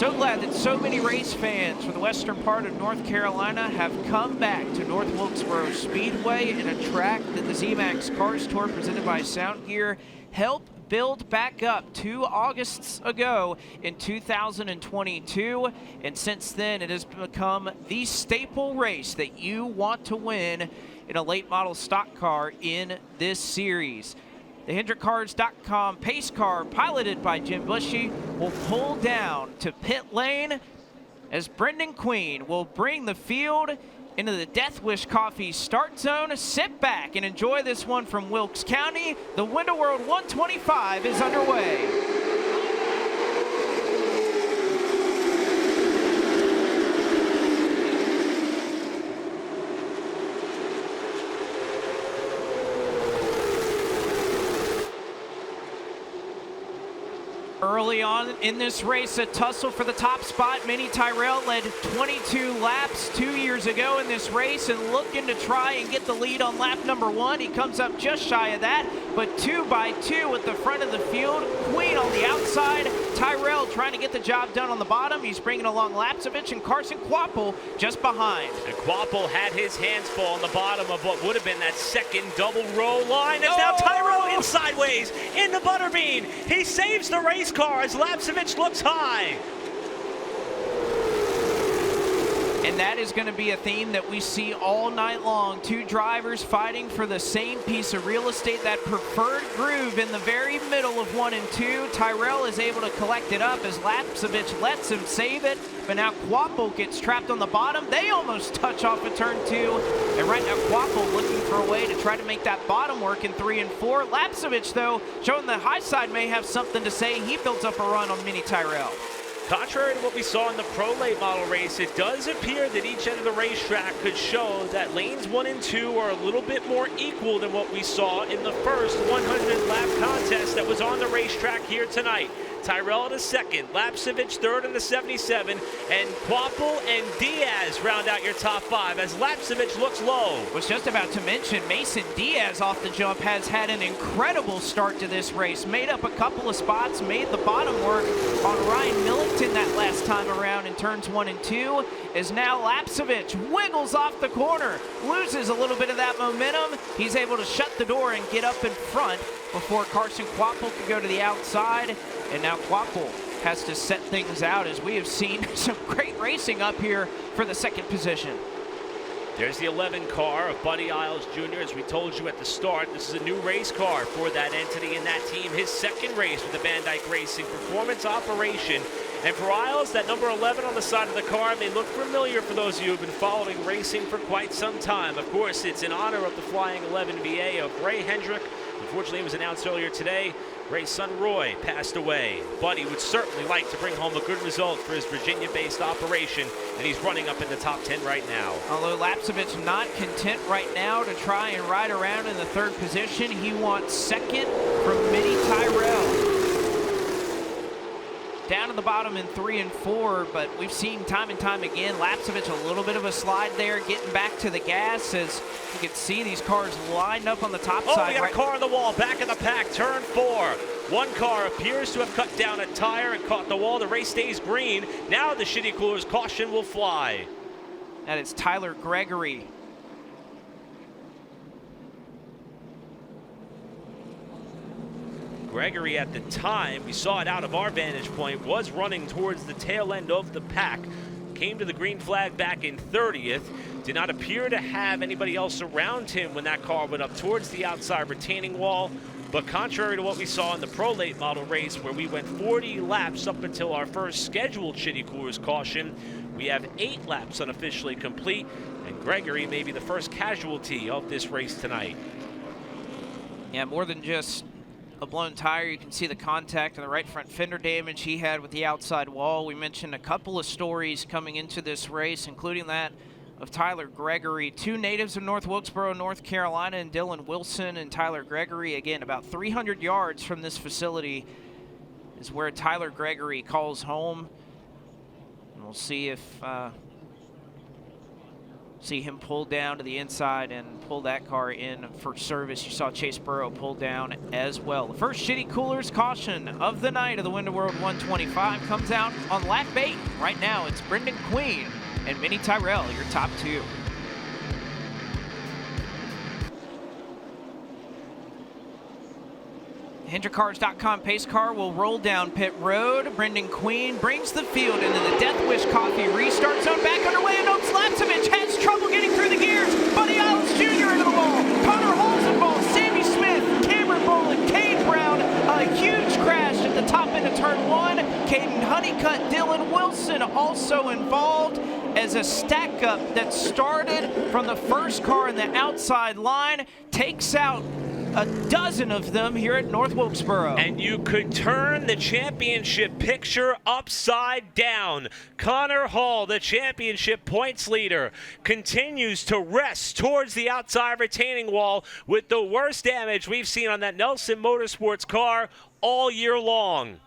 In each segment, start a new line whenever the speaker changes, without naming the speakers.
So glad that so many race fans from the western part of North Carolina have come back to North Wilkesboro Speedway in a track that the Zmax Cars Tour presented by Sound Gear helped build back up 2 Augusts ago in 2022. And since then, it has become the staple race that you want to win in a late model stock car in this series. The HendrickCars.com pace car, piloted by Jim Bushy, will pull down to pit lane as Brendan Queen will bring the field into the Death Wish Coffee start zone. Sit back and enjoy this one from Wilkes County. The Window World 125 is underway. Early on in this race, a tussle for the top spot. Minnie Tyrell led 22 laps 2 years ago in this race and looking to try and get the lead on lap number 1. He comes up just shy of that, but 2 by 2 at the front of the field. Queen on the outside. Tyrell trying to get the job done on the bottom. He's bringing along Lapsovich and Carson Quapple just behind.
And Quapple had his hands full on the bottom of what would have been that second double row line. As now Tyrell in sideways in the butterbean. He saves the race car as Lapsovich looks high.
And that is going to be a theme that we see all night long. 2 drivers fighting for the same piece of real estate, that preferred groove in the very middle of 1 and 2. Tyrell is able to collect it up as Lapsovich lets him save it. But now Quapple gets trapped on the bottom. They almost touch off of turn 2. And right now Quapple looking for a way to try to make that bottom work in 3 and 4. Lapsovich, though, showing the high side may have something to say. He builds up a run on Minnie Tyrell.
Contrary to what we saw in the Pro Late Model race, it does appear that each end of the racetrack could show that lanes 1 and 2 are a little bit more equal than what we saw in the first 100-lap contest that was on the racetrack here tonight. Tyrell in a second, Lapsovich third in the 77, and Quapple and Diaz round out your top 5 as Lapsovich looks low.
Was just about to mention Mason Diaz off the jump has had an incredible start to this race. Made up a couple of spots, made the bottom work on Ryan Millington that last time around in turns 1 and 2. Is now Lapsovich wiggles off the corner, loses a little bit of that momentum. He's able to shut the door and get up in front before Carson Quapple could go to the outside. And now Quapple has to set things out as we have seen some great racing up here for the second position.
There's the 11 car of Buddy Isles Jr. As we told you at the start, this is a new race car for that entity and that team. His second race with the Van Dyke Racing Performance Operation. And for Isles, that number 11 on the side of the car may look familiar for those of you who have been following racing for quite some time. Of course, it's in honor of the Flying 11 VA of Ray Hendrick. Unfortunately, it was announced earlier today, Ray's son Roy passed away. Buddy would certainly like to bring home a good result for his Virginia-based operation, and he's running up in the top 10 right now.
Although Lapsovich not content right now to try and ride around in the 3rd position, he wants 2nd from Minnie Tyrell. Down to the bottom in 3 and 4, but we've seen time and time again, Lapsovich a little bit of a slide there, getting back to the gas as you can see these cars lined up on the top side.
We got a car on the wall, back of the pack, turn 4. One car appears to have cut down a tire and caught the wall. The race stays green. Now the Shitty Coolers caution will fly.
That is Tyler Gregory.
Gregory, at the time, we saw it out of our vantage point, was running towards the tail end of the pack. Came to the green flag back in 30th. Did not appear to have anybody else around him when that car went up towards the outside retaining wall. But contrary to what we saw in the Pro Late Model race, where we went 40 laps up until our first scheduled Shitty Coolers caution, we have 8 laps unofficially complete, and Gregory may be the first casualty of this race tonight.
Yeah, more than just a blown tire. You can see the contact and the right front fender damage he had with the outside wall. We mentioned a couple of stories coming into this race, including that of Tyler Gregory. 2 natives of North Wilkesboro, North Carolina, and Dylan Wilson and Tyler Gregory. Again, about 300 yards from this facility is where Tyler Gregory calls home. And we'll see if see him pull down to the inside and pull that car in for service. You saw Chase Burrow pull down as well. The first Shitty Coolers caution of the night of the Winter World 125 comes out on lap 8. Right now, it's Brendan Queen and Minnie Tyrell, your top two. HendrickCars.com pace car will roll down pit road. Brendan Queen brings the field into the Death Wish Coffee restart zone. Back underway, and Oaks Lapsovich has trouble getting through the gears. Buddy Isles Jr. into the wall. Connor Hall's involved. Sammy Smith, Cameron Bolin, Cade Brown. A huge crash at the top end of turn 1. Caden Honeycutt, Dylan Wilson also involved as a stack up that started from the first car in the outside line takes out a dozen of them here at North Wilkesboro.
And you could turn the championship picture upside down. Connor Hall, the championship points leader, continues to rest towards the outside retaining wall with the worst damage we've seen on that Nelson Motorsports car all year long.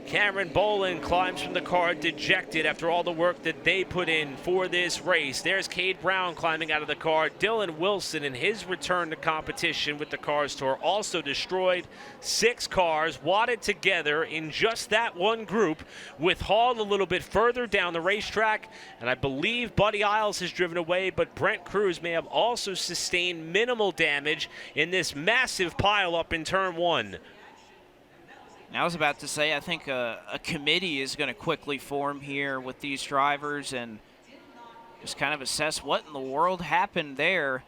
Cameron Bolin climbs from the car dejected after all the work that they put in for this race. There's Cade Brown climbing out of the car. Dylan Wilson in his return to competition with the Cars Tour also destroyed 6 cars wadded together in just that one group, with Hall a little bit further down the racetrack. And I believe Buddy Isles has driven away, but Brent Cruz may have also sustained minimal damage in this massive pileup in turn 1.
I was about to say, I think a committee is going to quickly form here with these drivers and just kind of assess what in the world happened there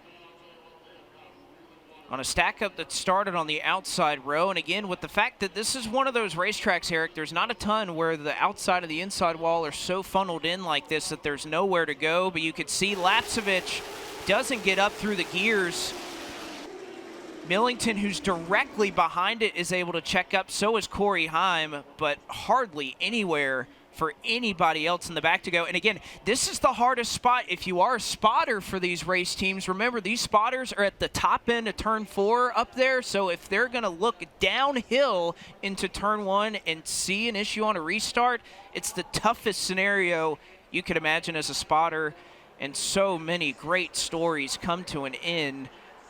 on a stack up that started on the outside row. And again, with the fact that this is one of those racetracks, Eric, there's not a ton where the outside of the inside wall are so funneled in like this that there's nowhere to go. But you could see Lapsovich doesn't get up through the gears. Millington, who's directly behind it, is able to check up. So is Corey Heim, but hardly anywhere for anybody else in the back to go. And again, this is the hardest spot. If you are a spotter for these race teams, remember these spotters are at the top end of turn 4 up there. So if they're going to look downhill into turn 1 and see an issue on a restart, it's the toughest scenario you could imagine as a spotter. And so many great stories come to an end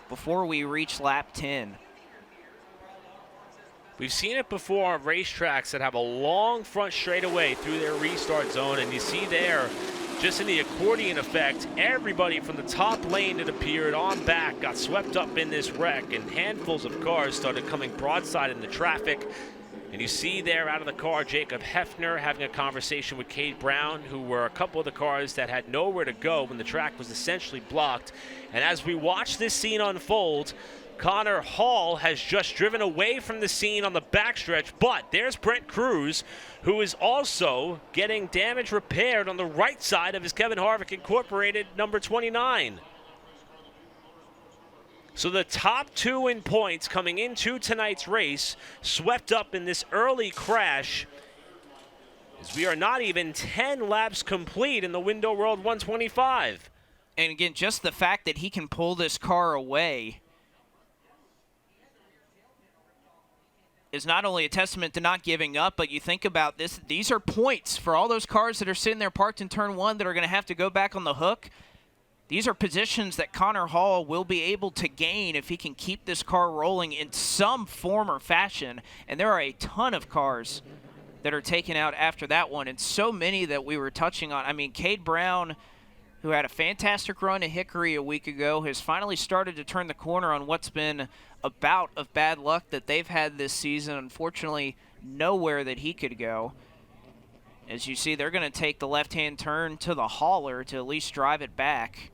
before we reach lap 10.
We've seen it before on racetracks that have a long front straightaway through their restart zone, and you see there, just in the accordion effect, everybody from the top lane that appeared on back got swept up in this wreck, and handfuls of cars started coming broadside into traffic. And you see there out of the car, Jacob Hefner having a conversation with Cade Brown, who were a couple of the cars that had nowhere to go when the track was essentially blocked. And as we watch this scene unfold, Connor Hall has just driven away from the scene on the backstretch, but there's Brent Cruz, who is also getting damage repaired on the right side of his Kevin Harvick Incorporated number 29. So the top 2 in points coming into tonight's race swept up in this early crash, as we are not even 10 laps complete in the Window World 125.
And again, just the fact that he can pull this car away is not only a testament to not giving up, but you think about this, these are points for all those cars that are sitting there parked in turn 1 that are going to have to go back on the hook. These are positions that Connor Hall will be able to gain if he can keep this car rolling in some form or fashion. And there are a ton of cars that are taken out after that one, and so many that we were touching on. I mean, Cade Brown, who had a fantastic run at Hickory a week ago, has finally started to turn the corner on what's been a bout of bad luck that they've had this season. Unfortunately, nowhere that he could go. As you see, they're going to take the left-hand turn to the hauler to at least drive it back.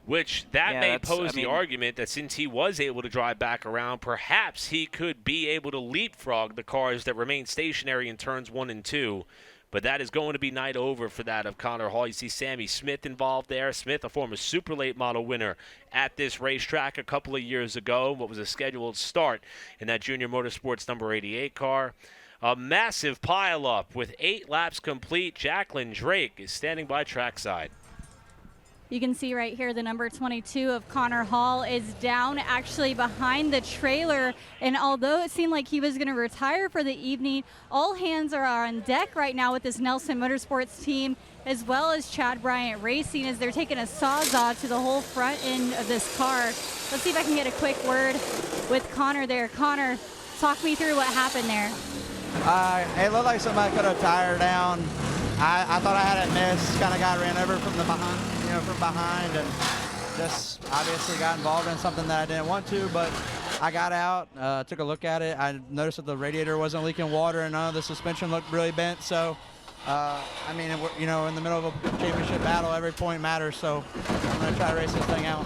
Which that may pose the argument that since he was able to drive back around, perhaps he could be able to leapfrog the cars that remain stationary in turns 1 and 2. But that is going to be night over for that of Connor Hall. You see Sammy Smith involved there. Smith, a former super late model winner at this racetrack a couple of years ago, what was a scheduled start in that Junior Motorsports number 88 car. A massive pileup with 8 laps complete. Jacqueline Drake is standing by trackside.
You can see right here the number 22 of Connor Hall is down actually behind the trailer. And although it seemed like he was going to retire for the evening, all hands are on deck right now with this Nelson Motorsports team, as well as Chad Bryant Racing, as they're taking a sawzall to the whole front end of this car. Let's see if I can get a quick word with Connor there. Connor, talk me through what happened there.
It looked like somebody put a tire down. I thought I had it missed. Kind of got ran over from the behind, and just obviously got involved in something that I didn't want to. But I got out, took a look at it. I noticed that the radiator wasn't leaking water, and none of the suspension looked really bent. So, I mean, in the middle of a championship battle, every point matters. So I'm gonna try to race this thing out.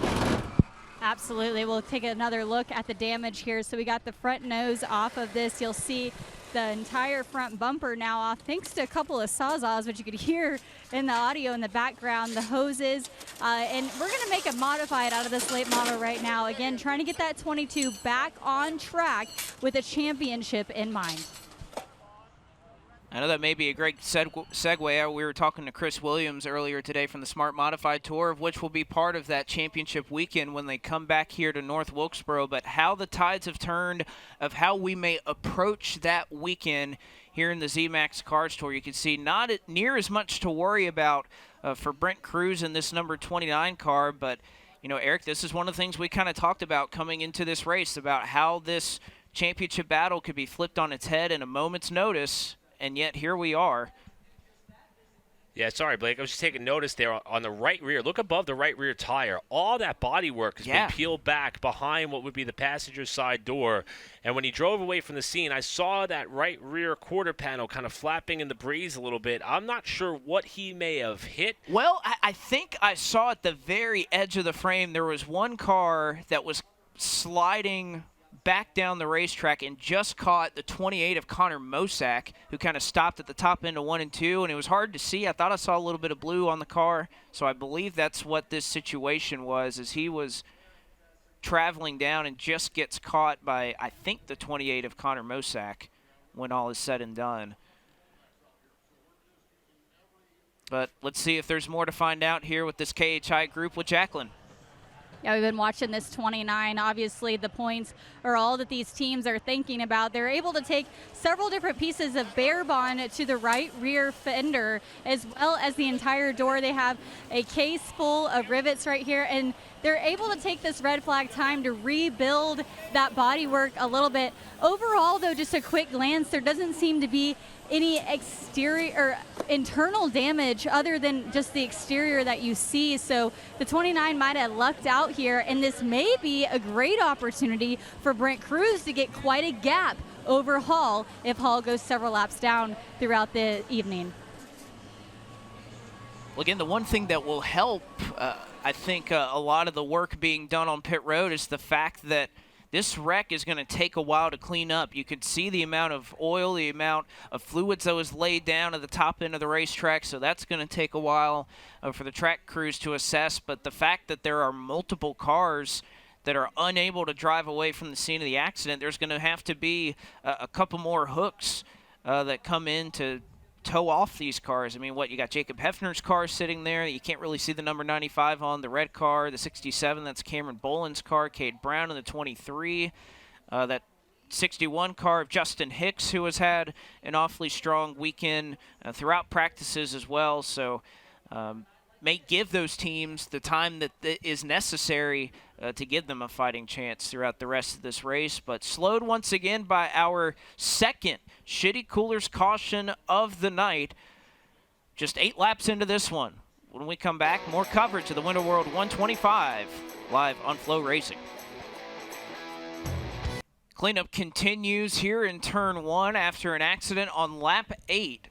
Absolutely. We'll take another look at the damage here. So we got the front nose off of this. You'll see the entire front bumper now off, thanks to a couple of sawzalls, which you could hear in the audio in the background, the hoses. And we're going to make a modified out of this late model right now. Again, trying to get that 22 back on track with a championship in mind.
I know that may be a great segue. We were talking to Chris Williams earlier today from the Smart Modified Tour, of which will be part of that championship weekend when they come back here to North Wilkesboro. But how the tides have turned of how we may approach that weekend here in the Zmax Cars Tour. You can see not near as much to worry about for Brent Cruz in this number 29 car. But, Eric, this is one of the things we kind of talked about coming into this race, about how this championship battle could be flipped on its head in a moment's notice. And yet here we are.
Yeah, sorry, Blake. I was just taking notice there on the right rear. Look above the right rear tire. All that body work has been peeled back behind what would be the passenger side door. And when he drove away from the scene, I saw that right rear quarter panel kind of flapping in the breeze a little bit. I'm not sure what he may have hit.
Well, I think I saw at the very edge of the frame there was one car that was sliding back down the racetrack and just caught the 28 of Connor Mosak, who kind of stopped at the top end of 1 and 2, and it was hard to see. I thought I saw a little bit of blue on the car, so I believe that's what this situation was, as he was traveling down and just gets caught by, I think, the 28 of Connor Mosak when all is said and done. But let's see if there's more to find out here with this KHI group with Jacqueline.
Yeah, we've been watching this 29. Obviously, the points are all that these teams are thinking about. They're able to take several different pieces of bare bond to the right rear fender, as well as the entire door. They have a case full of rivets right here, and they're able to take this red flag time to rebuild that bodywork a little bit. Overall, though, just a quick glance, there doesn't seem to be any exterior or internal damage other than just the exterior that you see. So the 29 might have lucked out here, and this may be a great opportunity for Brent Cruz to get quite a gap over Hall if Hall goes several laps down throughout the evening.
Well, again, the one thing that will help, I think, a lot of the work being done on pit road is the fact that this wreck is going to take a while to clean up. You could see the amount of oil, the amount of fluids that was laid down at the top end of the racetrack, so that's going to take a while for the track crews to assess. But the fact that there are multiple cars that are unable to drive away from the scene of the accident, there's going to have to be a couple more hooks that come in to tow off these cars. I mean, you got Jacob Hefner's car sitting there. You can't really see the number 95 on the red car. The 67, that's Cameron Boland's car. Cade Brown in the 23. That 61 car of Justin Hicks, who has had an awfully strong weekend throughout practices as well. So may give those teams the time that is necessary to give them a fighting chance throughout the rest of this race. But slowed once again by our second Shitty Coolers caution of the night. Just 8 laps into this one. When we come back, more coverage of the Winter World 125 live on FloRacing. Cleanup continues here in turn 1 after an accident on lap 8.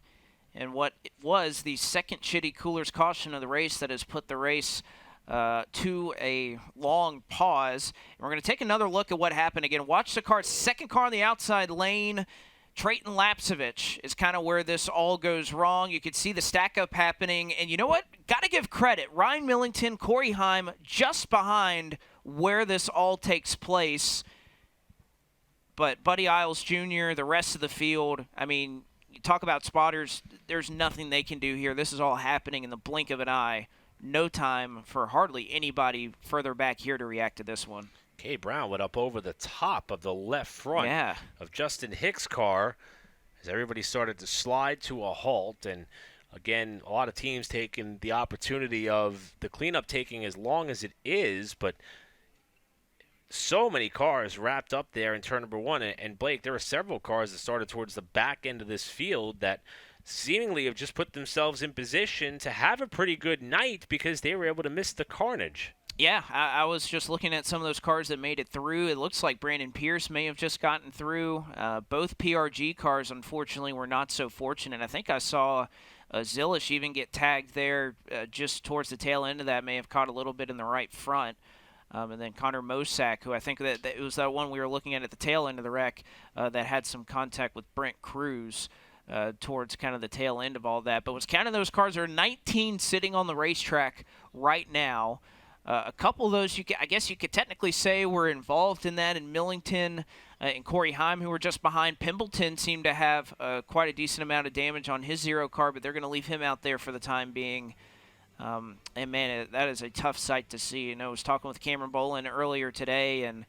And what was the second Shitty Coolers caution of the race that has put the race to a long pause. And we're going to take another look at what happened. Again, watch the car. Second car on the outside lane. Trayton Lapsovich is kind of where this all goes wrong. You could see the stack up happening. And you know what? Got to give credit. Ryan Millington, Corey Heim just behind where this all takes place. But Buddy Isles Jr., the rest of the field, I mean, you talk about spotters, there's nothing they can do here. This is all happening in the blink of an eye no time for hardly anybody further back here to react to this one.
Kay Brown went up over the top of the left front of Justin Hicks' car as everybody started to slide to a halt. And again, a lot of teams taking the opportunity of the cleanup taking as long as it is, but so many cars wrapped up there in turn number 1. And Blake, there were several cars that started towards the back end of this field that seemingly have just put themselves in position to have a pretty good night because they were able to miss the carnage.
Yeah, I was just looking at some of those cars that made it through. It looks like Brandon Pierce may have just gotten through. Both PRG cars, unfortunately, were not so fortunate. I think I saw Zilish even get tagged there just towards the tail end of that, may have caught a little bit in the right front. And then Connor Mosak, who I think that it was that one we were looking at the tail end of the wreck that had some contact with Brent Cruz towards kind of the tail end of all that. But what's counting those cars, there are 19 sitting on the racetrack right now. A couple of those, I guess you could technically say were involved in that in Millington and Corey Heim, who were just behind. Pimbleton seemed to have quite a decent amount of damage on his 0 car, but they're going to leave him out there for the time being. And, man, that is a tough sight to see. I was talking with Cameron Bolin earlier today, and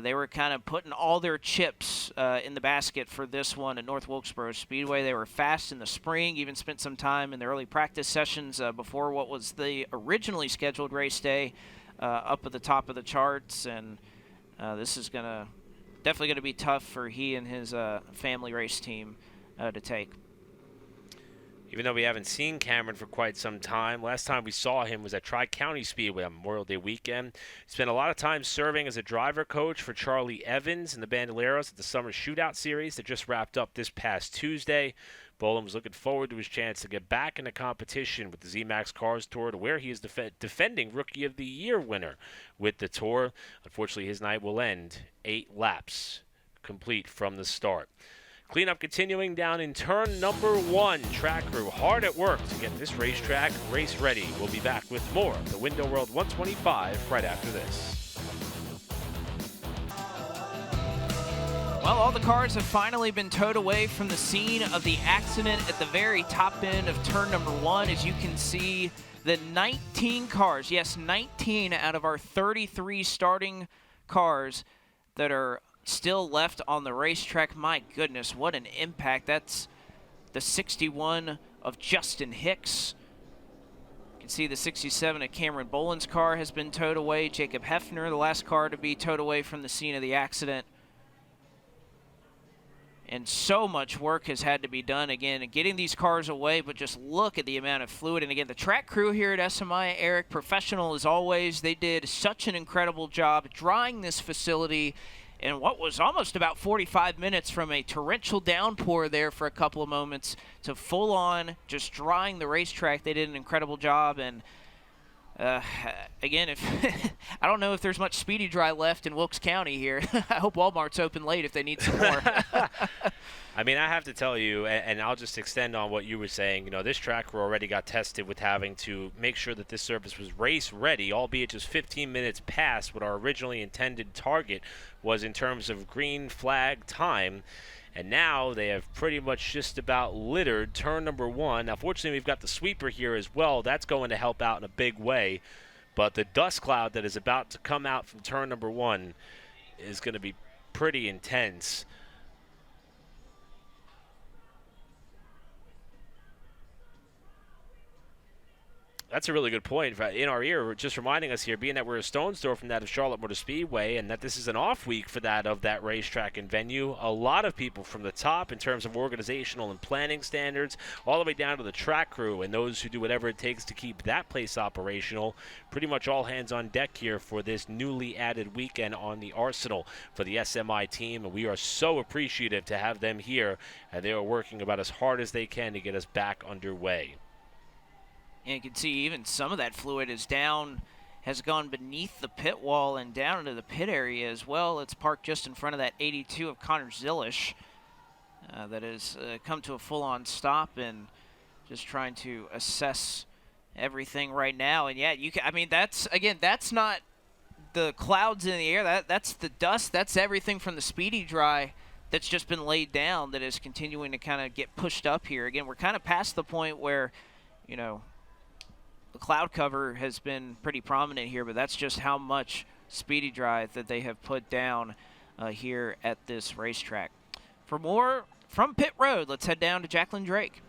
they were kind of putting all their chips in the basket for this one at North Wilkesboro Speedway. They were fast in the spring, even spent some time in the early practice sessions before what was the originally scheduled race day up at the top of the charts. And this is definitely going to be tough for he and his family race team to take.
Even though we haven't seen Cameron for quite some time, last time we saw him was at Tri-County Speedway on Memorial Day weekend. He spent a lot of time serving as a driver coach for Charlie Evans and the Bandoleros at the Summer Shootout Series that just wrapped up this past Tuesday. Boland was looking forward to his chance to get back into competition with the Zmax Cars Tour, to where he is defending Rookie of the Year winner with the Tour. Unfortunately, his night will end 8 laps complete from the start. Cleanup continuing down in turn number 1. Track crew hard at work to get this racetrack race ready. We'll be back with more of the Window World 125 right after this.
Well, all the cars have finally been towed away from the scene of the accident at the very top end of turn number 1. As you can see, the 19 cars, yes, 19 out of our 33 starting cars that are still left on the racetrack. My goodness, what an impact. That's the 61 of Justin Hicks. You can see the 67 of Cameron Boland's car has been towed away. Jacob Hefner, the last car to be towed away from the scene of the accident. And so much work has had to be done, again, getting these cars away, but just look at the amount of fluid. And again, the track crew here at SMI, Eric, professional as always. They did such an incredible job drying this facility in what was almost about 45 minutes, from a torrential downpour there for a couple of moments to full on just drying the racetrack. They did an incredible job. And again, if I don't know if there's much Speedy Dry left in Wilkes County here. I hope Walmart's open late if they need some more.
I mean, I have to tell you, and I'll just extend on what you were saying, this track crew already got tested with having to make sure that this surface was race ready, albeit just 15 minutes past what our originally intended target was in terms of green flag time. And now they have pretty much just about littered turn number 1. Now, fortunately, we've got the sweeper here as well. That's going to help out in a big way. But the dust cloud that is about to come out from turn number 1 is going to be pretty intense. That's a really good point. In our ear, just reminding us here, being that we're a stone's throw from that of Charlotte Motor Speedway, and that this is an off week for that racetrack and venue. A lot of people from the top in terms of organizational and planning standards, all the way down to the track crew and those who do whatever it takes to keep that place operational. Pretty much all hands on deck here for this newly added weekend on the Arsenal for the SMI team, and we are so appreciative to have them here, and they are working about as hard as they can to get us back underway.
And you can see even some of that fluid has gone beneath the pit wall and down into the pit area as well. It's parked just in front of that 82 of Connor Zilish that has come to a full-on stop and just trying to assess everything right now. And yeah, that's not the clouds in the air. That's the dust. That's everything from the Speedy Dry that's just been laid down that is continuing to kind of get pushed up here. Again, we're kind of past the point where, the cloud cover has been pretty prominent here, but that's just how much speedy drive that they have put down here at this racetrack. For more from pit road, let's head down to Jacqueline Drake.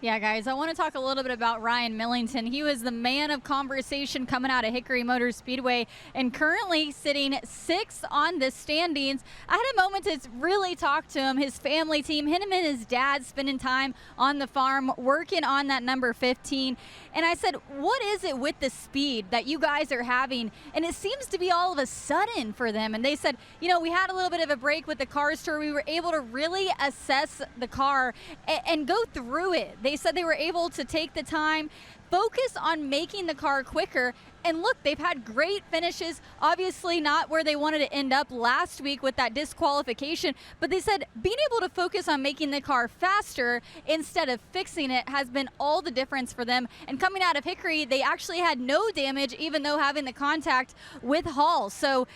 Yeah, guys, I want to talk a little bit about Ryan Millington. He was the man of conversation coming out of Hickory Motor Speedway and currently sitting 6th on the standings. I had a moment to really talk to him, his family team, him and his dad spending time on the farm working on that number 15. And I said, what is it with the speed that you guys are having? And it seems to be all of a sudden for them. And they said, you know, we had a little bit of a break with the Cars Tour. We were able to really assess the car and go through it. They said they were able to take the time, focus on making the car quicker. And look, they've had great finishes, obviously not where they wanted to end up last week with that disqualification, but they said being able to focus on making the car faster instead of fixing it has been all the difference for them. And coming out of Hickory, they actually had no damage, even though having the contact with Hall. So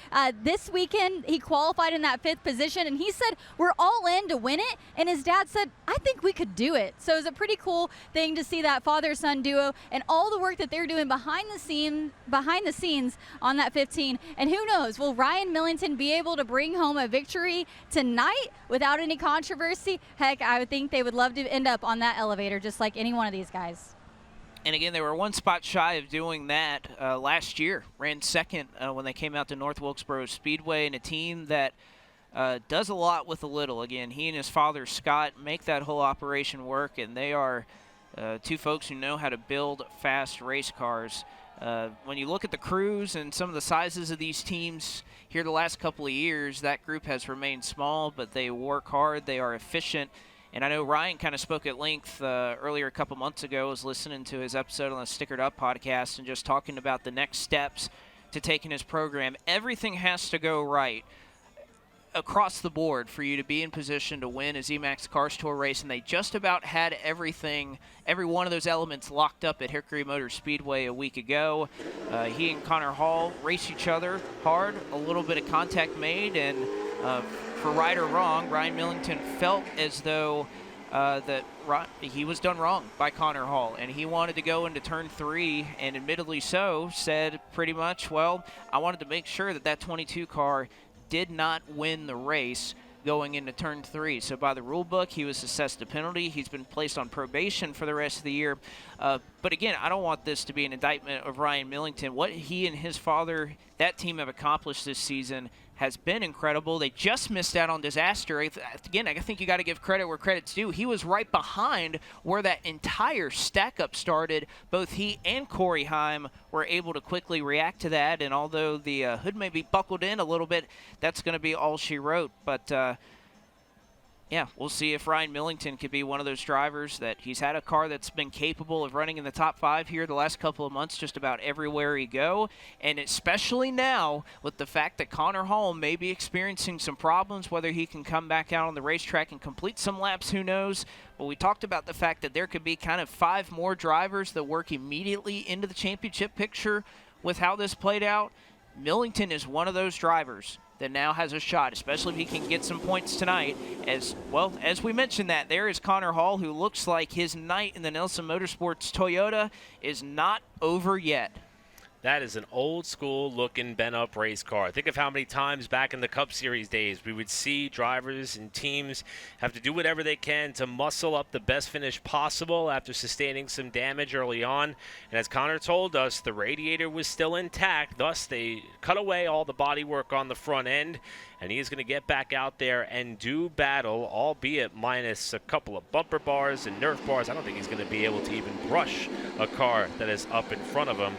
this weekend, he qualified in that 5th position, and he said, we're all in to win it. And his dad said, I think we could do it. So it's a pretty cool thing to see that father-son duo and all the work that they're doing behind the scenes on that 15. And who knows, will Ryan Millington be able to bring home a victory tonight without any controversy? Heck, I would think they would love to end up on that elevator just like any one of these guys.
And again, they were one spot shy of doing that last year. Ran 2nd when they came out to North Wilkesboro Speedway, and a team that does a lot with a little. Again, he and his father, Scott, make that whole operation work, and they are two folks who know how to build fast race cars. When you look at the crews and some of the sizes of these teams here the last couple of years, that group has remained small, but they work hard, they are efficient. And I know Ryan kind of spoke at length earlier a couple months ago. I was listening to his episode on the Stickered Up podcast and just talking about the next steps to taking his program. Everything has to go right across the board for you to be in position to win a Zmax Cars Tour race, and they just about had everything, every one of those elements locked up at Hickory Motor Speedway a week ago. He and Connor Hall race each other hard, a little bit of contact made, and for right or wrong, Ryan Millington felt as though that he was done wrong by Connor Hall, and he wanted to go into turn 3, and admittedly so, said pretty much, well, I wanted to make sure that that 22 car did not win the race going into turn 3. So by the rule book, he was assessed a penalty. He's been placed on probation for the rest of the year. But again, I don't want this to be an indictment of Ryan Millington. What he and his father, that team, have accomplished this season has been incredible. They just missed out on disaster. Again, I think you got to give credit where credit's due. He was right behind where that entire stack-up started. Both he and Corey Heim were able to quickly react to that, and although the hood may be buckled in a little bit, that's going to be all she wrote. But yeah, we'll see if Ryan Millington could be one of those drivers that he's had a car that's been capable of running in the top 5 here the last couple of months just about everywhere he go, and especially now with the fact that Connor Hall may be experiencing some problems, whether he can come back out on the racetrack and complete some laps, who knows. But we talked about the fact that there could be kind of 5 more drivers that work immediately into the championship picture with how this played out. Millington is one of those drivers that now has a shot, especially if he can get some points tonight. As well, as we mentioned, that there is Connor Hall, who looks like his night in the Nelson Motorsports Toyota is not over yet.
That is an old-school looking bent-up race car. Think of how many times back in the Cup Series days we would see drivers and teams have to do whatever they can to muscle up the best finish possible after sustaining some damage early on. And as Connor told us, the radiator was still intact, thus they cut away all the body work on the front end, and he's going to get back out there and do battle, albeit minus a couple of bumper bars and Nerf bars. I don't think he's going to be able to even brush a car that is up in front of him,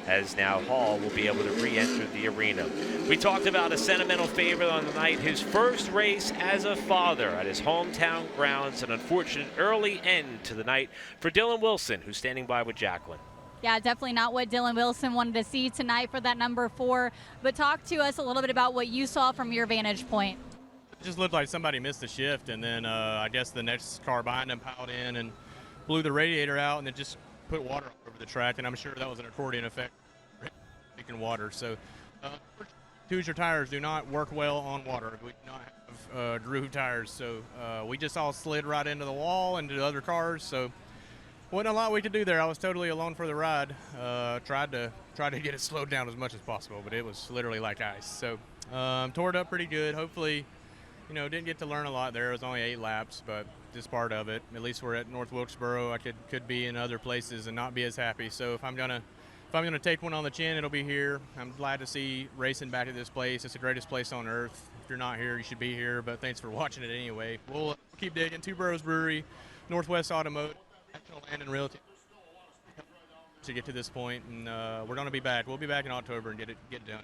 as now Hall will be able to re-enter the arena. We talked about a sentimental favorite on the night, his first race as a father at his hometown grounds. An unfortunate early end to the night for Dylan Wilson, who's standing by with Jacqueline.
Yeah, definitely not what Dylan Wilson wanted to see tonight for that number 4. But talk to us a little bit about what you saw from your vantage point.
It just looked like somebody missed the shift, and then I guess the next car behind him piled in and blew the radiator out, and then just put water all over the track, and I'm sure that was an accordion effect, taking water. So, Hoosier tires do not work well on water. We do not have Drew tires, so we just all slid right into the wall into other cars. So, Wasn't a lot we could do there. I was totally alone for the ride. Tried to get it slowed down as much as possible, but it was literally like ice. So tore it up pretty good. Hopefully, you know, didn't get to learn a lot there. It was only 8 laps, but just part of it. At least we're at North Wilkesboro. I could be in other places and not be as happy. So if I'm gonna take one on the chin, it'll be here. I'm glad to see racing back at this place. It's the greatest place on earth. If you're not here, you should be here. But thanks for watching it anyway. We'll keep digging. Two Burrows Brewery, Northwest Automotive, National Land and Realty to get to this point, and we're going to be back. We'll be back in October and get it done.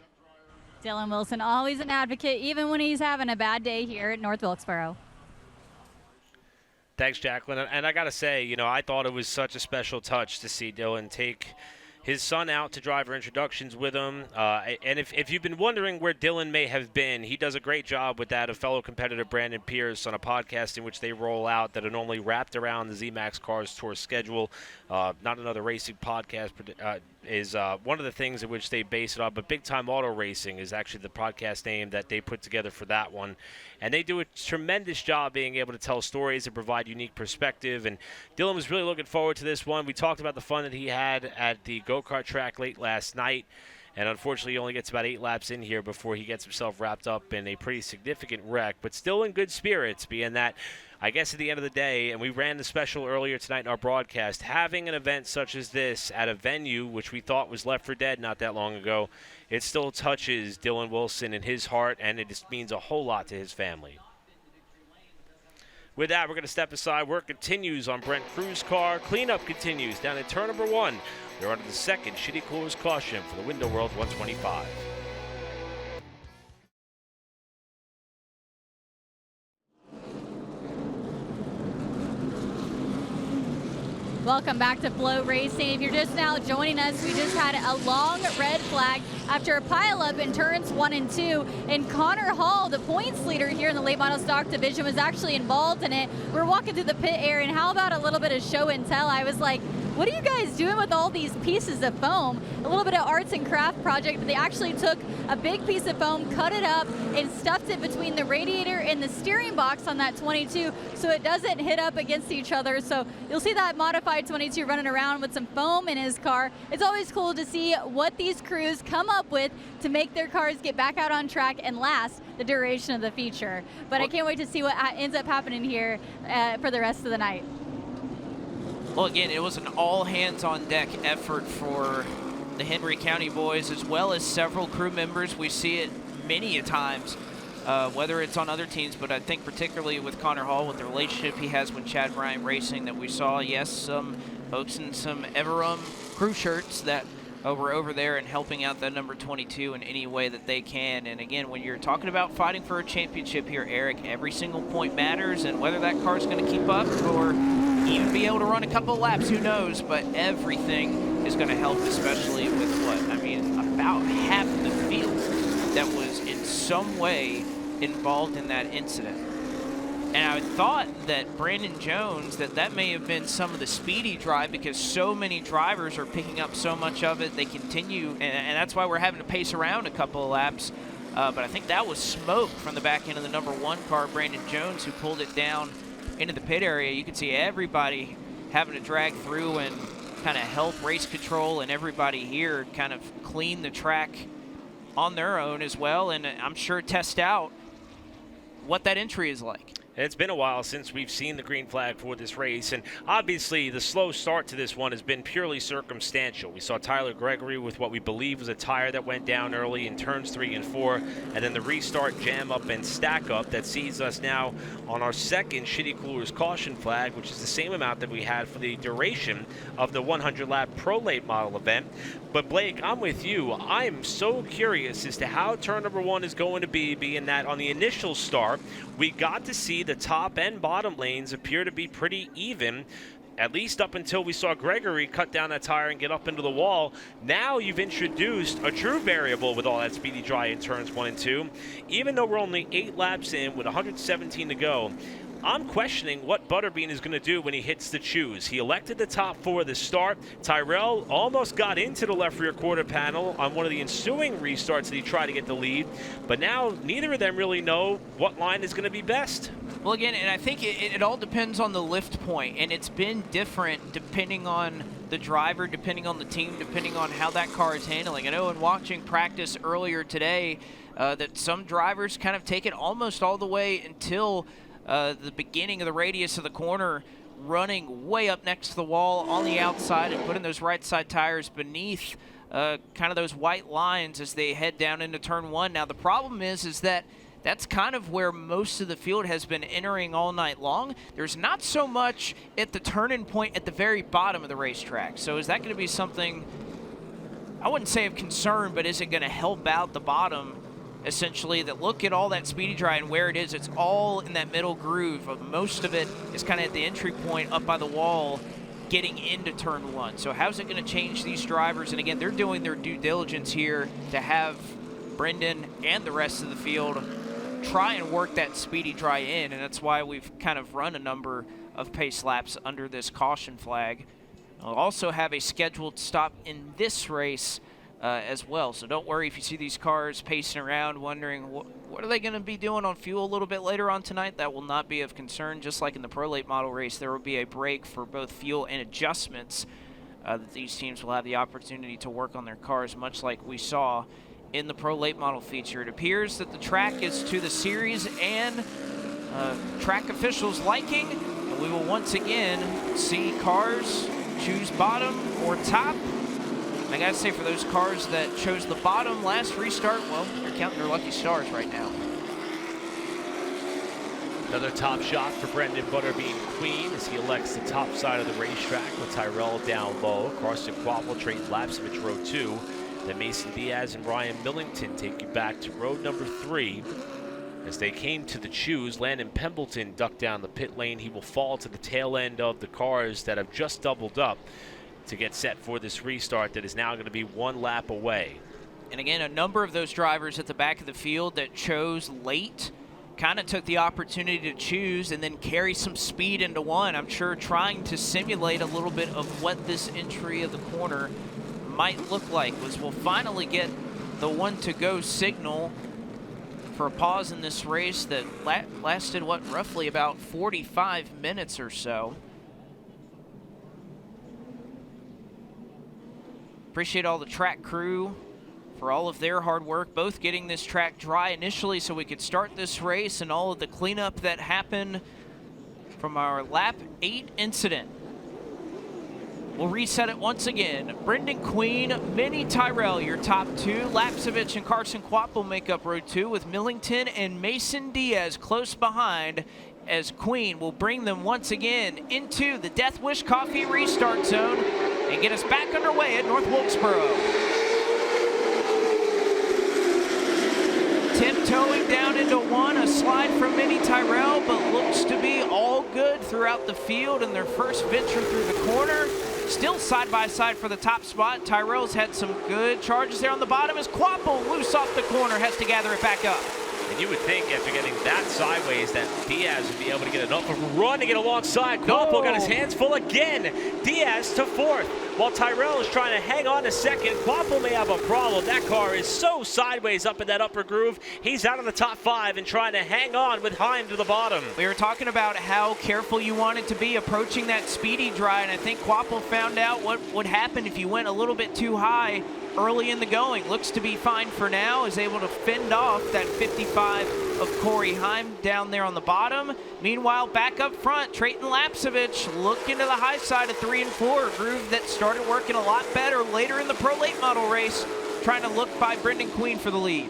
Dylan Wilson, always an advocate, even when he's having a bad day here at North Wilkesboro.
Thanks, Jacqueline. And I got to say, you know, I thought it was such a special touch to see Dylan take his son out to driver introductions with him. And if you've been wondering where Dylan may have been, he does a great job with that of fellow competitor Brandon Pierce on a podcast in which they roll out that are normally wrapped around the Zmax Cars Tour schedule. Not Another Racing podcast is one of the things in which they base it on, but Big Time Auto Racing is actually the podcast name that they put together for that one. And they do a tremendous job being able to tell stories and provide unique perspective. And Dylan was really looking forward to this one. We talked about the fun that he had at the go-kart track late last night. And unfortunately, he only gets about 8 laps in here before he gets himself wrapped up in a pretty significant wreck, but still in good spirits, being that, I guess at the end of the day, and we ran the special earlier tonight in our broadcast, having an event such as this at a venue which we thought was left for dead not that long ago, it still touches Dylan Wilson in his heart, and it just means a whole lot to his family. With that, we're going to step aside. Work continues on Brent Cruz's car. Cleanup continues down at turn number 1. They're under the second Shitty Coolers caution for the Window World 125.
Welcome back to FloRacing. If you're just now joining us, we just had a long red flag after a pileup in turns 1 and 2. And Connor Hall, the points leader here in the late model stock division, was actually involved in it. We're walking through the pit area, and how about a little bit of show and tell? I was like, what are you guys doing with all these pieces of foam? A little bit of arts and craft project, but they actually took a big piece of foam, cut it up, and stuffed it between the radiator and the steering box on that 22 so it doesn't hit up against each other. So you'll see that modified 22 running around with some foam in his car. It's always cool to see what these crews come up with to make their cars get back out on track and last the duration of the feature. But I can't wait to see what ends up happening here for the rest of the night.
Well, again, it was an all-hands-on-deck effort for the Henry County boys, as well as several crew members. We see it many a times, whether it's on other teams, but I think particularly with Connor Hall, with the relationship he has with Chad Bryant Racing, that we saw, yes, some folks in some Everum crew shirts that were over there and helping out that number 22 in any way that they can. And again, when you're talking about fighting for a championship here, Eric, every single point matters, and whether that car's going to keep up or even be able to run a couple of laps, who knows, but everything is going to help, especially with about half the field that was in some way involved in that incident. And I thought that Brandon Jones, that may have been some of the speedy drive, because so many drivers are picking up so much of it. They continue, and that's why we're having to pace around a couple of laps. But I think that was smoke from the back end of the number 1 car, Brandon Jones, who pulled it down into the pit area. You can see everybody having to drag through and kind of help race control, and everybody here kind of clean the track on their own as well, and I'm sure test out what that entry is like.
It's been a while since we've seen the green flag for this race, and obviously the slow start to this one has been purely circumstantial. We saw Tyler Gregory with what we believe was a tire that went down early in turns 3 and 4, and then the restart, jam up, and stack up that sees us now on our second Shitty Coolers caution flag, which is the same amount that we had for the duration of the 100-lap Pro Late Model event. But Blake, I'm with you. I'm so curious as to how turn number 1 is going to be, being that on the initial start, we got to see the top and bottom lanes appear to be pretty even, at least up until we saw Gregory cut down that tire and get up into the wall. Now you've introduced a true variable with all that speedy dry in turns 1 and 2. Even though we're only 8 laps in with 117 to go, I'm questioning what Butterbean is going to do when he hits the choose. He elected the top 4 at the start. Tyrell almost got into the left rear quarter panel on one of the ensuing restarts that he tried to get the lead. But now neither of them really know what line is going to be best.
Well, again, and I think it all depends on the lift point, and it's been different depending on the driver, depending on the team, depending on how that car is handling. I know in watching practice earlier today that some drivers kind of take it almost all the way until the beginning of the radius of the corner, running way up next to the wall on the outside and putting those right side tires beneath kind of those white lines as they head down into turn one. Now, the problem is that that's kind of where most of the field has been entering all night long. There's not so much at the turning point at the very bottom of the racetrack. So is that going to be something, I wouldn't say of concern, but is it going to help out the bottom, essentially, that look at all that speedy dry and where it is? It's all in that middle groove. Most of it is kind of at the entry point up by the wall getting into turn one. So how's it going to change these drivers? And again, they're doing their due diligence here to have Brendan and the rest of the field try and work that speedy dry in, and that's why we've kind of run a number of pace laps under this caution flag. We'll also have a scheduled stop in this race as well, so don't worry if you see these cars pacing around wondering what are they going to be doing on fuel a little bit later on tonight. That will not be of concern. Just like in the Pro Late Model race, there will be a break for both fuel and adjustments that these teams will have the opportunity to work on their cars, much like we saw in the Pro Late Model feature. It appears that the track is to the series and track officials' liking, and we will once again see cars choose bottom or top. And I gotta say, for those cars that chose the bottom last restart, well, they're counting their lucky stars right now.
Another top shot for Brendan Butterbean Queen as he elects the top side of the racetrack with Tyrell down low. Carson Quapple trades Lapsovich row 2. Then Mason Diaz and Ryan Millington take you back to road number 3. As they came to the choose, Landon Pembleton ducked down the pit lane. He will fall to the tail end of the cars that have just doubled up to get set for this restart that is now going to be 1 lap away.
And again, a number of those drivers at the back of the field that chose late kind of took the opportunity to choose and then carry some speed into one. I'm sure trying to simulate a little bit of what this entry of the corner might look like. We'll finally get the 1 to go signal for a pause in this race that lasted, roughly about 45 minutes or so. Appreciate all the track crew for all of their hard work, both getting this track dry initially so we could start this race, and all of the cleanup that happened from our lap 8 incident. We'll reset it once again. Brendan Queen, Minnie Tyrell, your top 2. Lapsovich and Carson Quapple make up row 2, with Millington and Mason Diaz close behind, as Queen will bring them once again into the Death Wish Coffee restart zone and get us back underway at North Wilkesboro. Tiptoeing down into 1, a slide from Minnie Tyrell, but looks to be all good throughout the field in their first venture through the corner. Still side by side for the top spot. Tyrell's had some good charges there on the bottom as Quapple, loose off the corner, has to gather it back up.
And you would think after getting that sideways that Diaz would be able to get enough of a run to get alongside. Quapple got his hands full again. Diaz to 4th. While Tyrell is trying to hang on to 2nd, Quapple may have a problem. That car is so sideways up in that upper groove. He's out of the top 5 and trying to hang on with Heim to the bottom.
We were talking about how careful you wanted to be approaching that speedy dry, and I think Quapple found out what would happen if you went a little bit too high early in the going. Looks to be fine for now, is able to fend off that 55 of Corey Heim down there on the bottom. Meanwhile, back up front, Trayton Lapsovich looking to the high side of 3 and 4, a groove that started working a lot better later in the Pro Late Model race, trying to look by Brendan Queen for the lead.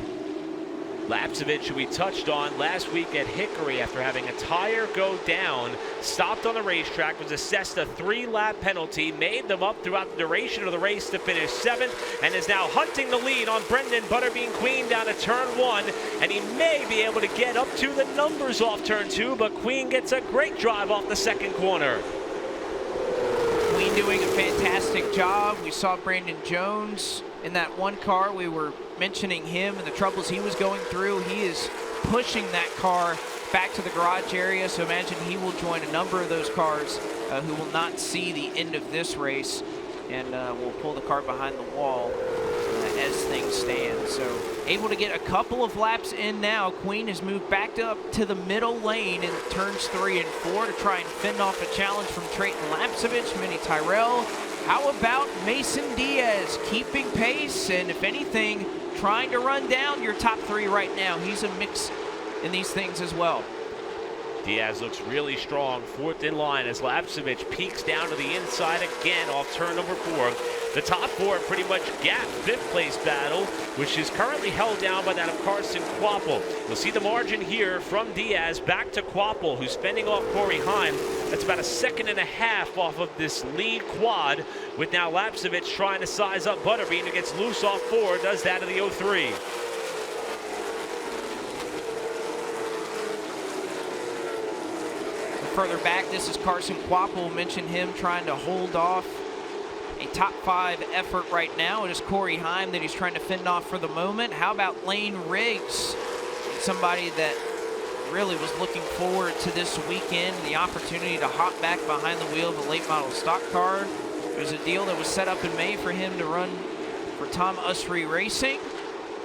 Lapsovich, who we touched on last week at Hickory after having a tire go down, stopped on the racetrack, was assessed a 3-lap penalty, made them up throughout the duration of the race to finish 7th, and is now hunting the lead on Brendan Butterbean Queen down to turn 1, and he may be able to get up to the numbers off turn 2, but Queen gets a great drive off the 2nd corner.
Queen doing a fantastic job. We saw Brandon Jones in that one car. We were mentioning him and the troubles he was going through. He is pushing that car back to the garage area, so imagine he will join a number of those cars who will not see the end of this race, and will pull the car behind the wall as things stand. So able to get a couple of laps in now. Queen has moved back up to the middle lane in turns 3 and 4 to try and fend off a challenge from Trayton Lapsovich, Minnie Tyrell. How about Mason Diaz keeping pace and, if anything, trying to run down your top 3 right now? He's a mix in these things as well.
Diaz looks really strong, 4th in line as Lapsovich peeks down to the inside again off turn number 4. The top 4 pretty much gap 5th place battle, which is currently held down by that of Carson Quapple. You'll see the margin here from Diaz back to Quapple, who's fending off Corey Heim. That's about a 1.5 seconds off of this lead quad, with now Lapsovich trying to size up Butterbean, who gets loose off 4, does that of the 03.
Further back, this is Carson Quapple. Mentioned him trying to hold off a top 5 effort right now. It is Corey Heim that he's trying to fend off for the moment. How about Lane Riggs? Somebody that really was looking forward to this weekend, the opportunity to hop back behind the wheel of a late model stock car. It was a deal that was set up in May for him to run for Tom Usry Racing.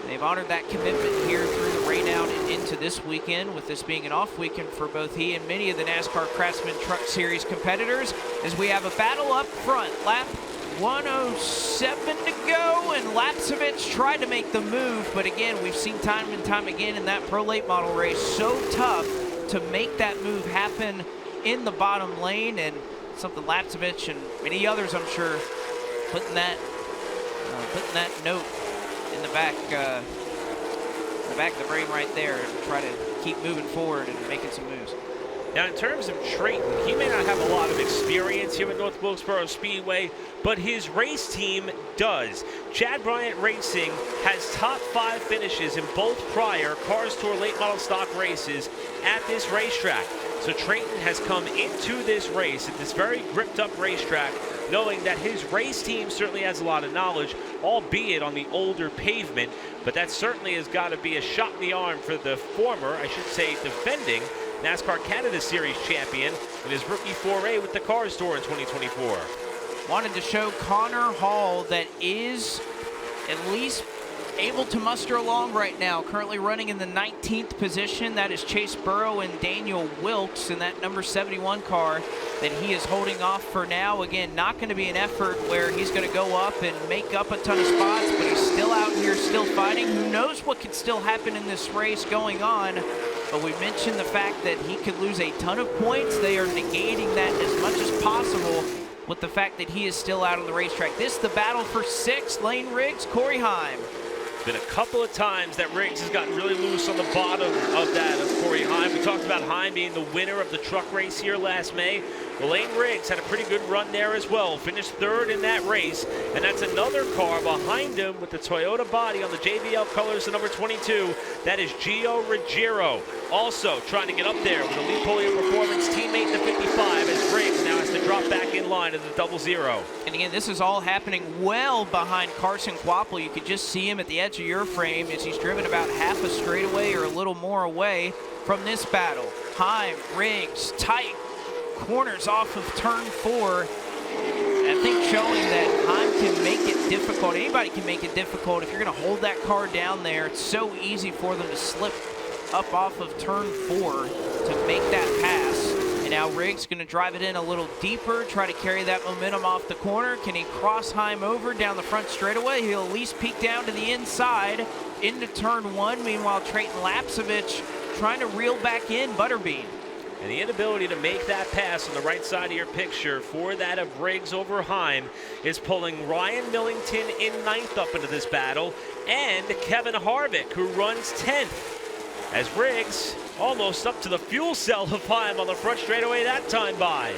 They've honored that commitment here through the rain out and into this weekend, with this being an off weekend for both he and many of the NASCAR Craftsman Truck Series competitors, as we have a battle up front. Lap 107 to go, and Lapsovich tried to make the move, but again, we've seen time and time again in that pro late model race, so tough to make that move happen in the bottom lane, and something Lapsovich and many others, I'm sure, putting that note in the back of the brain right there, and try to keep moving forward and making some moves.
Now, in terms of Trayton, he may not have a lot of experience here at North Wilkesboro Speedway, but his race team does. Chad Bryant Racing has top 5 finishes in both prior Cars Tour late model stock races at this racetrack. So Trayton has come into this race at this very gripped up racetrack, knowing that his race team certainly has a lot of knowledge, albeit on the older pavement, but that certainly has got to be a shot in the arm for the former, I should say, defending NASCAR Canada Series champion in his rookie foray with the Cars Tour in 2024.
Wanted to show Connor Hall that is at least able to muster along right now. Currently running in the 19th position. That is Chase Burrow and Daniel Wilkes in that number 71 car that he is holding off for now. Again, not going to be an effort where he's going to go up and make up a ton of spots, but he's still out here, still fighting. Who knows what could still happen in this race going on? But we mentioned the fact that he could lose a ton of points. They are negating that as much as possible with the fact that he is still out on the racetrack. This is the battle for 6. Lane Riggs, Corey Heim.
Been a couple of times that Riggs has gotten really loose on the bottom of that of Corey Heim. We talked about Heim being the winner of the truck race here last May. Well, Lane Riggs had a pretty good run there as well. Finished 3rd in that race, and that's another car behind him with the Toyota body on the JBL colors, the number 22. That is Gio Ruggiero, also trying to get up there with a Lee Polio Performance teammate in the 55, as Riggs now has to drop back in line at the 00.
And again, this is all happening well behind Carson Quapple. You could just see him at the edge of your frame as he's driven about half a straightaway or a little more away from this battle. Heim, Riggs, tight corners off of turn 4. I think showing that Heim can make it difficult. Anybody can make it difficult. If you're going to hold that car down there, it's so easy for them to slip up off of turn 4 to make that pass. And now Riggs going to drive it in a little deeper, try to carry that momentum off the corner. Can he cross Heim over down the front straightaway? He'll at least peek down to the inside into turn 1. Meanwhile, Trayton Lapsovich trying to reel back in Butterbean.
And the inability to make that pass on the right side of your picture for that of Riggs over Heim is pulling Ryan Millington in 9th up into this battle, and Kevin Harvick, who runs 10th. As Riggs almost up to the fuel cell of Heim on the front straightaway that time by.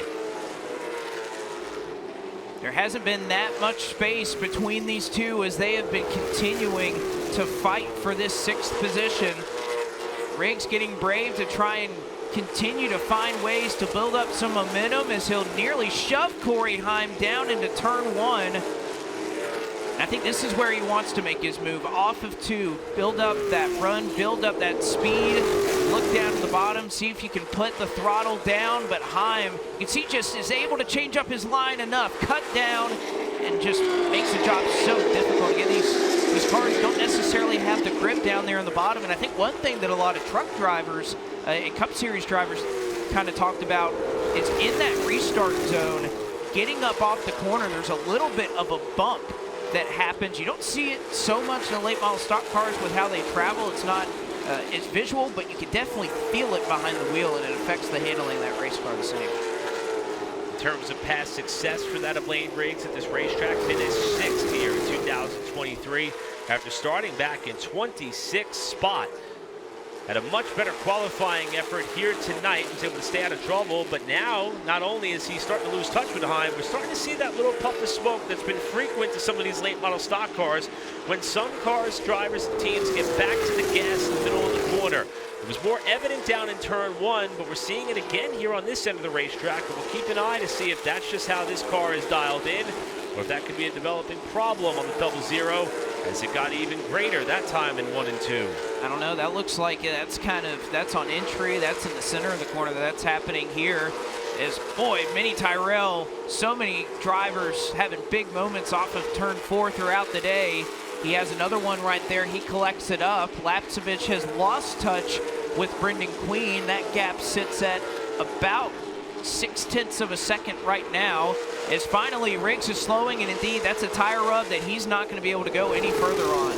There hasn't been that much space between these two as they have been continuing to fight for this 6th position. Riggs getting brave to try and continue to find ways to build up some momentum as he'll nearly shove Corey Heim down into turn 1. I think this is where he wants to make his move, off of 2, build up that run, build up that speed, look down to the bottom, see if you can put the throttle down, but Heim, you can see, just is able to change up his line enough, cut down, and just makes the job so difficult. Again, these Those cars don't necessarily have the grip down there in the bottom, and I think one thing that a lot of truck drivers and Cup Series drivers kind of talked about is in that restart zone, getting up off the corner, there's a little bit of a bump that happens. You don't see it so much in the late model stock cars with how they travel. It's not it's visual, but you can definitely feel it behind the wheel, and it affects the handling of that race car the same.
In terms of past success for that of Lane Briggs at this racetrack, finished 6th here in 2023 after starting back in 26th spot. Had a much better qualifying effort here tonight, was able to stay out of trouble, but now not only is he starting to lose touch with Heim, we're starting to see that little puff of smoke that's been frequent to some of these late model stock cars when some cars, drivers, and teams get back to the gas in the middle of the corner. It was more evident down in turn 1, but we're seeing it again here on this end of the racetrack, and we'll keep an eye to see if that's just how this car is dialed in, or if that could be a developing problem on the double zero as it got even greater that time in 1 and 2.
I don't know, that looks like that's on entry, that's in the center of the corner, that's happening here. As, boy, Mini Tyrell, so many drivers having big moments off of turn 4 throughout the day. He has another one right there, he collects it up. Lapsovich has lost touch with Brendan Queen. That gap sits at about 0.6 of a second right now, as finally Riggs is slowing, and indeed that's a tire rub that he's not going to be able to go any further on.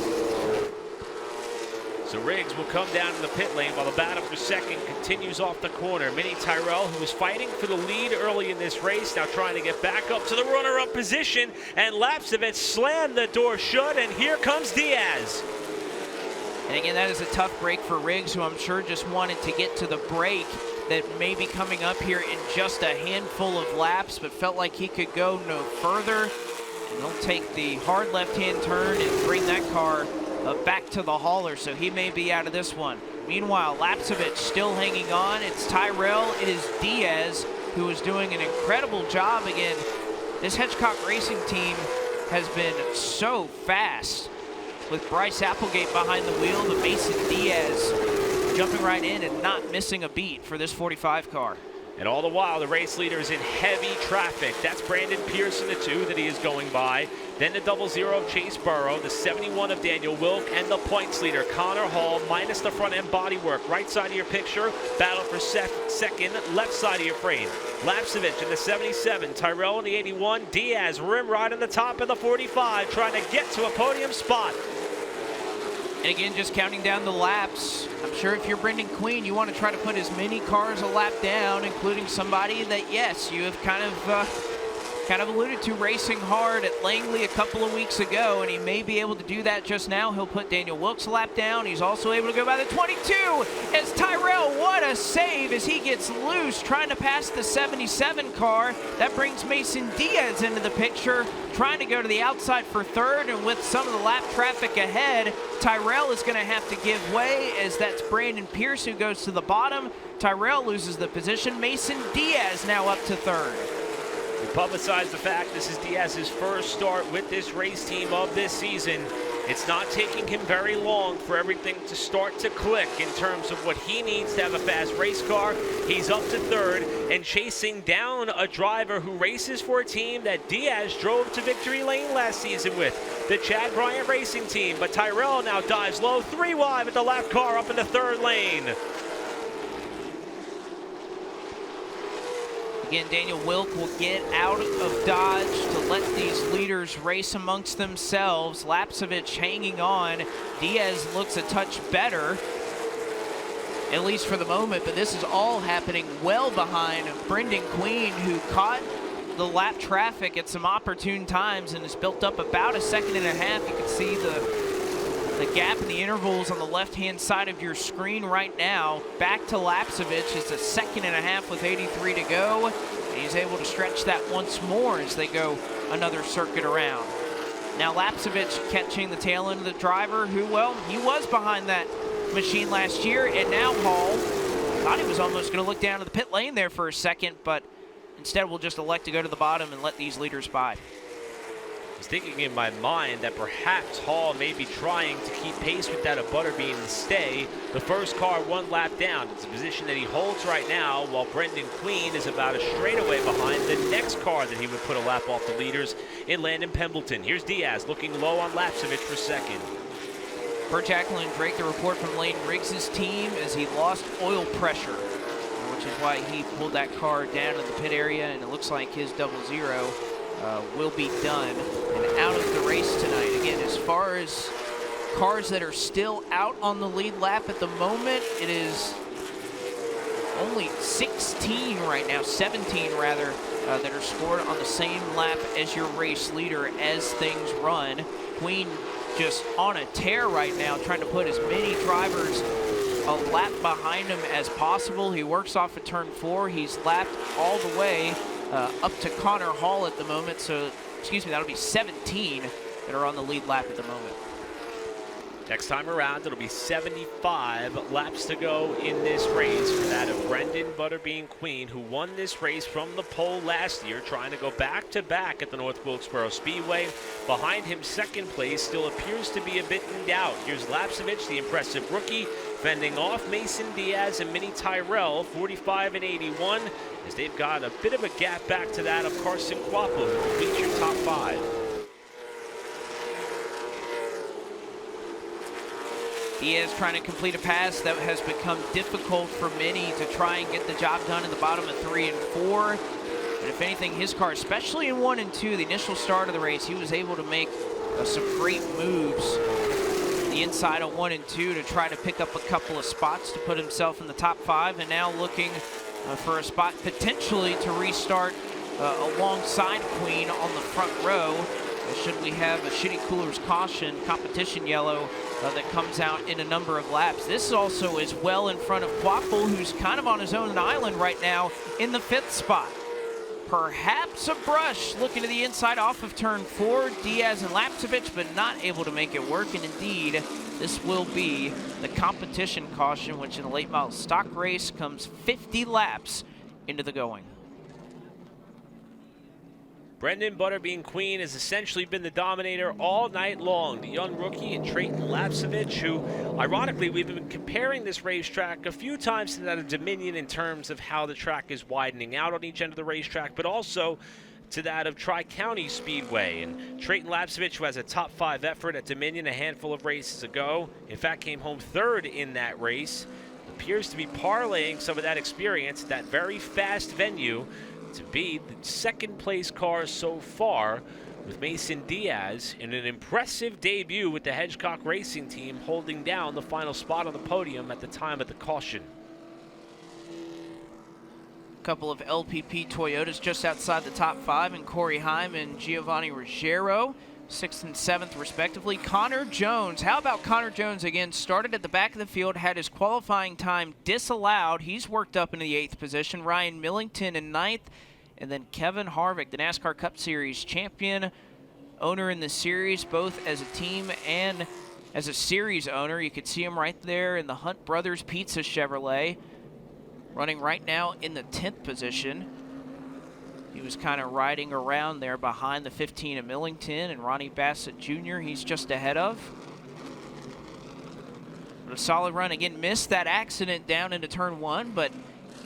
So Riggs will come down to the pit lane while the battle for second continues off the corner. Mini Tyrell, who was fighting for the lead early in this race, now trying to get back up to the runner-up position, and Lapsovich slammed the door shut, and here comes Diaz.
And again, that is a tough break for Riggs, who I'm sure just wanted to get to the break that may be coming up here in just a handful of laps, but felt like he could go no further. And he'll take the hard left-hand turn and bring that car back to the hauler, so he may be out of this one. Meanwhile, Lapsovich still hanging on. It's Tyrell, it is Diaz, who is doing an incredible job. Again, this Hedgecock Racing team has been so fast with Bryce Applegate behind the wheel, but Mason Diaz jumping right in and not missing a beat for this 45 car.
And all the while, the race leader is in heavy traffic. That's Brandon Pearson, the 2 that he is going by. Then the 00 of Chase Burrow, the 71 of Daniel Wilk, and the points leader, Connor Hall, minus the front end bodywork. Right side of your picture, battle for second, left side of your frame. Lapsovich in the 77, Tyrell in the 81, Diaz rim right on the top of the 45, trying to get to a podium spot.
And again, just counting down the laps. I'm sure if you're Brendan Queen, you want to try to put as many cars a lap down, including somebody that, yes, you have kind of alluded to racing hard at Langley a couple of weeks ago, and he may be able to do that just now. He'll put Daniel Wilkes a lap down. He's also able to go by the 22 as Tyrell, what a save as he gets loose, trying to pass the 77 car. That brings Mason Diaz into the picture, trying to go to the outside for third, and with some of the lap traffic ahead, Tyrell is going to have to give way, as that's Brandon Pierce who goes to the bottom. Tyrell loses the position. Mason Diaz now up to third.
We publicize the fact this is Diaz's first start with this race team of this season. It's not taking him very long for everything to start to click in terms of what he needs to have a fast race car. He's up to third and chasing down a driver who races for a team that Diaz drove to victory lane last season with, the Chad Bryant Racing team. But Tyrell now dives low, 3 wide with the lap car up in the third lane.
Again, Daniel Wilk will get out of Dodge to let these leaders race amongst themselves. Lapsovich hanging on. Diaz looks a touch better, at least for the moment, but this is all happening well behind Brendan Queen, who caught the lap traffic at some opportune times and has built up about 1.5 seconds. You can see the gap in the intervals on the left-hand side of your screen right now. Back to Lapsovich. It's 1.5 seconds with 83 to go. And he's able to stretch that once more as they go another circuit around. Now Lapsovich catching the tail end of the driver who, well, he was behind that machine last year, and now Hall thought he was almost going to look down to the pit lane there for a second, but instead we'll just elect to go to the bottom and let these leaders by.
was thinking in my mind that perhaps Hall may be trying to keep pace with that of Butterbean and stay the first car 1 lap down. It's a position that he holds right now, while Brendan Queen is about a straightaway behind the next car that he would put a lap off the leaders in Landon Pembleton. Here's Diaz looking low on Lapsovich for second.
Per Jacqueline Drake, the report from Lane Riggs' team is he lost oil pressure, which is why he pulled that car down in the pit area, and it looks like his 00 will be done and out of the race tonight. Again, as far as cars that are still out on the lead lap at the moment, it is only 16 right now, 17 rather, that are scored on the same lap as your race leader as things run. Queen just on a tear right now, trying to put as many drivers a lap behind him as possible. He works off of turn 4. He's lapped all the way up to Connor Hall at the moment. So, excuse me, that'll be 17 that are on the lead lap at the moment.
Next time around, it'll be 75 laps to go in this race for that of Brendan Butterbean Queen, who won this race from the pole last year, trying to go back-to-back at the North Wilkesboro Speedway. Behind him, second place still appears to be a bit in doubt. Here's Lapsovich, the impressive rookie, fending off Mason Diaz and Minnie Tyrell, 45 and 81, as they've got a bit of a gap back to that of Carson Quappo, who completes your top 5.
Diaz trying to complete a pass that has become difficult for Minnie to try and get the job done in the bottom of 3 and 4. And if anything, his car, especially in 1 and 2, the initial start of the race, he was able to make some great moves the inside of 1 and 2 to try to pick up a couple of spots to put himself in the top 5, and now looking for a spot potentially to restart alongside Queen on the front row. Should we have a Shitty Coolers caution, competition yellow, that comes out in a number of laps. This also is well in front of Quapple, who's kind of on his own island right now in the 5th spot. Perhaps a brush looking to the inside off of turn 4, Diaz and Lapsovich, but not able to make it work. And indeed, this will be the competition caution, which in the late model stock race comes 50 laps into the going.
Brendan Butterbean Queen has essentially been the dominator all night long. The young rookie and Trayton Lapsovich, who, ironically, we've been comparing this racetrack a few times to that of Dominion in terms of how the track is widening out on each end of the racetrack, but also to that of Tri-County Speedway. And Trayton Lapsovich, who has a top 5 effort at Dominion a handful of races ago, in fact came home 3rd in that race, appears to be parlaying some of that experience at that very fast venue to be the 2nd place car so far, with Mason Diaz in an impressive debut with the Hedgecock Racing team holding down the final spot on the podium at the time of the caution.
A couple of LPP Toyotas just outside the top 5, and Corey Heim and Giovanni Ruggiero, 6th and 7th respectively. Connor Jones, how about Connor Jones again? Started at the back of the field, had his qualifying time disallowed. He's worked up into the 8th position. Ryan Millington in 9th, and then Kevin Harvick, the NASCAR Cup Series champion, owner in the series, both as a team and as a series owner. You can see him right there in the Hunt Brothers Pizza Chevrolet, running right now in the 10th position. He was kind of riding around there behind the 15 of Millington and Ronnie Bassett Jr. He's just ahead of. But a solid run. Again, missed that accident down into turn 1, but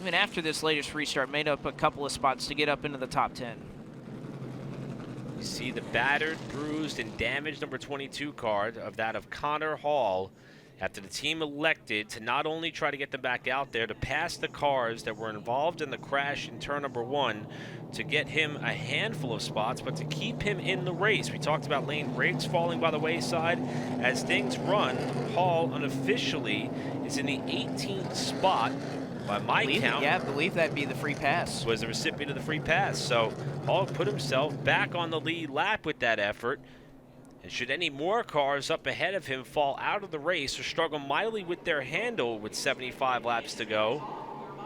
even after this latest restart, made up a couple of spots to get up into the top 10.
You see the battered, bruised, and damaged number 22 card of that of Connor Hall, after the team elected to not only try to get them back out there to pass the cars that were involved in the crash in turn number 1 to get him a handful of spots, but to keep him in the race. We talked about Lane Riggs falling by the wayside. As things run, Hall unofficially is in the 18th spot by my count.
Yeah, I believe that'd be the free pass.
Was the recipient of the free pass. So Hall put himself back on the lead lap with that effort. And should any more cars up ahead of him fall out of the race or struggle mightily with their handle with 75 laps to go,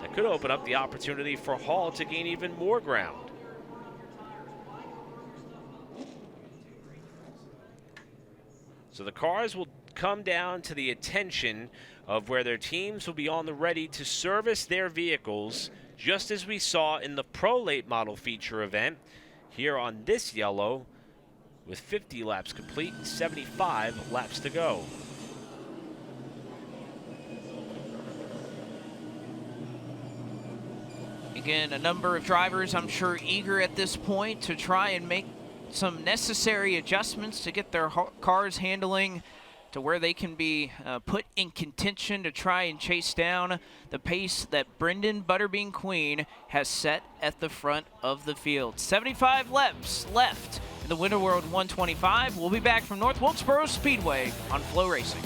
that could open up the opportunity for Hall to gain even more ground. So the cars will come down to the attention of where their teams will be on the ready to service their vehicles, just as we saw in the Pro Late Model feature event here on this yellow, with 50 laps complete and 75 laps to go.
Again, a number of drivers, I'm sure, eager at this point to try and make some necessary adjustments to get their cars handling to where they can be put in contention to try and chase down the pace that Brendan Butterbean Queen has set at the front of the field. 75 laps left in the Winter World 125. We'll be back from North Wilkesboro Speedway on FloRacing.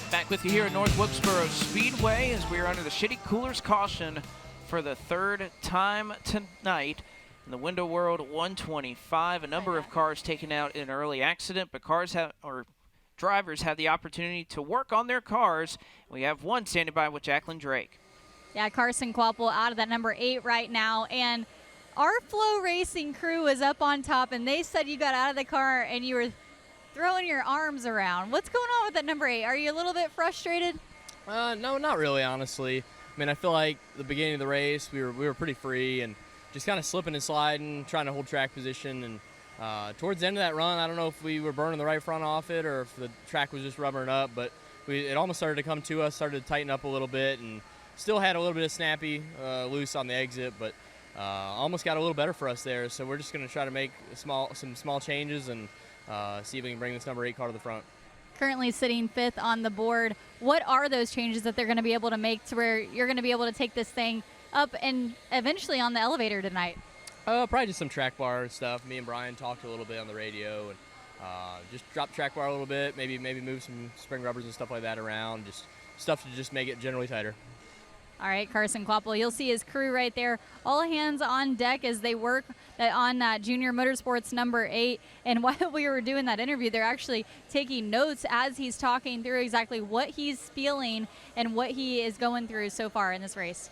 Back with you here at North Wilkesboro Speedway as we are under the Shitty Coolers caution for the third time tonight in the Window World 125. A number of cars taken out in an early accident, but drivers have the opportunity to work on their cars. We have one standing by with Jacqueline Drake.
Yeah, Carson Quapple out of that number 8 right now, and our FloRacing crew is up on top, and they said you got out of the car and you were throwing your arms around. What's going on with that number 8? Are you a little bit frustrated?
No, not really, honestly. I mean, I feel like the beginning of the race, we were pretty free and just kind of slipping and sliding, trying to hold track position. And towards the end of that run, I don't know if we were burning the right front off it or if the track was just rubbering up, but it almost started to come to us, started to tighten up a little bit, and still had a little bit of snappy loose on the exit, but almost got a little better for us there. So we're just going to try to make some small changes and see if we can bring this number 8 car to the front.
Currently sitting 5th on the board. What are those changes that they're going to be able to make to where you're going to be able to take this thing up and eventually on the elevator tonight?
Probably just some track bar stuff. Me and Brian talked a little bit on the radio and just drop the track bar a little bit, maybe move some spring rubbers and stuff like that around, just stuff to just make it generally tighter.
All right, Carson Quapple, you'll see his crew right there. All hands on deck as they work on that Junior Motorsports number 8. And while we were doing that interview, they're actually taking notes as he's talking through exactly what he's feeling and what he is going through so far in this race.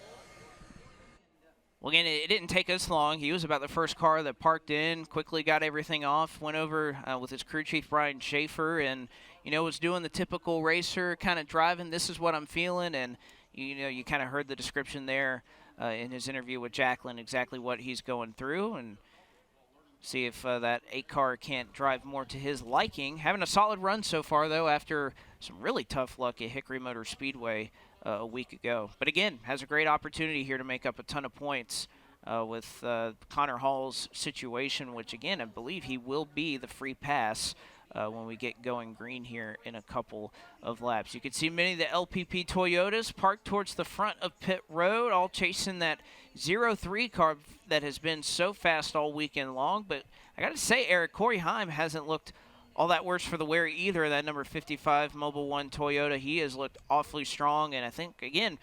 Well, again, it didn't take us long. He was about the first car that parked in, quickly got everything off, went over with his crew chief, Brian Schaefer, and, was doing the typical racer kind of driving, this is what I'm feeling, and, you kind of heard the description there in his interview with Jacqueline, exactly what he's going through, and see if that 8 car can't drive more to his liking. Having a solid run so far, though, after some really tough luck at Hickory Motor Speedway a week ago. But again, has a great opportunity here to make up a ton of points with Connor Hall's situation, which again, I believe he will be the free pass when we get going green here in a couple of laps. You can see many of the LPP Toyotas parked towards the front of pit road, all chasing that 03 car that has been so fast all weekend long. But I got to say, Eric, Corey Heim hasn't looked all that worse for the wear either. That number 55 Mobil 1 Toyota, he has looked awfully strong, and I think, again,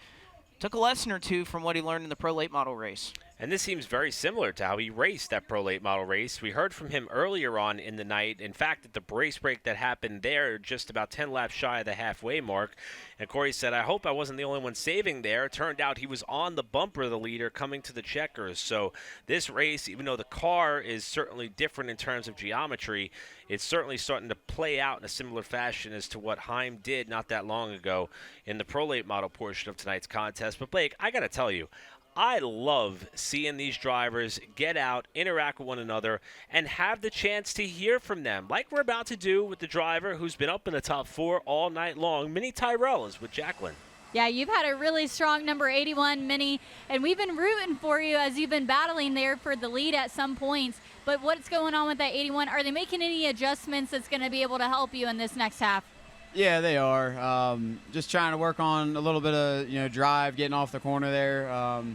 took a lesson or two from what he learned in the Pro Late Model race.
And this seems very similar to how he raced that Pro Late Model race. We heard from him earlier on in the night. In fact, at the race break that happened there, just about 10 laps shy of the halfway mark. And Corey said, I hope I wasn't the only one saving there. It turned out he was on the bumper of the leader coming to the checkers. So this race, even though the car is certainly different in terms of geometry, it's certainly starting to play out in a similar fashion as to what Heim did not that long ago in the Pro Late Model portion of tonight's contest. But Blake, I got to tell you, I love seeing these drivers get out, interact with one another, and have the chance to hear from them, like we're about to do with the driver who's been up in the top 4 all night long. Minnie Tyrell is with Jacqueline.
Yeah, you've had a really strong number 81, Minnie, and we've been rooting for you as you've been battling there for the lead at some points. But what's going on with that 81? Are they making any adjustments that's going to be able to help you in this next half?
Yeah, they are. Just trying to work on a little bit of drive, getting off the corner there.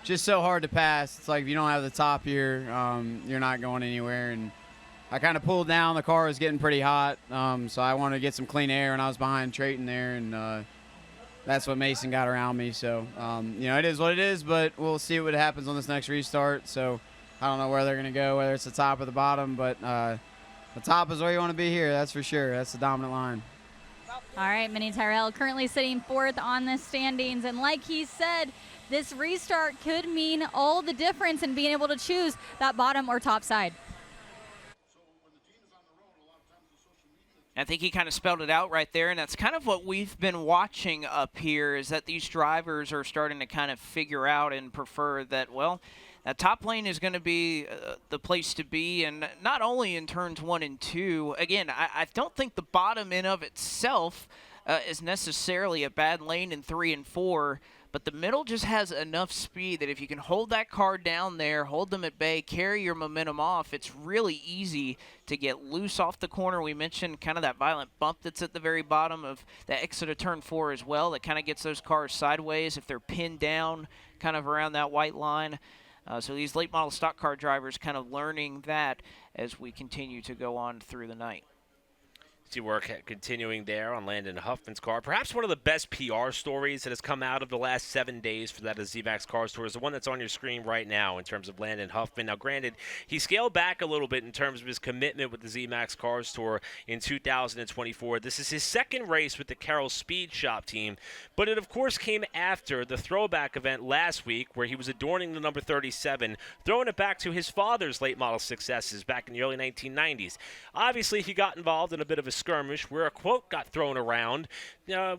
Just so hard to pass. It's like if you don't have the top here, you're not going anywhere. And I kind of pulled down. The car was getting pretty hot, so I wanted to get some clean air, and I was behind Trayton there, and that's what Mason got around me. So, it is what it is, but we'll see what happens on this next restart. So I don't know where they're going to go, whether it's the top or the bottom, but the top is where you want to be here, that's for sure. That's the dominant line.
All right, Minnie Tyrell currently sitting 4th on the standings, and like he said, this restart could mean all the difference in being able to choose that bottom or top side.
I think he kind of spelled it out right there, and that's kind of what we've been watching up here, is that these drivers are starting to kind of figure out and prefer that, well, that top lane is going to be the place to be, and not only in turns 1 and 2. Again, I don't think the bottom in of itself is necessarily a bad lane in 3 and 4, but the middle just has enough speed that if you can hold that car down there, hold them at bay, carry your momentum off, it's really easy to get loose off the corner. We mentioned kind of that violent bump that's at the very bottom of the exit of turn 4 as well, that kind of gets those cars sideways if they're pinned down kind of around that white line. So these late model stock car drivers kind of learning that as we continue to go on through the night.
See work continuing there on Landon Huffman's car. Perhaps one of the best PR stories that has come out of the last 7 days for that Zmax Cars Tour is the one that's on your screen right now in terms of Landon Huffman. Now, granted, he scaled back a little bit in terms of his commitment with the Zmax Cars Tour in 2024. This is his second race with the Carroll Speed Shop team, but it, of course, came after the throwback event last week where he was adorning the number 37, throwing it back to his father's late model successes back in the early 1990s. Obviously, he got involved in a bit of a skirmish where a quote got thrown around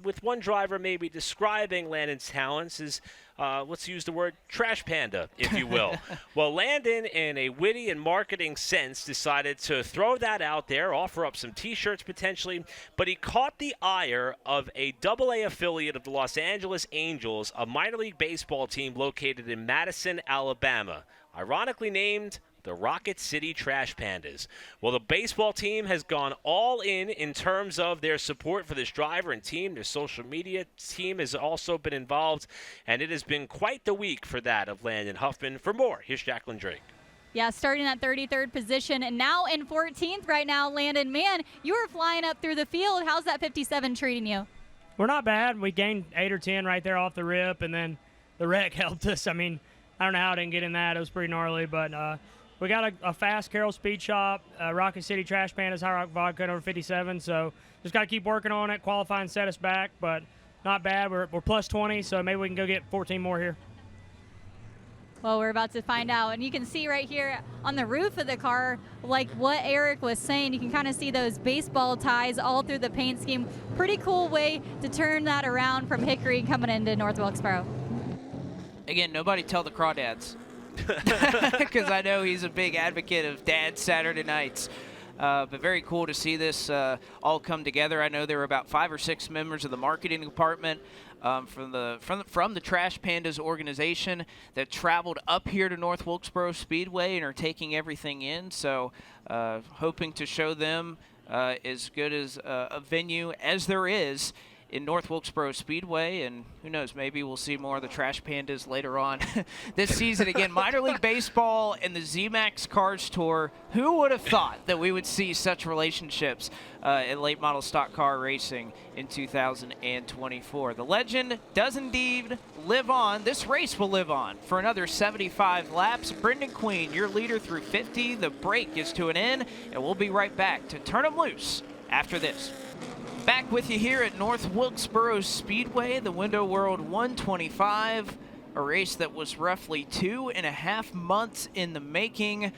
with one driver maybe describing Landon's talents as, let's use the word trash panda, if you will. Well, Landon, in a witty and marketing sense, decided to throw that out there, offer up some T-shirts potentially, but he caught the ire of a AA affiliate of the Los Angeles Angels, a minor league baseball team located in Madison, Alabama, ironically named the Rocket City Trash Pandas. Well, the baseball team has gone all in terms of their support for this driver and team. Their social media team has also been involved, and it has been quite the week for that of Landon Huffman. For more, here's Jacqueline Drake.
Yeah, starting at 33rd position and now in 14th right now, Landon. Man, you were flying up through the field. How's that 57 treating you?
We're not bad. We gained 8 or 10 right there off the rip, and then the wreck helped us. I mean, I don't know how I didn't get in that. It was pretty gnarly, but we got a fast Carroll Speed Shop, Rocket City Trash Pandas, High Rock Vodka, number 57. So just got to keep working on it. Qualifying set us back, but not bad. We're plus 20, so maybe we can go get 14 more here.
Well, we're about to find out. And you can see right here on the roof of the car, like what Eric was saying, you can kind of see those baseball ties all through the paint scheme. Pretty cool way to turn that around from Hickory coming into North Wilkesboro.
Again, nobody tell the crawdads. Because I know he's a big advocate of Dad Saturday nights. But very cool to see this all come together. I know there were about 5 or 6 members of the marketing department from the Trash Pandas organization that traveled up here to North Wilkesboro Speedway and are taking everything in. So hoping to show them as good as a venue as there is in North Wilkesboro Speedway, and who knows, maybe we'll see more of the Trash Pandas later on this season. Again, minor league baseball and the Zmax Cars Tour. Who would have thought that we would see such relationships in late model stock car racing in 2024? The legend does indeed live on. This race will live on for another 75 laps. Brendan Queen, your leader through 50. The break is to an end, and we'll be right back to turn them loose after this. Back with you here at North Wilkesboro Speedway, the Window World 125, a race that was roughly 2.5 months in the making,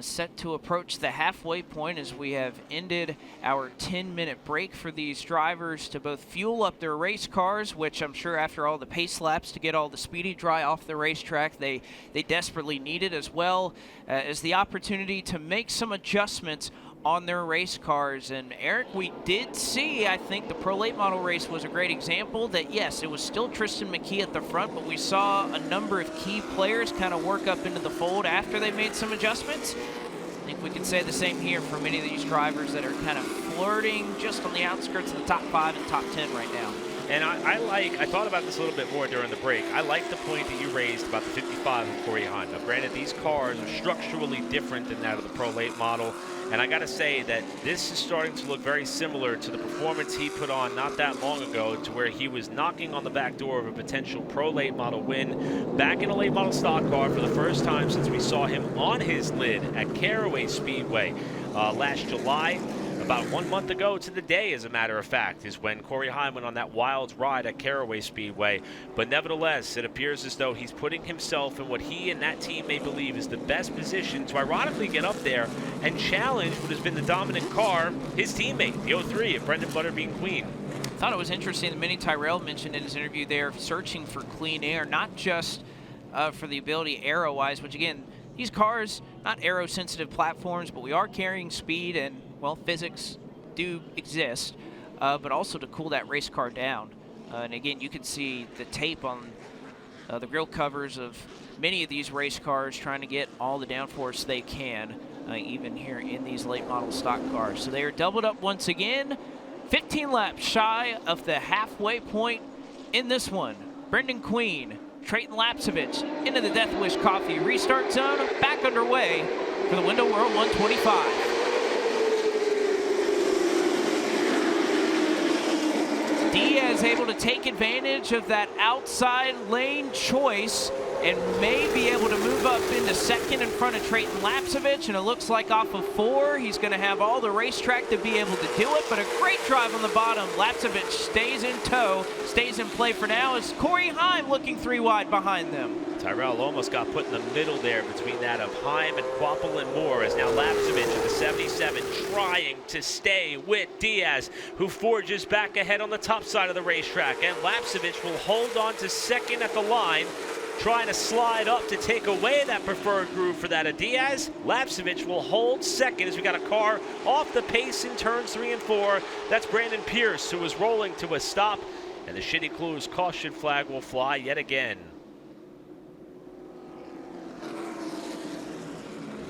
set to approach the halfway point as we have ended our 10-minute break for these drivers to both fuel up their race cars, which I'm sure after all the pace laps to get all the speedy dry off the racetrack, they desperately needed, as well as the opportunity to make some adjustments on their race cars. And Eric, we did see, I think the Pro Late Model race was a great example that, yes, it was still Tristan McKee at the front, but we saw a number of key players kind of work up into the fold after they made some adjustments. I think we can say the same here for many of these drivers that are kind of flirting just on the outskirts of the top 5 and top 10 right now.
And I thought about this a little bit more during the break. I like the point that you raised about the 55 and 40 Honda. Granted, these cars are structurally different than that of the Pro Late Model. And I got to say that this is starting to look very similar to the performance he put on not that long ago, to where he was knocking on the back door of a potential Pro Late Model win back in a late model stock car for the first time since we saw him on his lid at Caraway Speedway last July. About 1 month ago to the day, as a matter of fact, is when Corey Heim went on that wild ride at Caraway Speedway. But nevertheless, it appears as though he's putting himself in what he and that team may believe is the best position to ironically get up there and challenge what has been the dominant car, his teammate, the 03 of Brendan Butterbean Queen.
I thought it was interesting that Minnie Tyrell mentioned in his interview there, searching for clean air, not just for the ability aero-wise, which again, these cars, not aero-sensitive platforms, but we are carrying speed and, well, physics do exist, but also to cool that race car down. And again, you can see the tape on the grill covers of many of these race cars trying to get all the downforce they can, even here in these late model stock cars. So they are doubled up once again, 15 laps shy of the halfway point in this one. Brendan Queen, Trayton Lapsovich into the Death Wish Coffee restart zone, back underway for the Window World 125. Diaz able to take advantage of that outside lane choice and may be able to move up into second in front of Trayton Lapsovich, and it looks like off of 4, he's going to have all the racetrack to be able to do it, but a great drive on the bottom. Lapsovich stays in tow, stays in play for now, as Corey Heim looking 3 wide behind them.
Tyrell almost got put in the middle there between that of Heim and Quapple and Moore, as now Lapsovich at the 77 trying to stay with Diaz, who forges back ahead on the top side of the racetrack, and Lapsovich will hold on to second at the line, trying to slide up to take away that preferred groove for that of Diaz. Lapsovich will hold second as we got a car off the pace in turns 3 and 4. That's Brandon Pierce, who is rolling to a stop, and the Shitty Clues caution flag will fly yet again.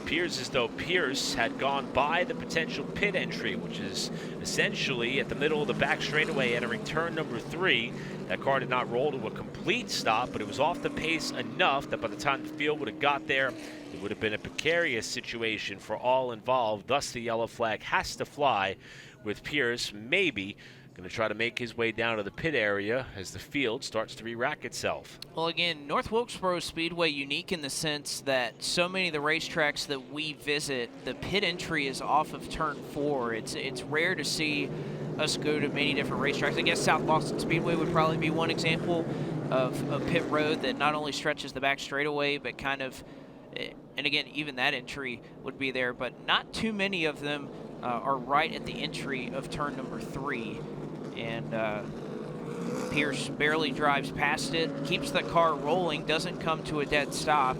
Appears as though Pierce had gone by the potential pit entry, which is essentially at the middle of the back straightaway entering turn number 3. That car did not roll to a complete stop, but it was off the pace enough that by the time the field would have got there, it would have been a precarious situation for all involved. Thus, the yellow flag has to fly, with Pierce maybe going to try to make his way down to the pit area as the field starts to re-rack itself.
Well, again, North Wilkesboro Speedway unique in the sense that so many of the racetracks that we visit, the pit entry is off of turn 4. It's rare to see us go to many different racetracks. I guess South Boston Speedway would probably be one example of a pit road that not only stretches the back straightaway, but kind of, and again, even that entry would be there, but not too many of them are right at the entry of turn number 3. And Pierce barely drives past it, keeps the car rolling, doesn't come to a dead stop,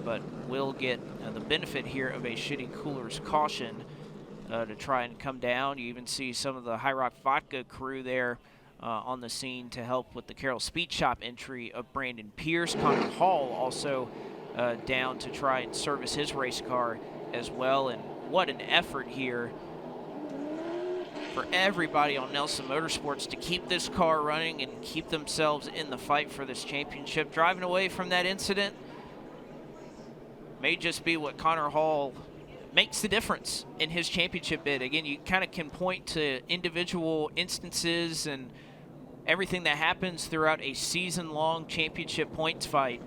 but will get the benefit here of a Shitty Coolers caution to try and come down. You even see some of the High Rock Vodka crew there on the scene to help with the Carroll Speed Shop entry of Brandon Pierce. Connor Hall also down to try and service his race car as well. And what an effort here for everybody on Nelson Motorsports to keep this car running and keep themselves in the fight for this championship. Driving away from that incident may just be what Connor Hall makes the difference in his championship bid. Again, you kind of can point to individual instances and everything that happens throughout a season-long championship points fight.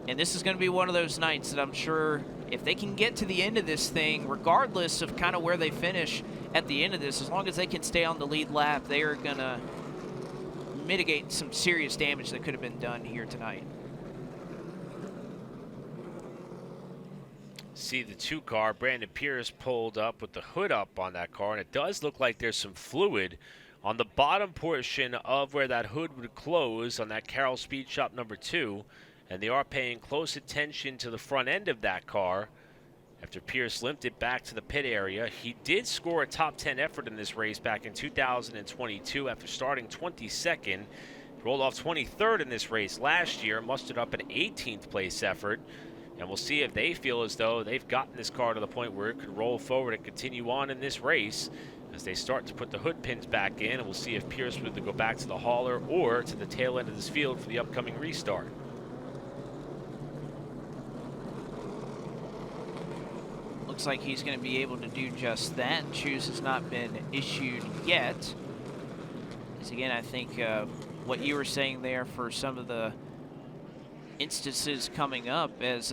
And this is going to be one of those nights that I'm sure if they can get to the end of this thing, regardless of kind of where they finish at the end of this, as long as they can stay on the lead lap, they are going to mitigate some serious damage that could have been done here tonight.
See the 2 car, Brandon Pierce pulled up with the hood up on that car, and it does look like there's some fluid on the bottom portion of where that hood would close on that Carroll Speed Shop number 2. And they are paying close attention to the front end of that car after Pierce limped it back to the pit area. He did score a top 10 effort in this race back in 2022 after starting 22nd. He rolled off 23rd in this race last year, mustered up an 18th place effort. And we'll see if they feel as though they've gotten this car to the point where it could roll forward and continue on in this race as they start to put the hood pins back in. And we'll see if Pierce would go back to the hauler or to the tail end of this field for the upcoming restart.
Looks like he's going to be able to do just that. Choose has not been issued yet. As again, I think what you were saying there for some of the instances coming up as,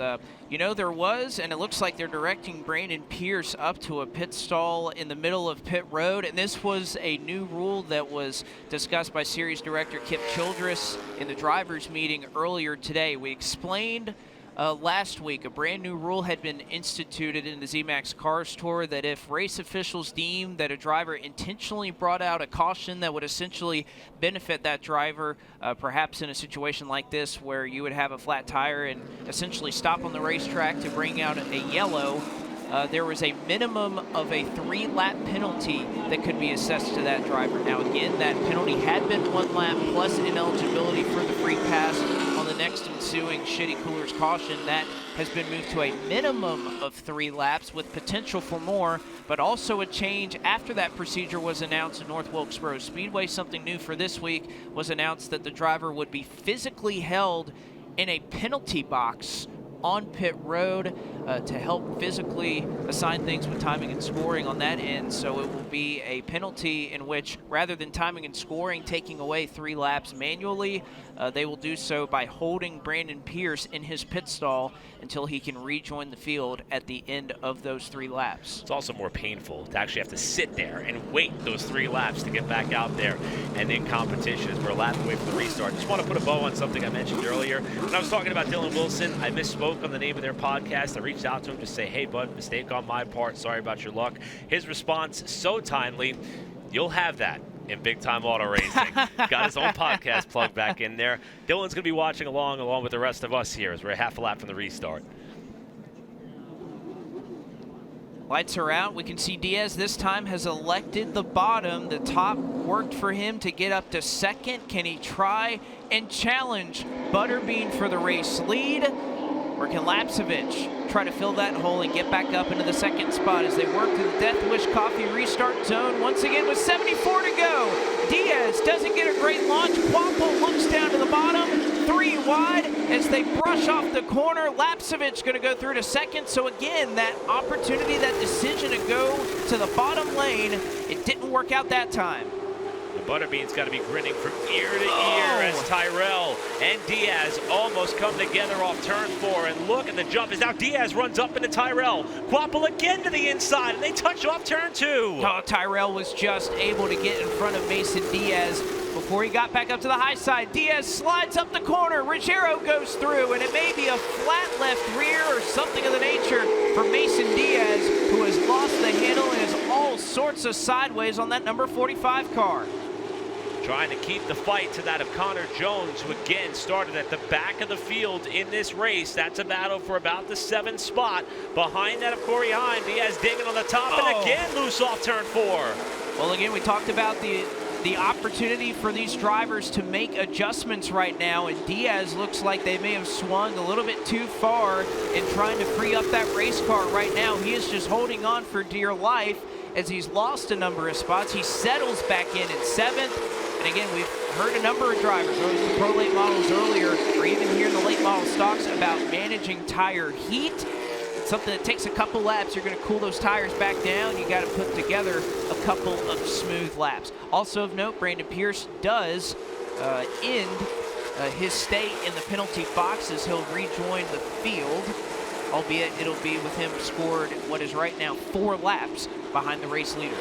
there was, and it looks like they're directing Brandon Pierce up to a pit stall in the middle of pit road, and this was a new rule that was discussed by Series Director Kip Childress in the drivers' meeting earlier today. We explained last week a brand new rule had been instituted in the Zmax Cars Tour that if race officials deemed that a driver intentionally brought out a caution that would essentially benefit that driver, perhaps in a situation like this where you would have a flat tire and essentially stop on the racetrack to bring out a yellow, there was a minimum of a 3-lap penalty that could be assessed to that driver. Now again, that penalty had been 1 lap plus ineligibility for the free pass on the next ensuing Shitty Coolers caution. That has been moved to a minimum of 3 laps with potential for more, but also a change after that procedure was announced at North Wilkesboro Speedway. Something new for this week was announced that the driver would be physically held in a penalty box on pit road to help physically assign things with timing and scoring on that end. So it will be a penalty in which, rather than timing and scoring, taking away 3 laps manually, they will do so by holding Brandon Pierce in his pit stall until he can rejoin the field at the end of those 3 laps.
It's also more painful to actually have to sit there and wait those 3 laps to get back out there and in competition as we're a lap away from the restart. Just want to put a bow on something I mentioned earlier. When I was talking about Dylan Wilson, I misspoke on the name of their podcast. I reached out to him to say, hey, bud, mistake on my part. Sorry about your luck. His response, so timely. You'll have that in Big Time Auto Racing. Got his own podcast plug back in there. Dylan's going to be watching along with the rest of us here as we're half a lap from the restart.
Lights are out. We can see Diaz this time has elected the bottom. The top worked for him to get up to second. Can he try and challenge Butterbean for the race lead? Or can Lapsovich try to fill that hole and get back up into the second spot as they work to the Death Wish Coffee restart zone once again with 74 to go? Diaz doesn't get a great launch. Quapple looks down to the bottom, 3 wide as they brush off the corner. Lapsovich going to go through to second. So again, that opportunity, that decision to go to the bottom lane, it didn't work out that time.
Butterbean's got to be grinning from ear to ear as Tyrell and Diaz almost come together off turn 4. And look at the jump as now Diaz runs up into Tyrell. Quapple again to the inside, and they touch off turn 2.
Oh, Tyrell was just able to get in front of Mason Diaz before he got back up to the high side. Diaz slides up the corner. Ruggiero goes through, and it may be a flat left rear or something of the nature for Mason Diaz, who has lost the handle and is all sorts of sideways on that number 45 car.
Trying to keep the fight to that of Connor Jones, who again started at the back of the field in this race. That's a battle for about the 7th spot. Behind that of Corey Hine. Diaz digging on the top and again loose off turn 4.
Well, again, we talked about the opportunity for these drivers to make adjustments right now, and Diaz looks like they may have swung a little bit too far in trying to free up that race car right now. He is just holding on for dear life as he's lost a number of spots. He settles back in 7th. And again, we've heard a number of drivers, whether it's the Pro Late models earlier or even here in the late model stocks, about managing tire heat. It's something that takes a couple laps. You're going to cool those tires back down. You got to put together a couple of smooth laps. Also of note, Brandon Pierce does end his stay in the penalty box as he'll rejoin the field, albeit it'll be with him scored what is right now 4 laps behind the race leader.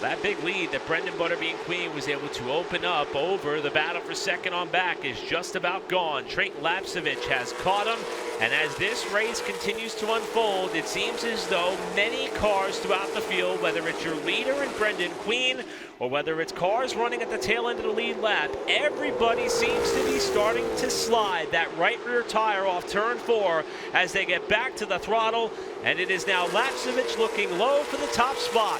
That big lead that Brendan Butterbean Queen was able to open up over the battle for second on back is just about gone. Trayton Lapsovich has caught him, and as this race continues to unfold, it seems as though many cars throughout the field, whether it's your leader in Brendan Queen or whether it's cars running at the tail end of the lead lap, everybody seems to be starting to slide that right rear tire off turn 4 as they get back to the throttle, and it is now Lapsovich looking low for the top spot.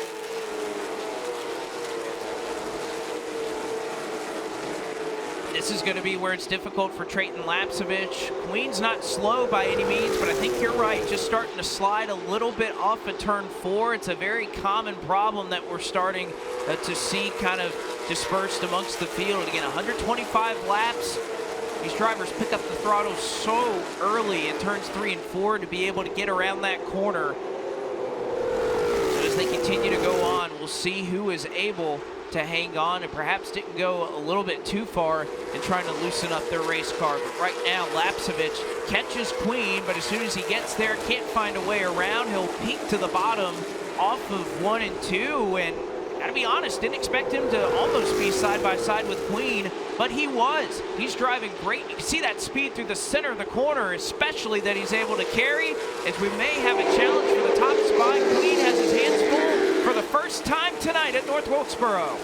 This is going to be where it's difficult for Trayton Lapsovich. Queen's not slow by any means, but I think you're right. Just starting to slide a little bit off of turn 4. It's a very common problem that we're starting to see kind of dispersed amongst the field. Again, 125 laps. These drivers pick up the throttle so early in turns 3 and 4 to be able to get around that corner. So as they continue to go on, we'll see who is able to hang on and perhaps didn't go a little bit too far in trying to loosen up their race car. But right now, Lapsovich catches Queen, but as soon as he gets there, can't find a way around. He'll peak to the bottom off of 1 and 2, and gotta be honest, didn't expect him to almost be side by side with Queen, but he was. He's driving great. You can see that speed through the center of the corner, especially that he's able to carry, as we may have a challenge for the top spot. Queen has his hands full for the first time tonight at North Wilkesboro.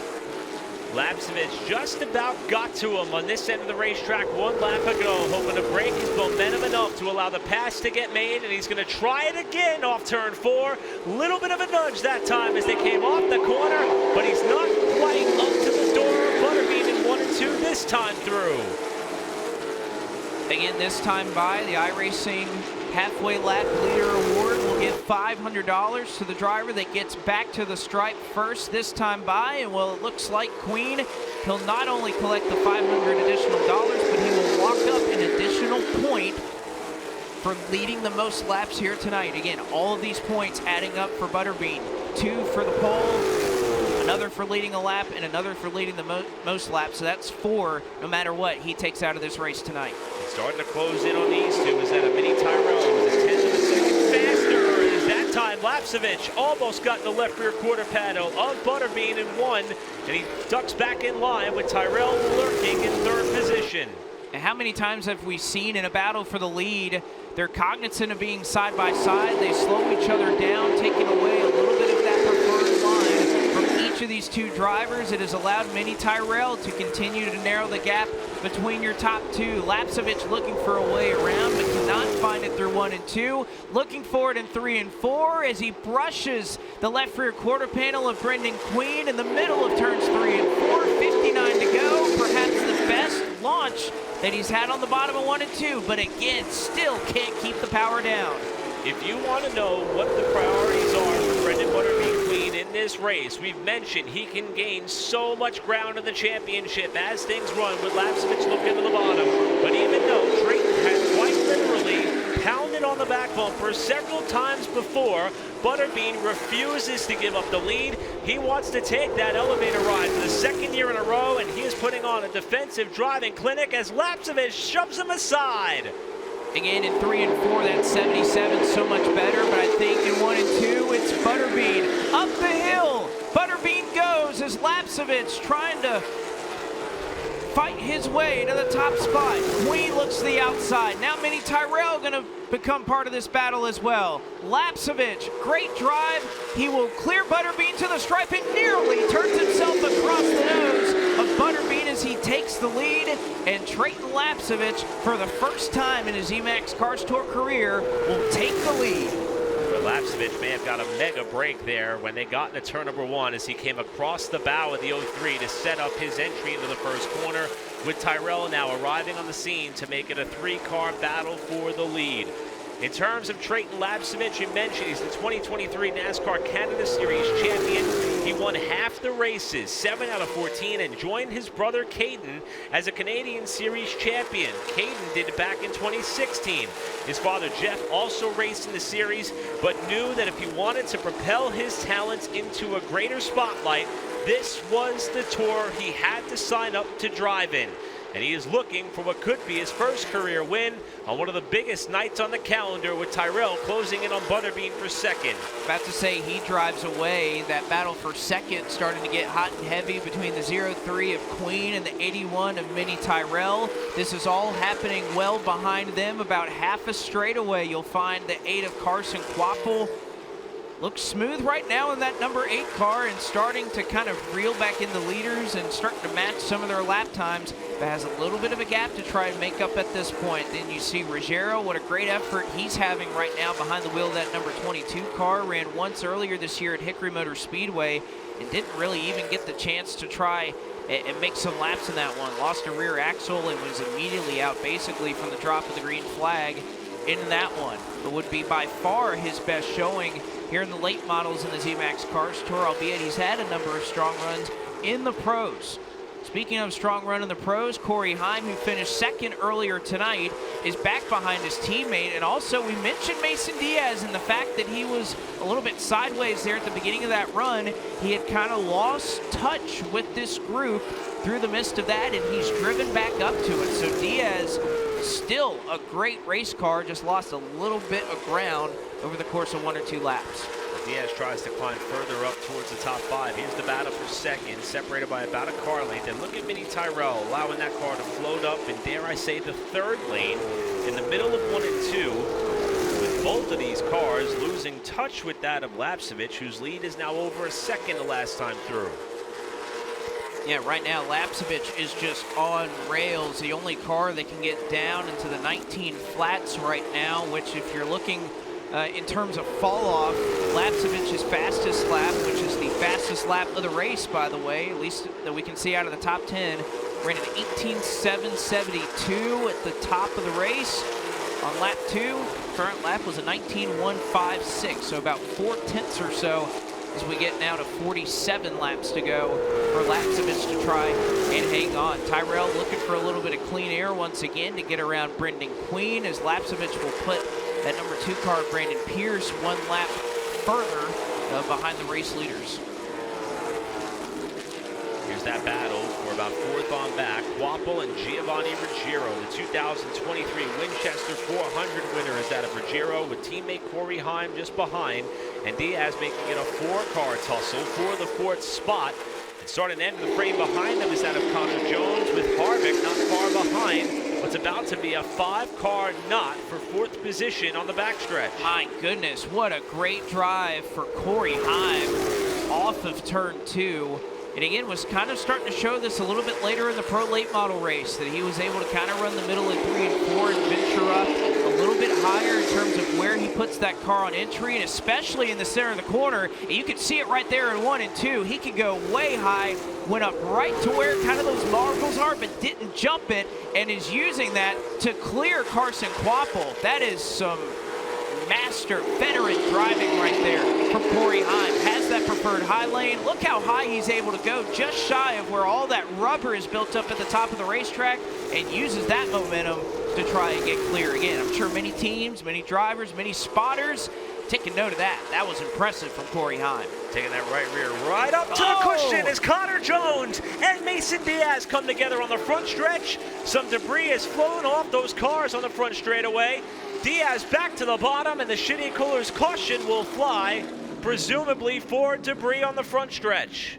Lapsovich just about got to him on this end of the racetrack 1 lap ago, hoping to break his momentum enough to allow the pass to get made, and he's going to try it again off turn 4. Little bit of a nudge that time as they came off the corner, but he's not quite up to the door of Butterbean in 1 and 2 this time through.
Again, this time by, the iRacing halfway lap leader award will give $500 to the driver that gets back to the stripe first this time by. And well, it looks like Queen, he'll not only collect the $500 additional dollars, but he will lock up an additional point for leading the most laps here tonight. Again, all of these points adding up for Butterbean. 2 for the pole, another for leading a lap, and another for leading the most laps. So that's 4, no matter what he takes out of this race tonight.
Starting to close in on these two. Is that a mini Tyrell? It was a 10th of a second faster. As that time, Lapsovich almost got in the left rear quarter panel of Butterbean in 1, and he ducks back in line with Tyrell lurking in 3rd position.
And how many times have we seen in a battle for the lead, they're cognizant of being side by side, they slow each other down, taking away a little bit of that preferred line from each of these two drivers. It has allowed Mini Tyrell to continue to narrow the gap between your top 2. Lapsovich looking for a way around, but cannot find it through 1 and 2. Looking for it in 3 and 4 as he brushes the left rear quarter panel of Brendan Queen in the middle of turns 3 and 4. 59 to go, perhaps the best launch that he's had on the bottom of 1 and 2, but again, still can't keep the power down.
If you want to know what the priorities are for Brendan Butterbean Queen in this race, we've mentioned he can gain so much ground in the championship as things run with Lapsovich looking to the bottom. But even though Drayton has quite literally pounded on the back bumper several times before, Butterbean refuses to give up the lead. He wants to take that elevator ride for the 2nd year in a row, and he is putting on a defensive driving clinic as Lapsovich shoves him aside.
Again, in 3 and 4, that's 77, so much better, but I think in 1 and 2, it's Butterbean. Up the hill, Butterbean goes as Lapsovich trying to fight his way to the top spot. Queen looks to the outside. Now Mini Tyrell gonna become part of this battle as well. Lapsovich, great drive. He will clear Butterbean to the stripe and nearly turns himself across the nose of Butterbean as he takes the lead. And Trayton Lapsovich, for the first time in his Zmax Cars Tour career, will take the lead.
Lapsovich may have got a mega break there when they got into turn number 1 as he came across the bow of the 03 to set up his entry into the first corner, with Tyrell now arriving on the scene to make it a 3-car battle for the lead. In terms of Trayton Lapsovich, you mentioned he's the 2023 NASCAR Canada Series champion. He won half the races, 7 out of 14, and joined his brother Caden as a Canadian Series champion. Caden did it back in 2016. His father Jeff also raced in the series, but knew that if he wanted to propel his talents into a greater spotlight, this was the tour he had to sign up to drive in. And he is looking for what could be his first career win on one of the biggest nights on the calendar, with Tyrell closing in on Butterbean for 2nd.
About to say he drives away. That battle for 2nd starting to get hot and heavy between the 03 of Queen and the 81 of Mini Tyrell. This is all happening well behind them. About half a straightaway, you'll find the 8 of Carson Quapple. Looks smooth right now in that number 8 car and starting to kind of reel back in the leaders and starting to match some of their lap times, but has a little bit of a gap to try and make up at this point. Then you see Ruggiero, what a great effort he's having right now behind the wheel of that number 22 car. Ran once earlier this year at Hickory Motor Speedway and didn't really even get the chance to try and make some laps in that one. Lost a rear axle and was immediately out basically from the drop of the green flag in that one. But would be by far his best showing here in the late models in the Zmax Cars Tour, albeit he's had a number of strong runs in the pros. Speaking of strong run in the pros, Corey Heim, who finished second earlier tonight, is back behind his teammate. And also, we mentioned Mason Diaz and the fact that he was a little bit sideways there at the beginning of that run. He had kind of lost touch with this group through the midst of that, and he's driven back up to it. So Diaz, still a great race car, just lost a little bit of ground over the course of 1 or 2 laps.
Diaz tries to climb further up towards the top 5. Here's the battle for second, separated by about a car length. And look at Mini Tyrell allowing that car to float up and, dare I say, the 3rd lane in the middle of 1 and 2, with both of these cars losing touch with that of Lapsovich, whose lead is now over a second the last time through.
Yeah, right now Lapsovich is just on rails. The only car that can get down into the 19 flats right now, which if you're looking in terms of fall off, Lapsovich's fastest lap, which is the fastest lap of the race, by the way, at least that we can see out of the top 10, ran an 18.772 at the top of the race. On lap 2, current lap was a 19.156, so about 4 tenths or so as we get now to 47 laps to go for Lapsovich to try and hang on. Tyrell looking for a little bit of clean air once again to get around Brendan Queen, as Lapsovich will put that number 2 car, Brandon Pierce, 1 lap further behind the race leaders.
Here's that battle for about 4th on back. Quapple and Giovanni Ruggiero. The 2023 Winchester 400 winner is that of Ruggiero, with teammate Corey Heim just behind. And Diaz making it a 4-car tussle for the 4th spot. And starting to end the frame behind them is that of Connor Jones, with Harvick not far behind what's about to be a 5-car knot for 4th position on the backstretch.
My goodness, what a great drive for Corey Heim off of turn 2. And again, was kind of starting to show this a little bit later in the pro late model race, that he was able to kind of run the middle at 3 and 4 and venture up a little bit higher in terms of where he puts that car on entry, and especially in the center of the corner. You can see it right there in 1 and 2. He could go way high, went up right to where kind of those marbles are, but didn't jump it, and is using that to clear Carson Quapple. That is some master veteran driving right there from Corey Heim. Has that preferred high lane. Look how high he's able to go, just shy of where all that rubber is built up at the top of the racetrack, and uses that momentum to try and get clear again. I'm sure many teams, many drivers, many spotters taking note of that. That was impressive from Corey Heim.
Taking that right rear right up to the cushion as Connor Jones and Mason Diaz come together on the front stretch. Some debris has flown off those cars on the front straightaway. Diaz back to the bottom, and the Shitty Coolers caution will fly, presumably for debris on the front stretch.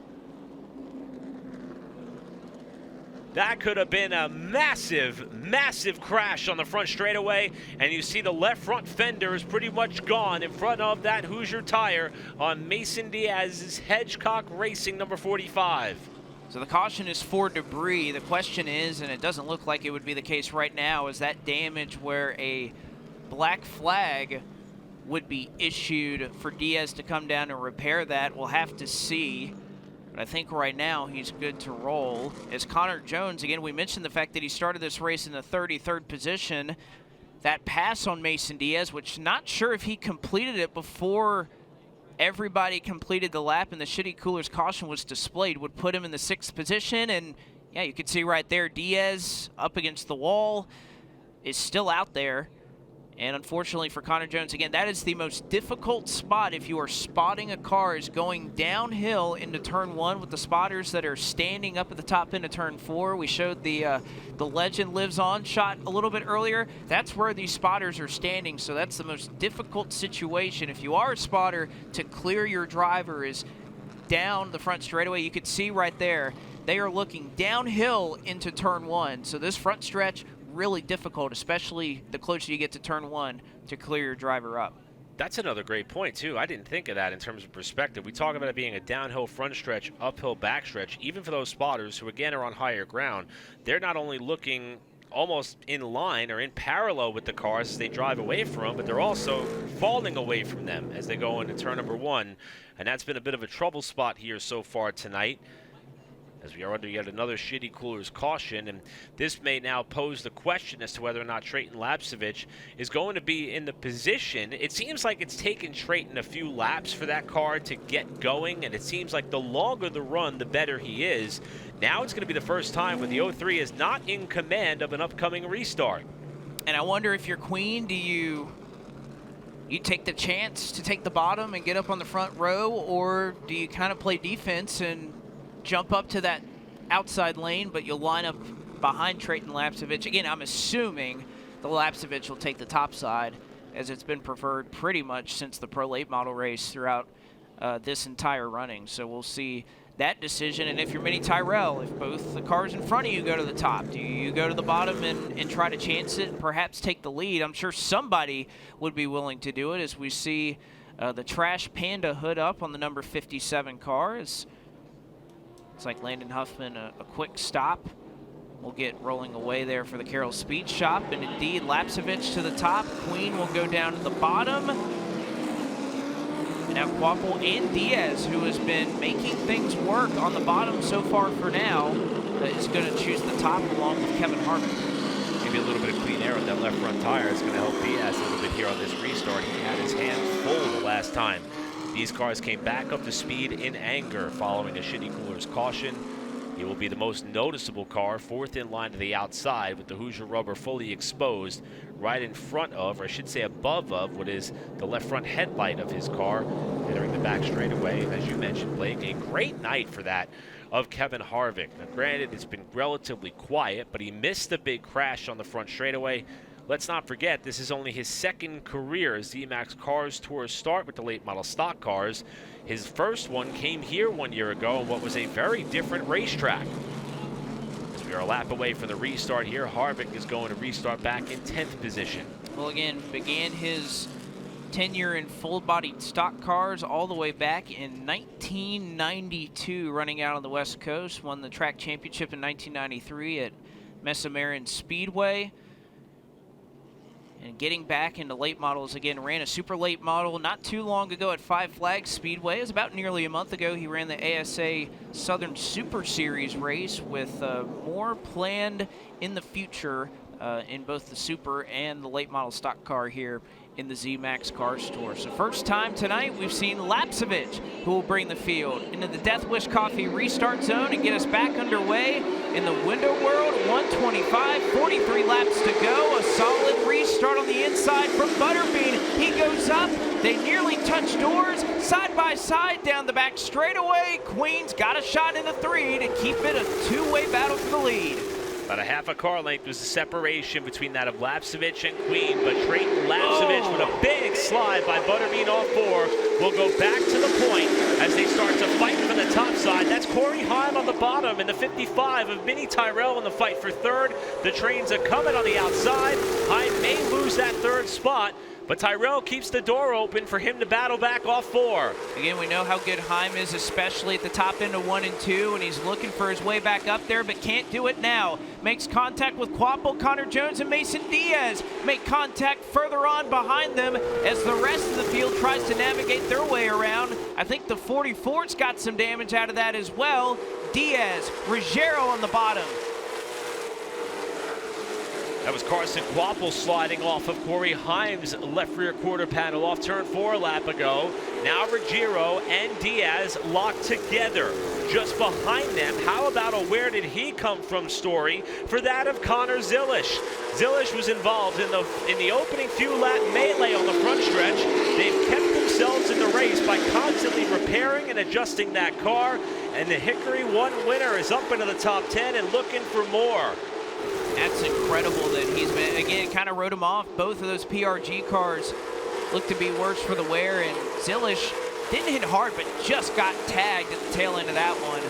That could have been a massive, massive crash on the front straightaway, and you see the left front fender is pretty much gone in front of that Hoosier tire on Mason Diaz's Hedgecock Racing number 45.
So the caution is for debris. The question is, and it doesn't look like it would be the case right now, is that damage where a black flag would be issued for Diaz to come down and repair that. We'll have to see. But I think right now he's good to roll. As Connor Jones, again, we mentioned the fact that he started this race in the 33rd position. That pass on Mason Diaz, which not sure if he completed it before everybody completed the lap and the Shitty Coolers caution was displayed, would put him in the 6th position. And yeah, you can see right there, Diaz up against the wall is still out there. And unfortunately for Connor Jones, again, that is the most difficult spot if you are spotting a car, is going downhill into turn 1 with the spotters that are standing up at the top end of turn 4. We showed the Legend Lives On shot a little bit earlier. That's where these spotters are standing, so that's the most difficult situation. If you are a spotter, to clear your driver is down the front straightaway. You can see right there, they are looking downhill into turn 1. So this front stretch, really difficult, especially the closer you get to turn 1, to clear your driver up.
That's another great point, too. I didn't think of that in terms of perspective. We talk about it being a downhill front stretch, uphill back stretch. Even for those spotters who, again, are on higher ground, they're not only looking almost in line or in parallel with the cars as they drive away from them, but they're also falling away from them as they go into turn number 1. And that's been a bit of a trouble spot here so far tonight, as we are under yet another Shitty Coolers caution, and this may now pose the question as to whether or not Trayton Lapsovich is going to be in the position. It seems like it's taken Trayton a few laps for that car to get going, and it seems like the longer the run, the better he is. Now it's going to be the first time when the 03 is not in command of an upcoming restart.
And I wonder if you're Queen, do you take the chance to take the bottom and get up on the front row, or do you kind of play defense and jump up to that outside lane, but you'll line up behind Trayton Lapsovich? Again, I'm assuming the Lapsovich will take the top side, as it's been preferred pretty much since the Pro Late Model race throughout this entire running. So we'll see that decision. And if you're Mini Tyrell, if both the cars in front of you go to the top, do you go to the bottom and try to chance it and perhaps take the lead? I'm sure somebody would be willing to do it, as we see the Trash Panda hood up on the number 57 car. It's like Landon Huffman, a quick stop. We'll get rolling away there for the Carroll Speed Shop. And indeed, Lapsovich to the top. Queen will go down to the bottom. And now Quapple and Diaz, who has been making things work on the bottom so far for now, is going to choose the top along with Kevin Harvick.
Maybe a little bit of clean air on that left front tire is going to help Diaz a little bit here on this restart. He had his hands full the last time. These cars came back up to speed in anger following a Shitty Coolers caution. He will be the most noticeable car, fourth in line to the outside, with the Hoosier rubber fully exposed right in front of, or I should say above of, what is the left front headlight of his car, entering the back straightaway. As you mentioned, Blake, a great night for that of Kevin Harvick. Now, granted, it's been relatively quiet, but he missed the big crash on the front straightaway. Let's not forget, this is only his second career Zmax Cars Tour start with the late model stock cars. His first one came here 1 year ago on what was a very different racetrack. As we are a lap away from the restart here, Harvick is going to restart back in 10th position.
Well, again, began his tenure in full-bodied stock cars all the way back in 1992, running out on the West Coast. Won the track championship in 1993 at Mesa Marin Speedway. And getting back into late models again, ran a super late model not too long ago at Five Flags Speedway. It was about nearly a month ago. He ran the ASA Southern Super Series race, with more planned in the future in both the super and the late model stock car here in the Zmax Cars Tour. So first time tonight, we've seen Lapsovich, who will bring the field into the Death Wish Coffee restart zone and get us back underway in the window world. 125, 43 laps to go. A solid restart on the inside from Butterbean. He goes up. They nearly touch doors. Side by side down the back straightaway. Queen's got a shot in the 3 to keep it a two-way battle for the lead.
About a half a car length was the separation between that of Lapsovich and Queen, but Trayton Lapsovich with a big slide by Butterbean off 4 will go back to the point as they start to fight for the top side. That's Corey Heim on the bottom, and the 55 of Mini Tyrell in the fight for third. The trains are coming on the outside. Heim may lose that third spot, but Tyrell keeps the door open for him to battle back off 4.
Again, we know how good Heim is, especially at the top end of 1 and 2, and he's looking for his way back up there, but can't do it now. Makes contact with Quapple, Connor Jones, and Mason Diaz. Make contact further on behind them as the rest of the field tries to navigate their way around. I think the 44's got some damage out of that as well. Diaz, Ruggiero on the bottom.
That was Carson Quapple sliding off of Corey Heim's left rear quarter panel off turn 4 a lap ago. Now Ruggiero and Diaz locked together. Just behind them, how about a where did he come from story for that of Connor Zilish. Zilish was involved in the opening few lap melee on the front stretch. They've kept themselves in the race by constantly repairing and adjusting that car, and the Hickory 1 winner is up into the top 10 and looking for more.
That's incredible that he's been, again, kind of wrote him off. Both of those PRG cars look to be worse for the wear, and Zilish didn't hit hard, but just got tagged at the tail end of that one.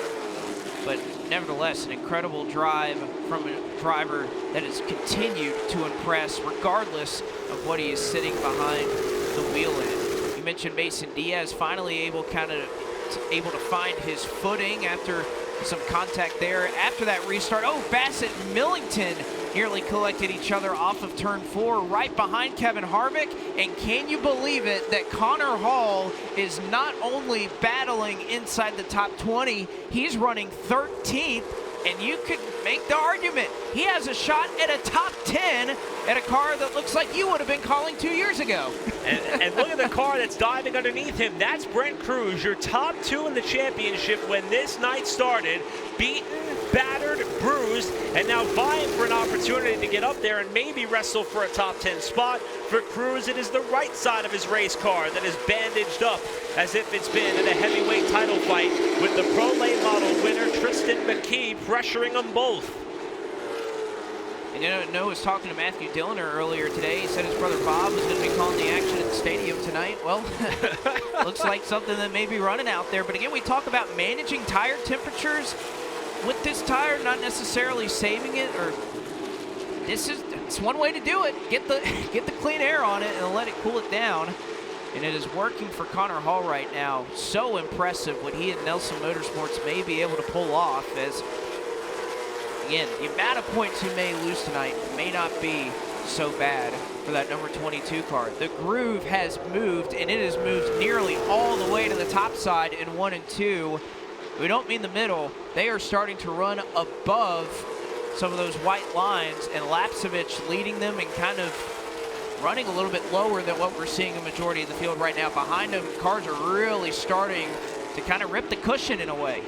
But nevertheless, an incredible drive from a driver that has continued to impress regardless of what he is sitting behind the wheel in. You mentioned Mason Diaz finally able to find his footing after some contact there after that restart. Oh, Bassett and Millington nearly collected each other off of turn 4 right behind Kevin Harvick. And can you believe it that Connor Hall is not only battling inside the top 20, he's running 13th. And you could make the argument he has a shot at a top 10 at a car that looks like you would have been calling 2 years ago.
And look at the car that's diving underneath him. That's Brent Cruz, your top 2 in the championship when this night started. Beaten, battered, bruised, and now vying for an opportunity to get up there and maybe wrestle for a top 10 spot. For Cruz, it is the right side of his race car that is bandaged up as if it's been in a heavyweight title fight, with the Pro Late Model winner Tristan McKee pressuring them both.
And you know, Noah was talking to Matthew Dillner earlier today. He said his brother Bob was going to be calling the action at the stadium tonight. Well, looks like something that may be running out there. But again, we talk about managing tire temperatures. With this tire, not necessarily saving it, or it's one way to do it. Get the clean air on it and let it cool it down. And it is working for Connor Hall right now. So impressive what he and Nelson Motorsports may be able to pull off, as again, the amount of points he may lose tonight may not be so bad for that number 22 car. The groove has moved, and it has moved nearly all the way to the top side in 1 and 2. We don't mean the middle. They are starting to run above some of those white lines, and Lapsovich leading them and kind of running a little bit lower than what we're seeing in the majority of the field right now. Behind them, cars are really starting to kind of rip the cushion in a way.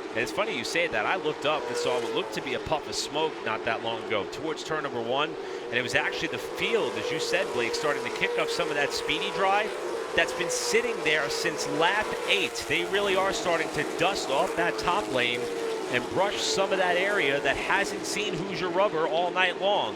And it's funny you say that. I looked up and saw what looked to be a puff of smoke not that long ago towards turn number 1, and it was actually the field, as you said, Blake, starting to kick up some of that speedy dry that's been sitting there since lap 8. They really are starting to dust off that top lane and brush some of that area that hasn't seen Hoosier rubber all night long.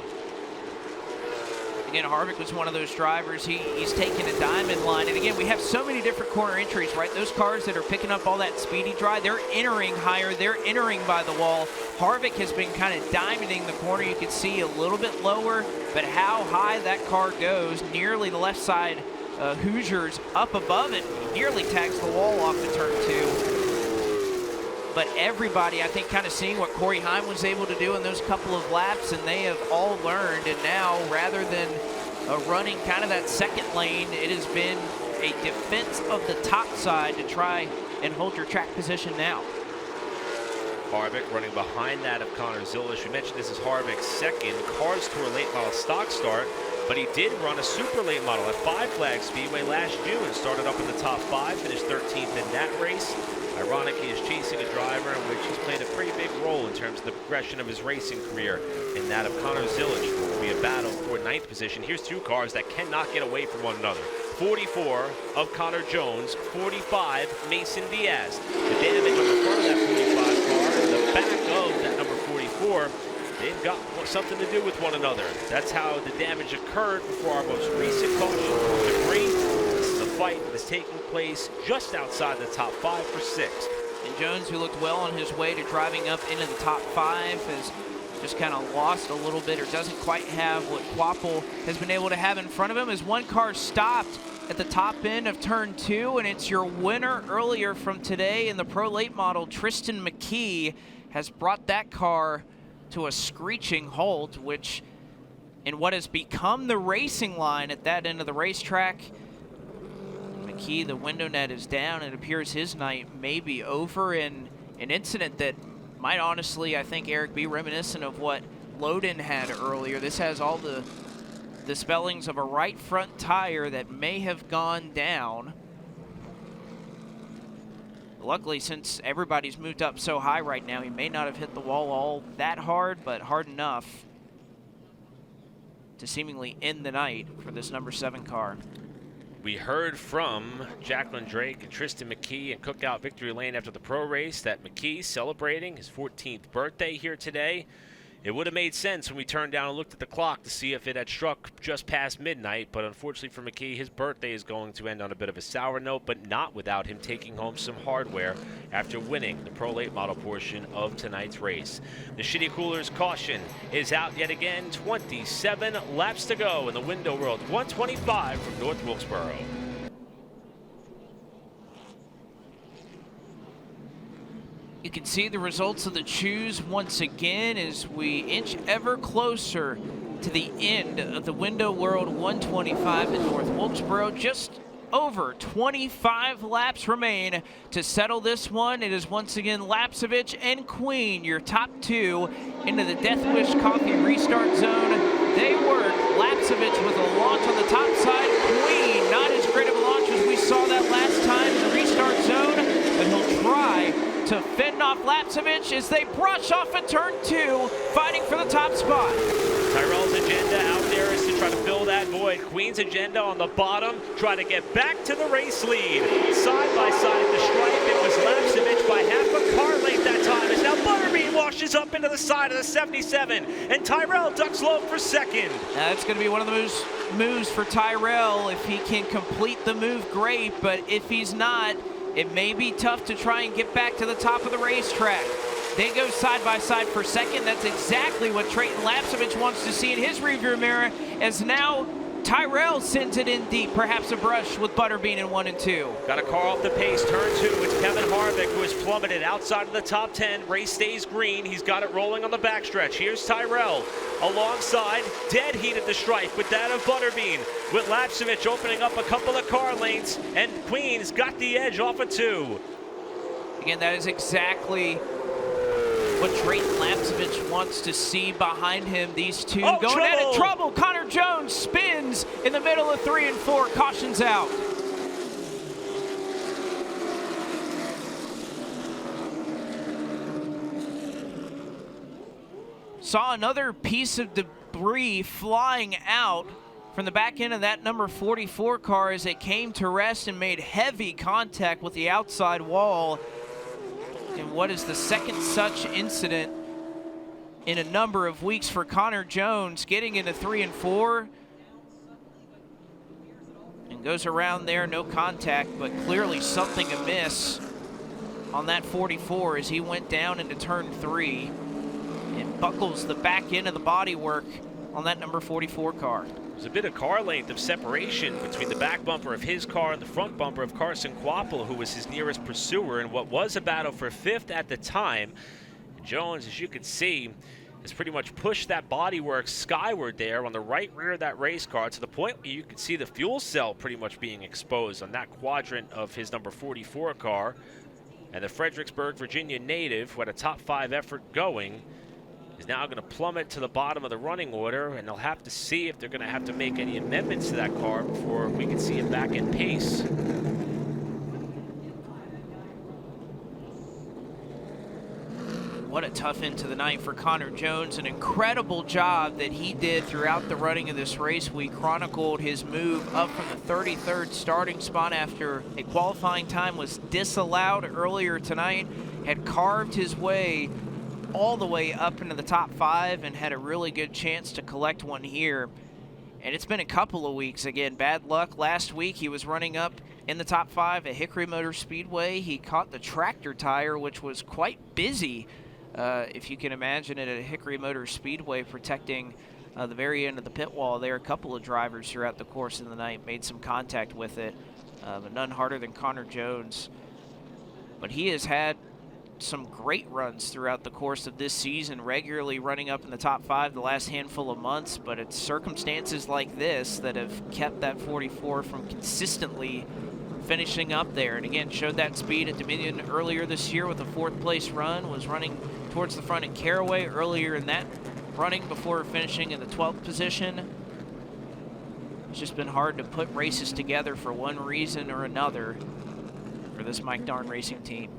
Again, Harvick was one of those drivers. He's taking a diamond line. And again, we have so many different corner entries, right? Those cars that are picking up all that speedy dry, they're entering higher. They're entering by the wall. Harvick has been kind of diamonding the corner. You can see a little bit lower, but how high that car goes, nearly the left side Hoosiers up above it, nearly tags the wall off the turn 2. But everybody, I think, kind of seeing what Corey Heim was able to do in those couple of laps, and they have all learned. And now, rather than running kind of that second lane, it has been a defense of the top side to try and hold your track position now.
Harvick running behind that of Connor Zilish. We mentioned this is Harvick's second Cars Tour late model stock start, but he did run a super late model at Five Flags Speedway last June. Started up in the top 5, finished 13th in that race. Ironically, is chasing a driver in which he's played a pretty big role in terms of the progression of his racing career, in that of Connor Zilish. It will be a battle for 9th position. Here's 2 cars that cannot get away from one another. 44 of Connor Jones, 45 Mason Diaz. The damage on the front of that 45 car and the back of that number 44, they've got something to do with one another. That's how the damage occurred before our most recent caution debris. This is a fight that is taking place just outside the top 5 for 6th.
And Jones, who looked well on his way to driving up into the top 5, has just kind of lost a little bit, or doesn't quite have what Quapple has been able to have in front of him, as one car stopped at the top end of turn 2, and it's your winner earlier from today in the Pro Late Model, Tristan McKee, has brought that car to a screeching halt, which in what has become the racing line at that end of the racetrack, McKee, the window net is down. It appears his night may be over in an incident that might honestly, I think, Eric, be reminiscent of what Loden had earlier. This has all the spellings of a right front tire that may have gone down. Luckily, since everybody's moved up so high right now, he may not have hit the wall all that hard, but hard enough to seemingly end the night for this number 7 car.
We heard from Jacqueline Drake and Tristan McKee in Cookout Victory Lane after the pro race that McKee celebrating his 14th birthday here today. It would have made sense when we turned down and looked at the clock to see if it had struck just past midnight, but unfortunately for McKee, his birthday is going to end on a bit of a sour note, but not without him taking home some hardware after winning the Pro Late Model portion of tonight's race. The Shitty Coolers caution is out yet again. 27 laps to go in the window world. 125 from North
You can see the results of the choose once again as we inch ever closer to the end of the Window World 125 in North Wilkesboro. Just over 25 laps remain to settle this one. It is once again Lapsovich and Queen, your top two, into the Death Wish Coffee restart zone. They work. Lapsovich with a launch on the top side. Queen, not as great of a launch as we saw that last time in the restart zone, but he'll try to fend off Lapsovich as they brush off at turn 2, fighting for the top spot.
Tyrell's agenda out there is to try to fill that void. Queen's agenda on the bottom, try to get back to the race lead. Side by side at the stripe, it was Lapsovich by half a car length that time. As now Butterbean washes up into the side of the 77, and Tyrell ducks low for second.
That's going to be one of the moves for Tyrell. If he can complete the move, great, but if he's not, it may be tough to try and get back to the top of the racetrack. They go side by side for second. That's exactly what Trayton Lapsovich wants to see in his rearview mirror, as now Tyrell sends it in deep, perhaps a brush with Butterbean in 1 and 2.
Got a car off the pace, turn 2. It's Kevin Harvick who has plummeted outside of the top 10. Race stays green. He's got it rolling on the backstretch. Here's Tyrell alongside, dead heat at the stripe with that of Butterbean, with Lapsovich opening up a couple of car lanes, and Queen's got the edge off of 2.
Again, that is exactly what Trayton Lapsovich wants to see behind him. These two going at it. Trouble. Connor Jones spins in the middle of 3 and 4. Cautions out. Saw another piece of debris flying out from the back end of that number 44 car as it came to rest and made heavy contact with the outside wall. And what is the second such incident in a number of weeks for Connor Jones, getting into 3 and 4. And goes around there, no contact, but clearly something amiss on that 44 as he went down into turn 3 and buckles the back end of the bodywork on that number 44 car.
There's a bit of car length of separation between the back bumper of his car and the front bumper of Carson Quapple, who was his nearest pursuer in what was a battle for 5th at the time. Jones, as you can see, has pretty much pushed that bodywork skyward there on the right rear of that race car to the point where you can see the fuel cell pretty much being exposed on that quadrant of his number 44 car. And the Fredericksburg, Virginia native, who had a top 5 effort going, is now going to plummet to the bottom of the running order, and they'll have to see if they're going to have to make any amendments to that car before we can see him back in pace.
What a tough end to the night for Connor Jones. An incredible job that he did throughout the running of this race. We chronicled his move up from the 33rd starting spot after a qualifying time was disallowed earlier tonight. Had carved his way all the way up into the top 5 and had a really good chance to collect one here. And it's been a couple of weeks. Again, bad luck. Last week he was running up in the top 5 at Hickory Motor Speedway. He caught the tractor tire, which was quite busy, if you can imagine it, at Hickory Motor Speedway, protecting the very end of the pit wall there. A couple of drivers throughout the course of the night made some contact with it, but none harder than Connor Jones. But he has had some great runs throughout the course of this season, regularly running up in the top 5 the last handful of months, but it's circumstances like this that have kept that 44 from consistently finishing up there. And again, showed that speed at Dominion earlier this year with a 4th place run, was running towards the front at Caraway earlier in that running before finishing in the 12th position. It's just been hard to put races together for one reason or another for this Mike Darn Racing team.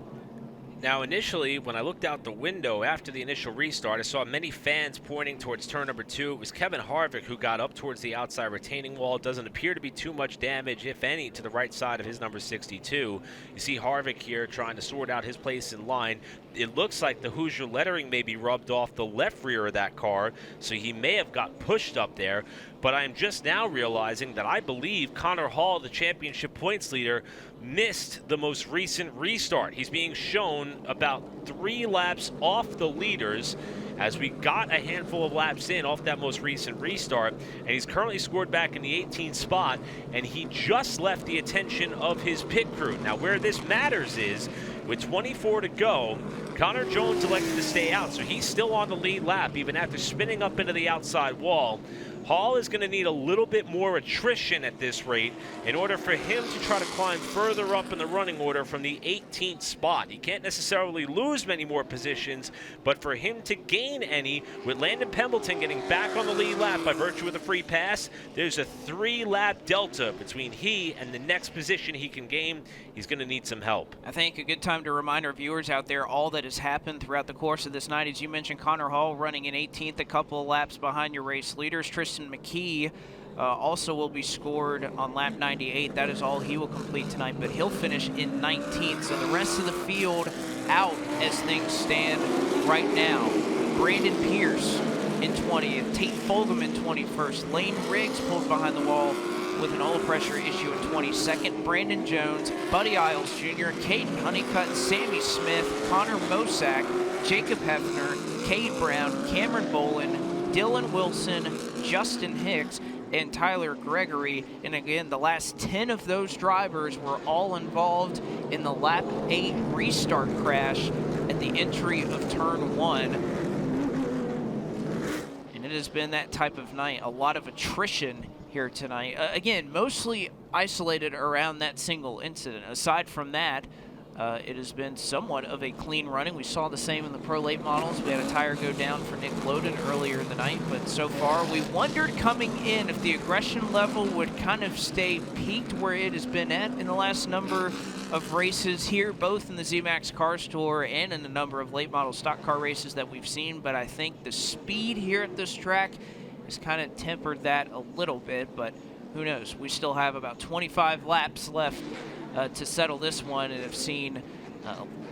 Now, initially, when I looked out the window after the initial restart, I saw many fans pointing towards turn number 2. It was Kevin Harvick who got up towards the outside retaining wall. Doesn't appear to be too much damage, if any, to the right side of his number 62. You see Harvick here trying to sort out his place in line. It looks like the Hoosier lettering may be rubbed off the left rear of that car, so he may have got pushed up there. But I'm just now realizing that I believe Connor Hall, the championship points leader, missed the most recent restart. He's being shown about 3 laps off the leaders as we got a handful of laps in off that most recent restart, and he's currently scored back in the 18th spot, and he just left the attention of his pit crew. Now, where this matters is, with 24 to go, Connor Jones elected to stay out, so he's still on the lead lap, even after spinning up into the outside wall. Hall is going to need a little bit more attrition at this rate in order for him to try to climb further up in the running order from the 18th spot. He can't necessarily lose many more positions, but for him to gain any, with Landon Pembleton getting back on the lead lap by virtue of the free pass, there's a 3-lap delta between he and the next position he can gain. He's going to need some help.
I think a good time to remind our viewers out there all that has happened throughout the course of this night. As you mentioned, Connor Hall running in 18th, a couple of laps behind your race leaders. Tristan McKee also will be scored on lap 98. That is all he will complete tonight, but he'll finish in 19th. So the rest of the field out as things stand right now. Brandon Pierce in 20th, Tate Fulgham in 21st, Lane Riggs pulled behind the wall with an oil pressure issue in 22nd, Brandon Jones, Buddy Isles Jr., Caden Honeycutt, Sammy Smith, Connor Mosack, Jacob Hefner, Cade Brown, Cameron Bolin, Dylan Wilson, Justin Hicks, and Tyler Gregory. And again, the last 10 of those drivers were all involved in the lap 8 restart crash at the entry of turn 1. And it has been that type of night, a lot of attrition here tonight. Again, mostly isolated around that single incident. Aside from that, it has been somewhat of a clean running. We saw the same in the Pro Late models. We had a tire go down for Nick Loden earlier in the night, but so far we wondered coming in if the aggression level would kind of stay peaked where it has been at in the last number of races here, both in the Zmax Car Store and in a number of late model stock car races that we've seen. But I think the speed here at this track has kind of tempered that a little bit, but who knows? We still have about 25 laps left to settle this one, and have seen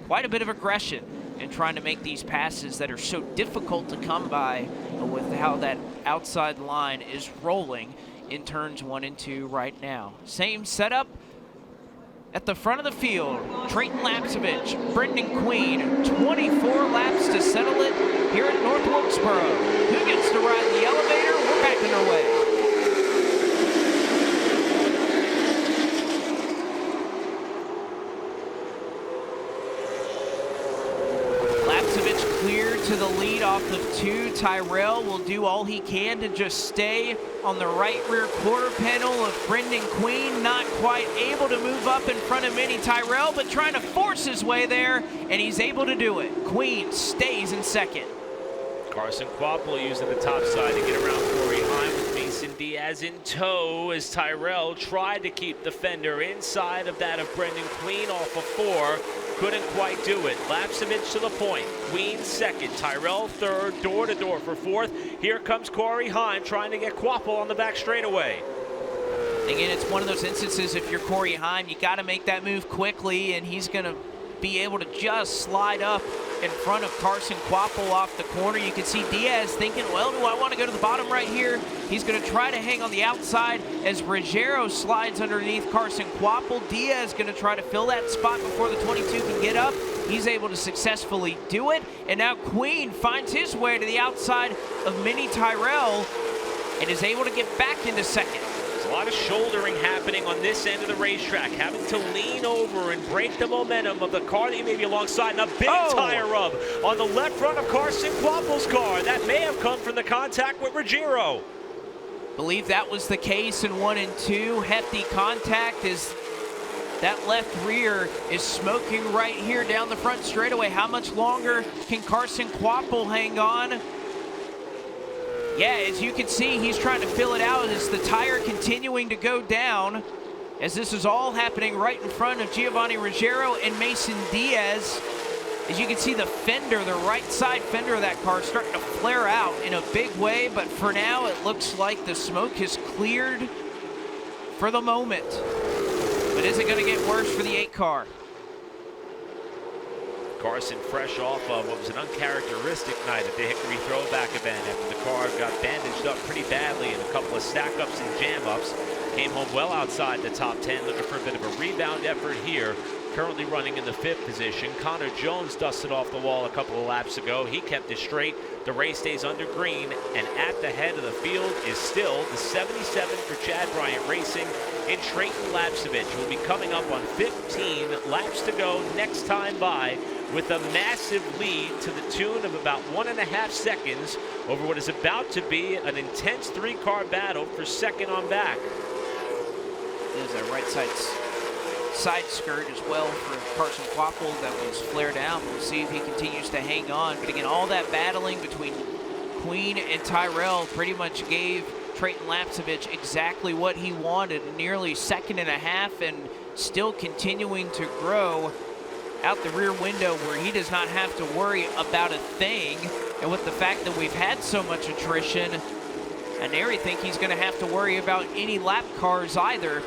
quite a bit of aggression in trying to make these passes that are so difficult to come by with how that outside line is rolling in turns 1 and 2 right now. Same setup at the front of the field. Trayton Lapsovich, Brendan Queen, 24 laps to settle it here at North Wilkesboro. Who gets to ride the elevator? We're backing our way. To the lead off of 2. Tyrell will do all he can to just stay on the right rear quarter panel of Brendan Queen. Not quite able to move up in front of Mini Tyrell, but trying to force his way there, and he's able to do it. Queen stays in second.
Carson Quapple using the top side to get around Corey Heim with Mason Diaz in tow as Tyrell tried to keep the fender inside of that of Brendan Queen off of 4. Couldn't quite do it. Lapsovich to the point. Queen second. Tyrell third. Door to door for 4th. Here comes Corey Heim trying to get Quapple on the back straightaway.
Again, it's one of those instances, if you're Corey Heim, you got to make that move quickly, and he's going to be able to just slide up in front of Carson Quapple off the corner. You can see Diaz thinking, well, do I want to go to the bottom right here? He's going to try to hang on the outside as Ruggiero slides underneath Carson Quapple. Diaz going to try to fill that spot before the 22 can get up. He's able to successfully do it. And now Queen finds his way to the outside of Mini Tyrell and is able to get back into second.
A lot of shouldering happening on this end of the racetrack, having to lean over and break the momentum of the car that you may be alongside, and a big tire rub on the left front of Carson Quapple's car. That may have come from the contact with Ruggiero.
Believe that was the case in 1 and 2. Hefty contact as that left rear is smoking right here down the front straightaway. How much longer can Carson Quapple hang on? Yeah, as you can see, he's trying to fill it out as the tire continuing to go down, as this is all happening right in front of Giovanni Ruggiero and Mason Diaz. As you can see, the fender, the right side fender of that car is starting to flare out in a big way, but for now it looks like the smoke has cleared for the moment. But is it going to get worse for the 8 car?
Carson fresh off of what was an uncharacteristic night at the Hickory Throwback event after the car got bandaged up pretty badly in a couple of stack-ups and jam-ups. Came home well outside the top 10, looking for a bit of a rebound effort here currently running in the 5th position. Connor Jones dusted off the wall a couple of laps ago. He kept it straight. The race stays under green, and at the head of the field is still the 77 for Chad Bryant Racing in Trayton Lapsovich, who will be coming up on 15 laps to go next time by, with a massive lead to the tune of about 1.5 seconds over what is about to be an intense 3-car battle for second on back.
There's a right side skirt as well for Carson Quapple that was flared out. We'll see if he continues to hang on. But again, all that battling between Queen and Tyrell pretty much gave Trayton Lapsovich exactly what he wanted, nearly 1.5 seconds, and still continuing to grow out the rear window where he does not have to worry about a thing. And with the fact that we've had so much attrition, I nearly think he's going to have to worry about any lap cars either.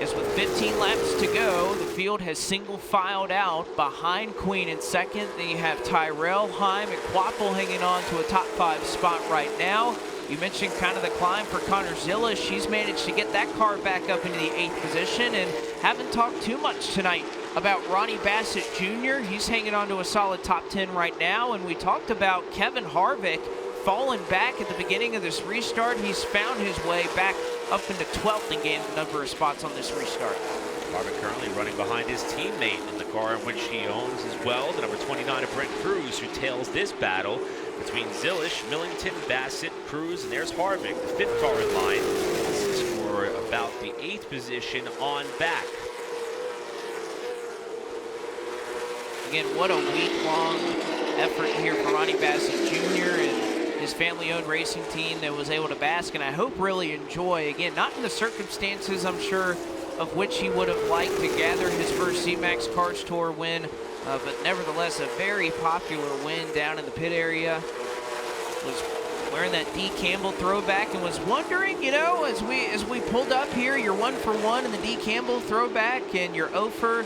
As with 15 laps to go, the field has single filed out behind Queen in second. Then you have Tyrell, Heim, and Quapple hanging on to a top 5 spot right now. You mentioned kind of the climb for Connor Zilla. She's managed to get that car back up into the 8th position, and haven't talked too much tonight about Ronnie Bassett Jr. He's hanging on to a solid top 10 right now, and we talked about Kevin Harvick falling back at the beginning of this restart. He's found his way back up into 12th and gained a number of spots on this restart.
Harvick currently running behind his teammate in the car in which he owns as well, the number 29 of Brent Cruz, who tails this battle between Zilish, Millington, Bassett, Cruz, and there's Harvick, the 5th car in line. This is for about the 8th position on back.
Again, what a week-long effort here for Ronnie Bassett Jr. and his family-owned racing team that was able to bask, and I hope really enjoy, again, not in the circumstances, I'm sure, of which he would have liked to gather his first Zmax Cars Tour win, but nevertheless, a very popular win down in the pit area. Was wearing that D. Campbell throwback and was wondering, you know, as we pulled up here, you're 1 for 1 in the D. Campbell throwback, and you're 0 for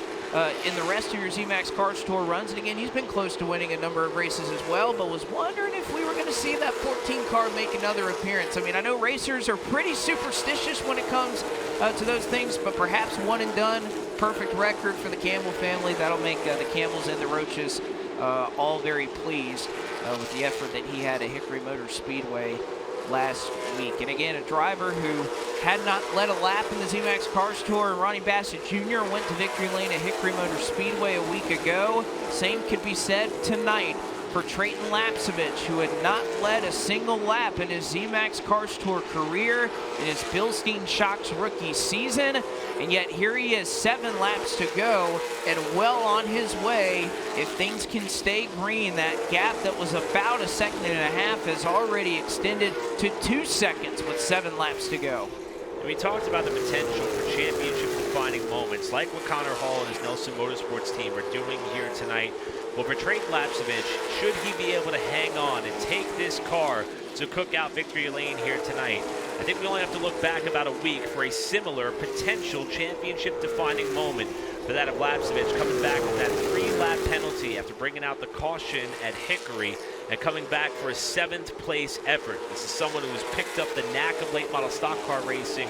in the rest of your Zmax Cars Tour runs. And again, he's been close to winning a number of races as well, but was wondering if we were going to see that 14 car make another appearance. I mean, I know racers are pretty superstitious when it comes to those things, but perhaps one and done, perfect record for the Campbell family. That'll make the Campbells and the Roaches all very pleased with the effort that he had at Hickory Motor Speedway last week. And again, a driver who had not led a lap in the Zmax Cars Tour, Ronnie Bassett Jr. went to victory lane at Hickory Motor Speedway a week ago. Same could be said tonight for Trayton Lapsovich, who had not led a single lap in his Zmax Cars Tour career in his Bilstein Shocks rookie season. And yet here he is, 7 laps to go and well on his way. If things can stay green, that gap that was about 1.5 seconds has already extended to 2 seconds with 7 laps to go.
And we talked about the potential for championship-defining moments, like what Connor Hall and his Nelson Motorsports team are doing here tonight. Well, for Trayton Lapsovich, should he be able to hang on and take this car to Cookout Victory Lane here tonight, I think we only have to look back about a week for a similar potential championship-defining moment for that of Lapsovich, coming back with that 3-lap penalty after bringing out the caution at Hickory and coming back for a 7th place effort. This is someone who has picked up the knack of late model stock car racing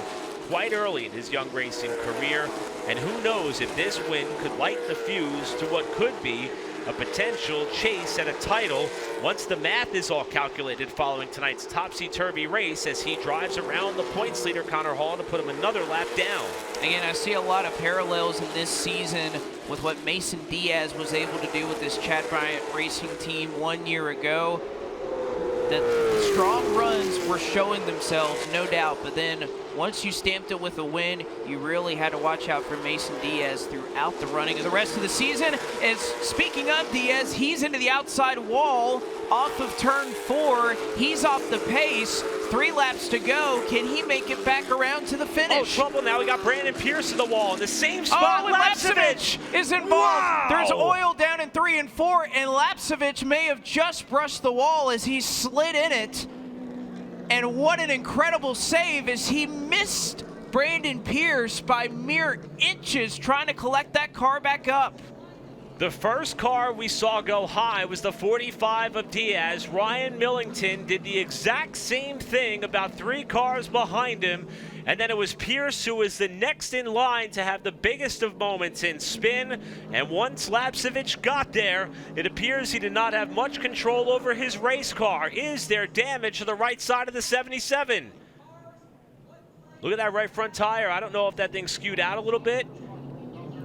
quite early in his young racing career, and who knows if this win could light the fuse to what could be a potential chase at a title once the math is all calculated following tonight's topsy-turvy race as he drives around the points leader Connor Hall to put him another lap down.
Again, I see a lot of parallels in this season with what Mason Diaz was able to do with this Chad Bryant racing team 1 year ago. The strong runs were showing themselves, no doubt, but then once you stamped it with a win, you really had to watch out for Mason Diaz throughout the running of the rest of the season. As speaking of Diaz, he's into the outside wall off of turn 4. He's off the pace. 3 laps to go. Can he make it back around to the finish?
Oh, trouble now. We got Brandon Pierce in the wall in the same spot.
Oh, Lapsovich is involved. Wow. There's oil down in 3 and 4, and Lapsovich may have just brushed the wall as he slid in it. And what an incredible save as he missed Brandon Pierce by mere inches trying to collect that car back up.
The first car we saw go high was the 45 of Diaz. Ryan Millington did the exact same thing about 3 cars behind him And then it was Pierce who was the next in line to have the biggest of moments in spin. And once Lapsovich got there, it appears he did not have much control over his race car. Is there damage to the right side of the 77? Look at that right front tire. I don't know if that thing skewed out a little bit.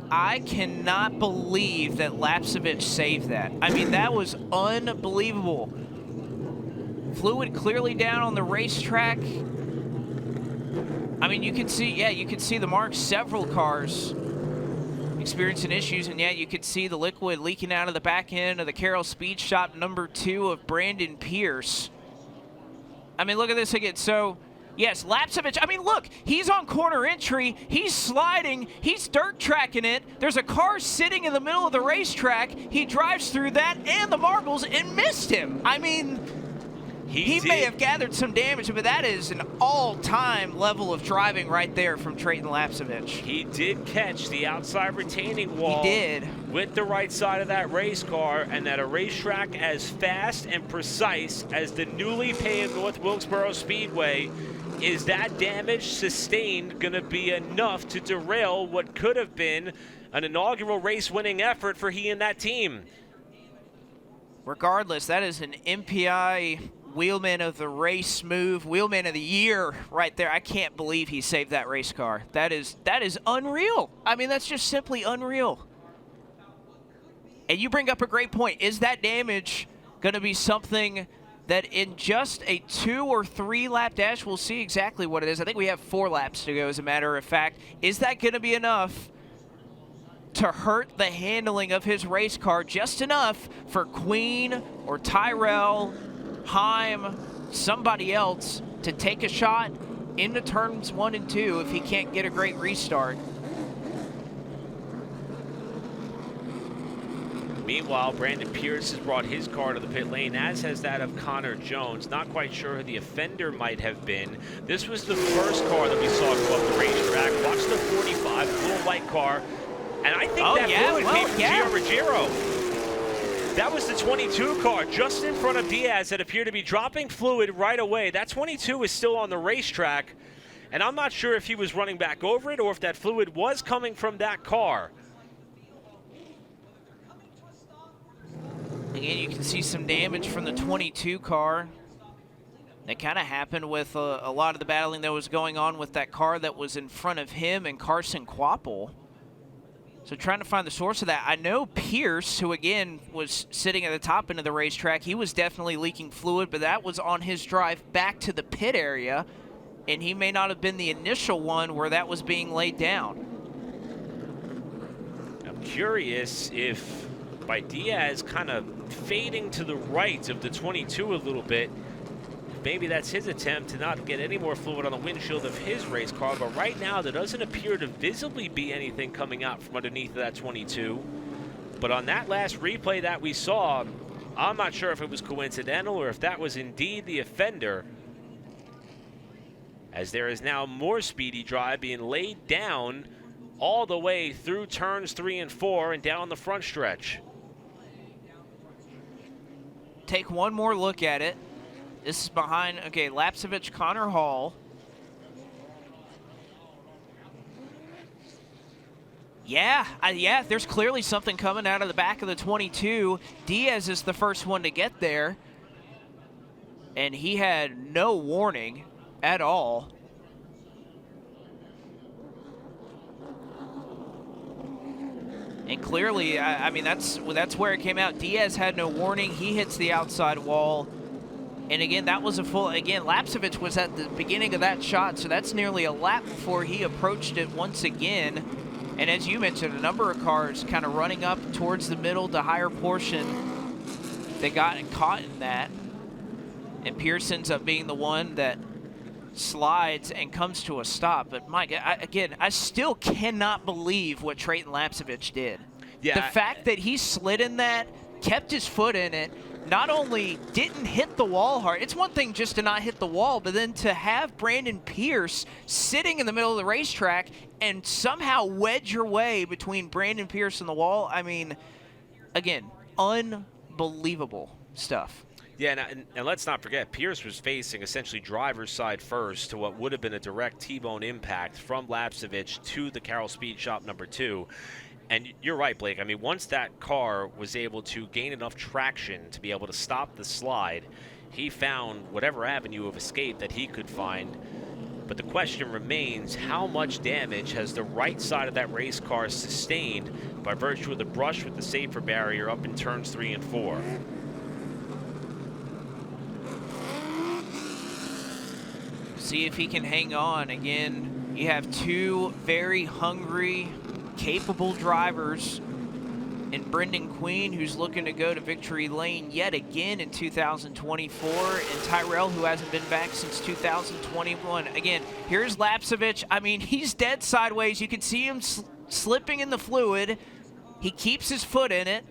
I cannot believe that Lapsovich saved that. I mean, that was unbelievable. Fluid clearly down on the racetrack. I mean, you can see, yeah, you can see the marks. Several cars experiencing issues, and yeah, you could see the liquid leaking out of the back end of the Carroll Speed Shop #2 of Brandon Pierce. I mean, look at this again. So, yes, Lapsovich, I mean, look, he's on corner entry, he's sliding, he's dirt tracking it. There's a car sitting in the middle of the racetrack. He drives through that and the marbles and missed him. I mean, he may have gathered some damage, but that is an all-time level of driving right there from Trayton Lapsovich.
He did catch the outside retaining wall.
He did.
With the right side of that race car, and at a racetrack as fast and precise as the newly paved North Wilkesboro Speedway, is that damage sustained going to be enough to derail what could have been an inaugural race-winning effort for he and that team?
Regardless, that is an MPI Wheelman of the Race move, Wheelman of the Year right there. I can't believe he saved that race car. That is unreal. I mean, that's just simply unreal. And you bring up a great point. Is that damage going to be something that in just a 2 or 3 lap dash, we'll see exactly what it is. I think we have 4 laps to go, as a matter of fact. Is that going to be enough to hurt the handling of his race car, just enough for Queen or Tyrell, Heim, somebody else to take a shot into turns 1 and 2 if he can't get a great restart?
Meanwhile, Brandon Pierce has brought his car to the pit lane, as has that of Connor Jones. Not quite sure who the offender might have been. This was the first car that we saw go up the racetrack. Watch the 45, little white car. And I think that fluid came from Gio Ruggiero. That was the 22 car just in front of Diaz that appeared to be dropping fluid right away. That 22 is still on the racetrack, and I'm not sure if he was running back over it or if that fluid was coming from that car.
Again, you can see some damage from the 22 car. That kind of happened with a lot of the battling that was going on with that car that was in front of him and Carson Quapple. So trying to find the source of that. I know Pierce, who again was sitting at the top end of the racetrack, he was definitely leaking fluid, but that was on his drive back to the pit area, and he may not have been the initial one where that was being laid down.
I'm curious if by Diaz kind of fading to the right of the 22 a little bit, maybe that's his attempt to not get any more fluid on the windshield of his race car. But right now, there doesn't appear to visibly be anything coming out from underneath that 22. But on that last replay that we saw, I'm not sure if it was coincidental or if that was indeed the offender, as there is now more speedy drive being laid down all the way through turns 3 and 4 and down the front stretch.
Take one more look at it. This is behind, okay, Lapsovich, Connor Hall. Yeah, there's clearly something coming out of the back of the 22. Diaz is the first one to get there, and he had no warning at all. And clearly, I mean, that's where it came out. Diaz had no warning. He hits the outside wall. And again, that was a full, again, Lapsovich was at the beginning of that shot, so that's nearly a lap before he approached it once again. And as you mentioned, a number of cars kind of running up towards the middle to higher portion. They got caught in that. And Pierce ends up being the one that slides and comes to a stop. But Mike, I still cannot believe what Trayton Lapsovich did.
Yeah,
the fact that he slid in that, kept his foot in it, not only didn't hit the wall hard, it's one thing just to not hit the wall, but then to have Brandon Pierce sitting in the middle of the racetrack and somehow wedge your way between Brandon Pierce and the wall. I mean, again, unbelievable stuff.
Yeah, and let's not forget, Pierce was facing essentially driver's side first to what would have been a direct T-bone impact from Lapsovich to the Carroll Speed Shop number 2. And you're right, Blake. I mean, once that car was able to gain enough traction to be able to stop the slide, he found whatever avenue of escape that he could find. But the question remains, how much damage has the right side of that race car sustained by virtue of the brush with the safer barrier up in turns 3 and 4?
See if he can hang on. Again, you have two very hungry, capable drivers in Brendan Queen, who's looking to go to victory lane yet again in 2024, and Tyrell, who hasn't been back since 2021. Again, here's Lapsovich. I mean, he's dead sideways. You can see him slipping in the fluid. He keeps his foot in it,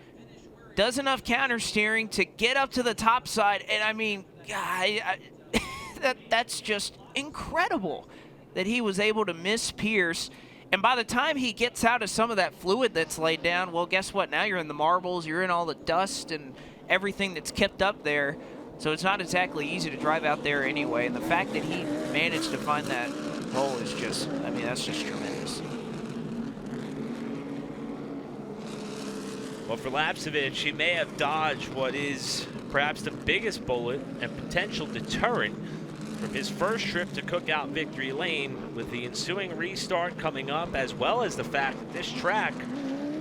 does enough counter steering to get up to the top side, and I mean, that's just incredible that he was able to miss Pierce. And by the time he gets out of some of that fluid that's laid down, well, guess what? Now you're in the marbles, you're in all the dust and everything that's kept up there. So it's not exactly easy to drive out there anyway. And the fact that he managed to find that hole is just, I mean, that's just tremendous.
Well, for Lapsovich, he may have dodged what is perhaps the biggest bullet and potential deterrent from his first trip to Cookout Victory Lane, with the ensuing restart coming up, as well as the fact that this track,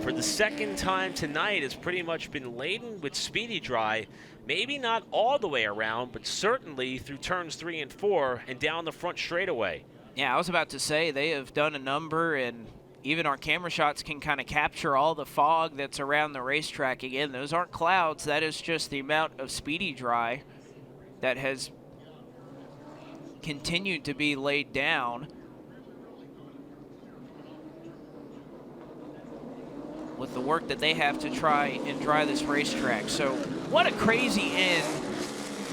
for the second time tonight, has pretty much been laden with speedy dry. Maybe not all the way around, but certainly through turns 3 and 4 and down the front straightaway.
Yeah, I was about to say, they have done a number, and even our camera shots can kind of capture all the fog that's around the racetrack. Again, those aren't clouds. That is just the amount of speedy dry that has continued to be laid down with the work that they have to try and dry this racetrack. So what a crazy end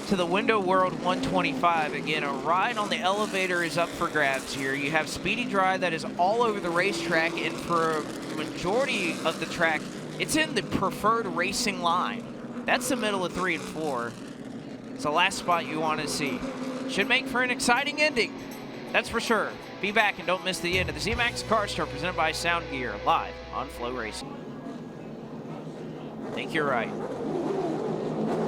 to the Window World 125. Again, a ride on the elevator is up for grabs here. You have speedy dry that is all over the racetrack, and for a majority of the track, it's in the preferred racing line. That's the middle of 3 and 4. It's the last spot you want to see. Should make for an exciting ending, that's for sure. Be back and don't miss the end of the Zmax Car Store presented by Sound Gear, live on FloRacing. I think you're right.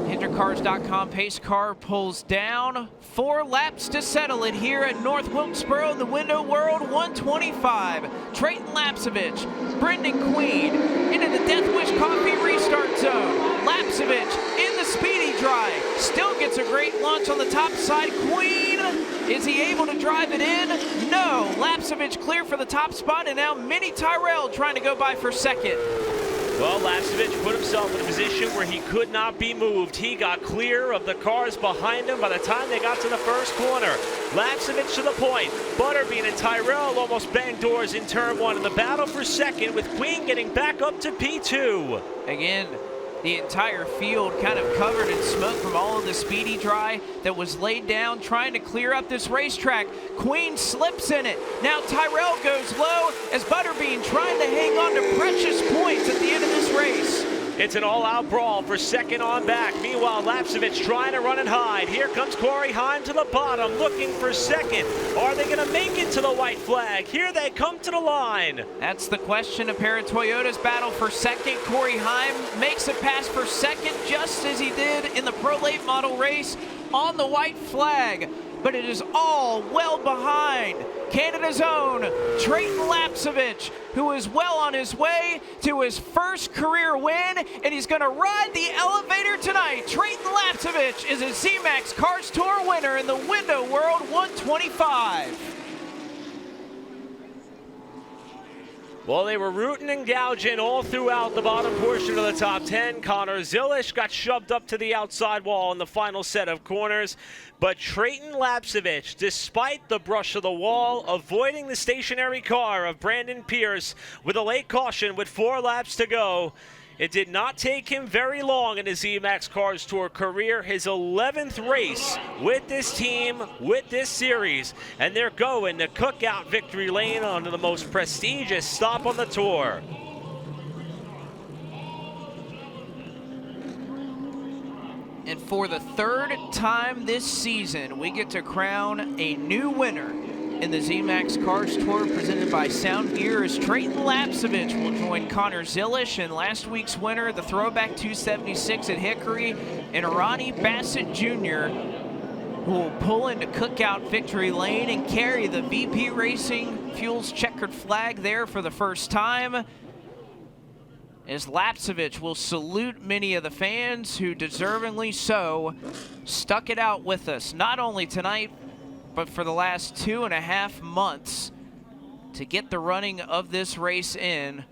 HendrickCars.com pace car pulls down. 4 laps to settle it here at North Wilkesboro in the Window World 125. Trayton Lapsovich, Brendan Queen into the Death Wish Coffee restart zone. Lapsovich in the speedy dry, still gets a great launch on the top side. Queen, is he able to drive it in? No, Lapsovich clear for the top spot, and now Mini Tyrell trying to go by for second.
Well, Lapsovich put himself in a position where he could not be moved. He got clear of the cars behind him by the time they got to the first corner. Lapsovich to the point. Butterbean and Tyrell almost banged doors in turn 1 in the battle for second, with Queen getting back up to P2.
Again, the entire field kind of covered in smoke from all of the speedy dry that was laid down trying to clear up this racetrack. Queen slips in it. Now Tyrell goes low as Butterbean trying to hang on to precious points at the end of this race.
It's an all-out brawl for second on back. Meanwhile, Lapsovich trying to run and hide. Here comes Corey Heim to the bottom, looking for second. Are they going to make it to the white flag? Here they come to the line.
That's the question. A pair of Toyotas battle for second. Corey Heim makes a pass for second, just as he did in the Pro Late Model race on the white flag. But it is all well behind Canada's own Trayton Lapsovich, who is well on his way to his first career win, and he's going to ride the elevator tonight. Trayton Lapsovich is a Zmax Cars Tour winner in the Window World 125.
Well, they were rooting and gouging all throughout the bottom portion of the top 10. Connor Zilish got shoved up to the outside wall in the final set of corners. But Trayton Lapsovich, despite the brush of the wall, avoiding the stationary car of Brandon Pierce with a late caution with 4 laps to go. It did not take him very long in his Zmax Cars Tour career, his 11th race with this team, with this series, and they're going to Cookout Victory Lane on the most prestigious stop on the tour.
And for the third time this season, we get to crown a new winner in the Zmax Cars Tour presented by Sound Gear as Trayton Lapsovich will join Connor Zilish and last week's winner, the throwback 276 at Hickory, and Ronnie Bassett Jr., who will pull into Cookout Victory Lane and carry the VP Racing Fuels checkered flag there for the first time, as Lapsovich will salute many of the fans who deservingly so stuck it out with us, not only tonight, but for the last 2.5 months to get the running of this race in.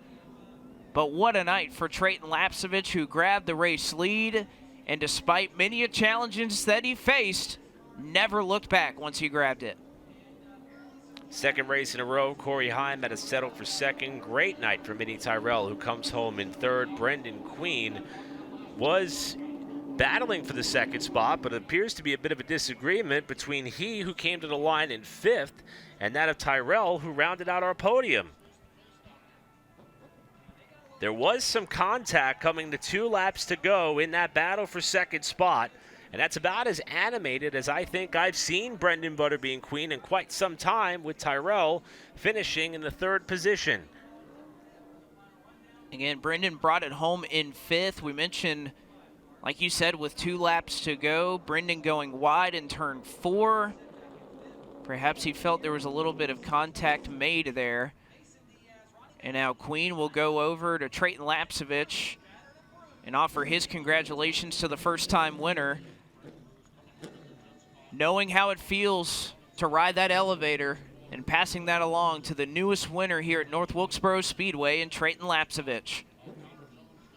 But what a night for Trayton Lapsovich, who grabbed the race lead, and despite many challenges that he faced, never looked back once he grabbed it.
Second race in a row, Corey Heim had to settle for second. Great night for Minnie Tyrell, who comes home in third. Brendan Queen was battling for the second spot, but it appears to be a bit of a disagreement between he who came to the line in fifth and that of Tyrell, who rounded out our podium. There was some contact coming to 2 laps to go in that battle for second spot. And that's about as animated as I think I've seen Brendan Butterbean Queen in quite some time, with Tyrell finishing in the third position.
Again, Brendan brought it home in fifth. We mentioned, like you said, with 2 laps to go, Brendan going wide in turn 4. Perhaps he felt there was a little bit of contact made there. And now Queen will go over to Trayton Lapsovich and offer his congratulations to the first-time winner, knowing how it feels to ride that elevator and passing that along to the newest winner here at North Wilkesboro Speedway in Trayton Lapsovich.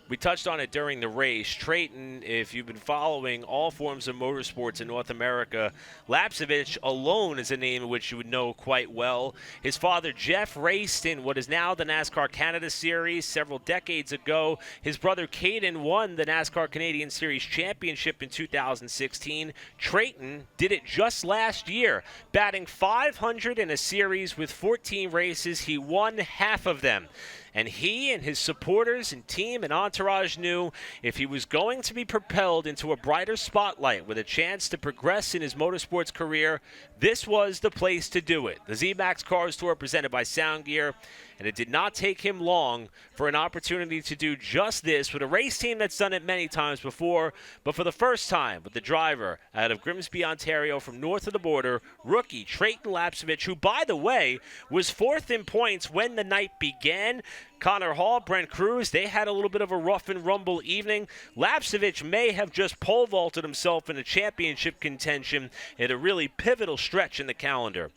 We touched on it during the race. Trayton, if you've been following all forms of motorsports in North America, Lapsovich alone is a name which you would know quite well. His father, Jeff, raced in what is now the NASCAR Canada Series several decades ago. His brother, Caden, won the NASCAR Canadian Series Championship in 2016. Trayton did it just last year, batting 500 in a series with 14 races. He won half of them. And he and his supporters and team and entourage knew if he was going to be propelled into a brighter spotlight with a chance to progress in his motorsports career, this was the place to do it. The Zmax Cars Tour presented by Sound Gear. And it did not take him long for an opportunity to do just this with a race team that's done it many times before, but for the first time with the driver out of Grimsby, Ontario, from north of the border, rookie Trayton Lapsovich, who, by the way, was 4th in points when the night began. Connor Hall, Brent Cruz, they had a little bit of a rough and rumble evening. Lapsovich may have just pole vaulted himself into championship contention at a really pivotal stretch in the calendar.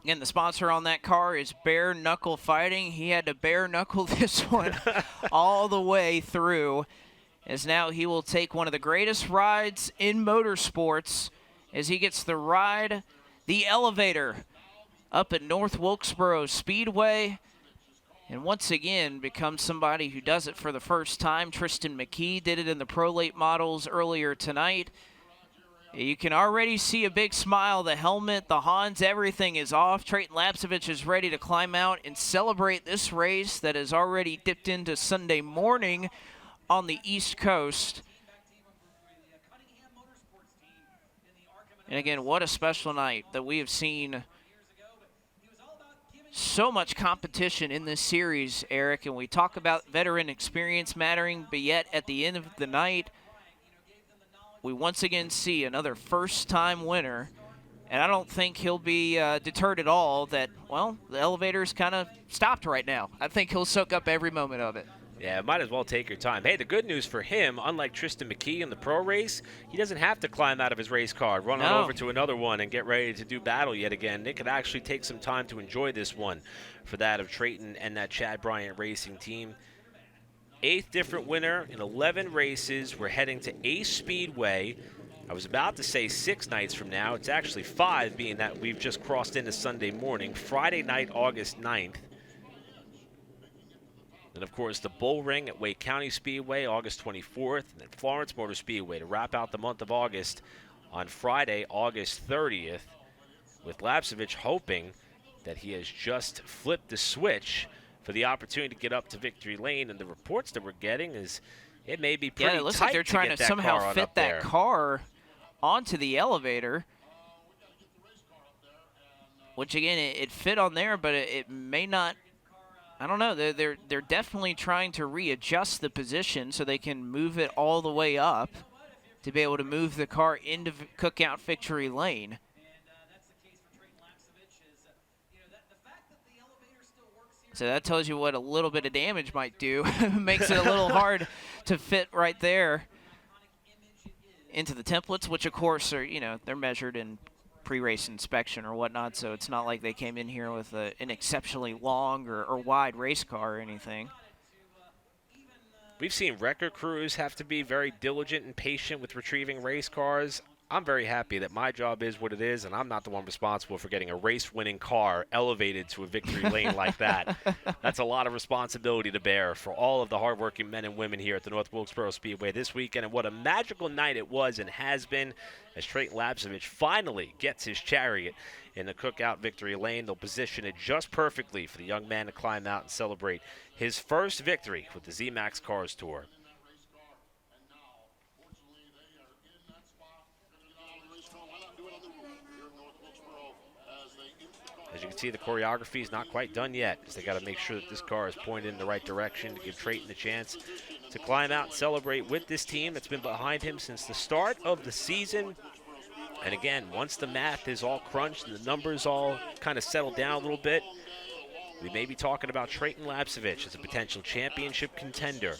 Again, the sponsor on that car is Bare Knuckle Fighting. He had to bare knuckle this one all the way through, as now he will take one of the greatest rides in motorsports as he gets to ride the elevator up at North Wilkesboro Speedway, and once again becomes somebody who does it for the first time. Tristan McKee did it in the Pro Late models earlier tonight. You can already see a big smile. The helmet, the Hans, everything is off. Trayton Lapsovich is ready to climb out and celebrate this race that has already dipped into Sunday morning on the East Coast. And again, what a special night that we have seen. So much competition in this series, Eric, and we talk about veteran experience mattering, but yet at the end of the night, we once again see another first-time winner, and I don't think he'll be deterred at all that, well, the elevator's kind of stopped right now. I think he'll soak up every moment of it.
Yeah, might as well take your time. Hey, the good news for him, unlike Tristan McKee in the pro race, he doesn't have to climb out of his race car, run on over to another one, and get ready to do battle yet again. They could actually take some time to enjoy this one for that of Trayton and that Chad Bryant Racing team. 8th different winner in 11 races. We're heading to Ace Speedway. I was about to say 6 nights from now. It's actually 5, being that we've just crossed into Sunday morning. Friday night, August 9th. And, of course, the Bull Ring at Wake County Speedway, August 24th. And then Florence Motor Speedway to wrap out the month of August on Friday, August 30th, with Lapsovich hoping that he has just flipped the switch for the opportunity to get up to victory lane. And the reports that we're getting is it may be pretty
Yeah, it looks
tight
like they're trying to somehow fit that car onto the elevator. Which, again, it fit on there, but it may not. I don't know. They're definitely trying to readjust the position so they can move it all the way up to be able to move the car into Cookout Victory Lane. So that tells you what a little bit of damage might do. Makes it a little hard to fit right there into the templates, which, of course, are, they're measured in pre-race inspection or whatnot, so it's not like they came in here with an exceptionally long or wide race car or anything.
We've seen record crews have to be very diligent and patient with retrieving race cars. I'm very happy that my job is what it is, and I'm not the one responsible for getting a race-winning car elevated to a victory lane like that. That's a lot of responsibility to bear for all of the hardworking men and women here at the North Wilkesboro Speedway this weekend. And what a magical night it was and has been as Trayton Lapsovich finally gets his chariot in the Cookout Victory Lane. They'll position it just perfectly for the young man to climb out and celebrate his first victory with the Zmax Cars Tour. As you can see, the choreography is not quite done yet, as they got to make sure that this car is pointed in the right direction to give Trayton a chance to climb out and celebrate with this team that's been behind him since the start of the season. And again, once the math is all crunched and the numbers all kind of settle down a little bit, we may be talking about Trayton Lapsovich as a potential championship contender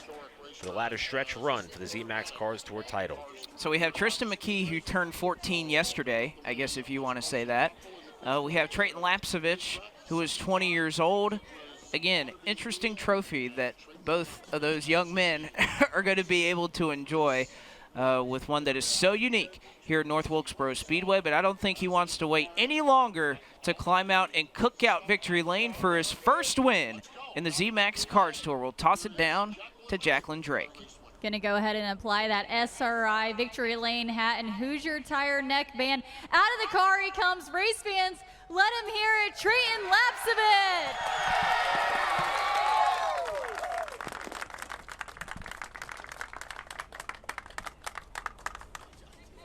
for the ladder stretch run for the Zmax Cars Tour title.
So we have Tristan McKee, who turned 14 yesterday, I guess if you want to say that. We have Trayton Lapsovich, who is 20 years old. Again, interesting trophy that both of those young men are going to be able to enjoy with one that is so unique here at North Wilkesboro Speedway. But I don't think he wants to wait any longer to climb out and Cookout Victory Lane for his first win in the Zmax Cars Tour. We'll toss it down to Jacqueline Drake.
Going to go ahead and apply that SRI Victory Lane hat and Hoosier Tire neckband. Out of the car he comes. Race fans, let him hear it. Trayton Lapsovich.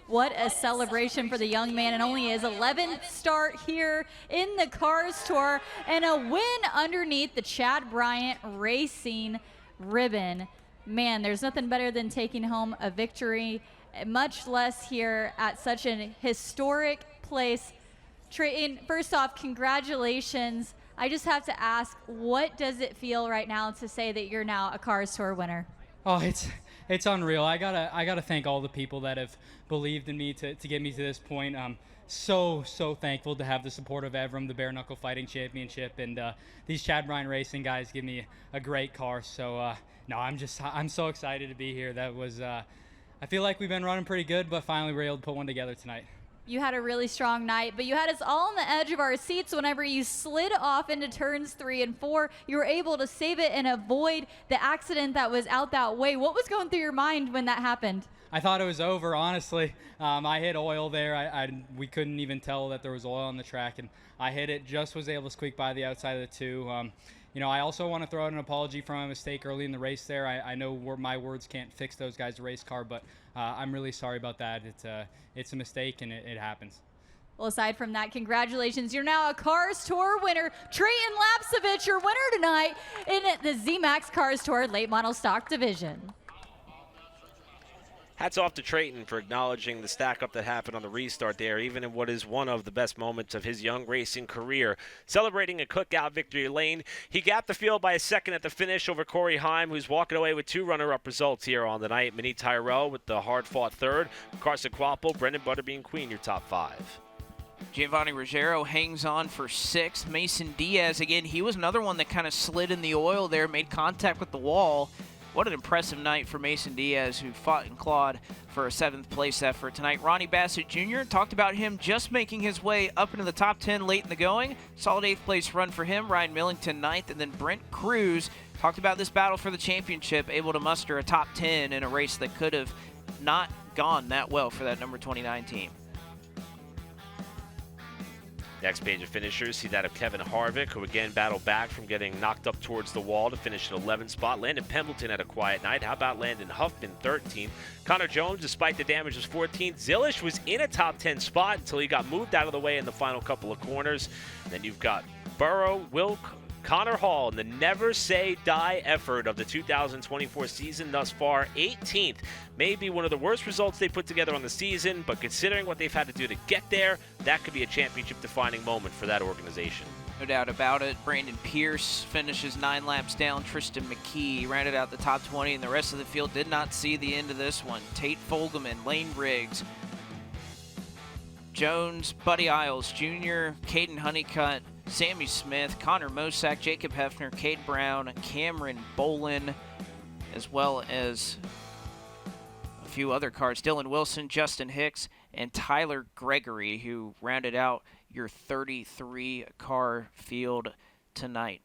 What a celebration for the young man, and only his 11th start here in the Cars Tour, and a win underneath the Chad Bryant Racing ribbon. Man, there's nothing better than taking home a victory, much less here at such an historic place. Trayton, first off, congratulations. I just have to ask, what does it feel right now to say that you're now a Cars Tour winner?
Oh, it's unreal. I gotta thank all the people that have believed in me to get me to this point. I'm so thankful to have the support of Evram, the Bare Knuckle Fighting Championship, and these Chad Bryant Racing guys give me a great car. So no, I'm so excited to be here. That was I feel like we've been running pretty good, but finally we're able to put one together tonight.
You had a really strong night, but you had us all on the edge of our seats whenever you slid off into turns 3 and 4. You were able to save it and avoid the accident that was out that way. What was going through your mind when that happened?
I thought it was over, honestly. I hit oil there. We couldn't even tell that there was oil on the track, and I hit it, just was able to squeak by the outside of the 2. I also want to throw out an apology for my mistake early in the race there. I know my words can't fix those guys' race car, but I'm really sorry about that. It's a mistake, and it happens.
Well, aside from that, congratulations. You're now a Cars Tour winner. Trayton Lapsovich, your winner tonight in the Zmax Cars Tour Late Model Stock Division.
Hats off to Trayton for acknowledging the stack-up that happened on the restart there, even in what is one of the best moments of his young racing career. Celebrating a Cookout Victory Lane, he gapped the field by a second at the finish over Corey Heim, who's walking away with 2 runner-up results here on the night. Minnie Tyrell with the hard-fought 3rd. Carson Quapple, Brendan Butterbean Queen, your top 5.
Giovanni Ruggiero hangs on for 6th. Mason Diaz, again, he was another one that kind of slid in the oil there, made contact with the wall. What an impressive night for Mason Diaz, who fought and clawed for a 7th place effort tonight. Ronnie Bassett Jr. talked about him just making his way up into the top 10 late in the going. Solid 8th place run for him. Ryan Millington 9th, and then Brent Cruz talked about this battle for the championship, able to muster a top 10 in a race that could have not gone that well for that number 29 team.
Next page of finishers, see that of Kevin Harvick, who again battled back from getting knocked up towards the wall to finish at 11th spot. Landon Pembleton had a quiet night. How about Landon Huffman, 13th? Connor Jones, despite the damage, was 14th. Zilish was in a top 10 spot until he got moved out of the way in the final couple of corners. And then you've got Burrow, Wilk, Connor Hall in the never say die effort of the 2024 season thus far, 18th. May be one of the worst results they put together on the season, but considering what they've had to do to get there, that could be a championship defining moment for that organization.
No doubt about it. Brandon Pierce finishes 9 laps down. Tristan McKee rounded out the top 20, and the rest of the field did not see the end of this one. Tate Fogelman, Lane Riggs, Jones, Buddy Isles Jr., Caden Honeycutt, Sammy Smith, Connor Mosack, Jacob Hefner, Cade Brown, Cameron Bolin, as well as a few other cars. Dylan Wilson, Justin Hicks, and Tyler Gregory, who rounded out your 33-car field tonight.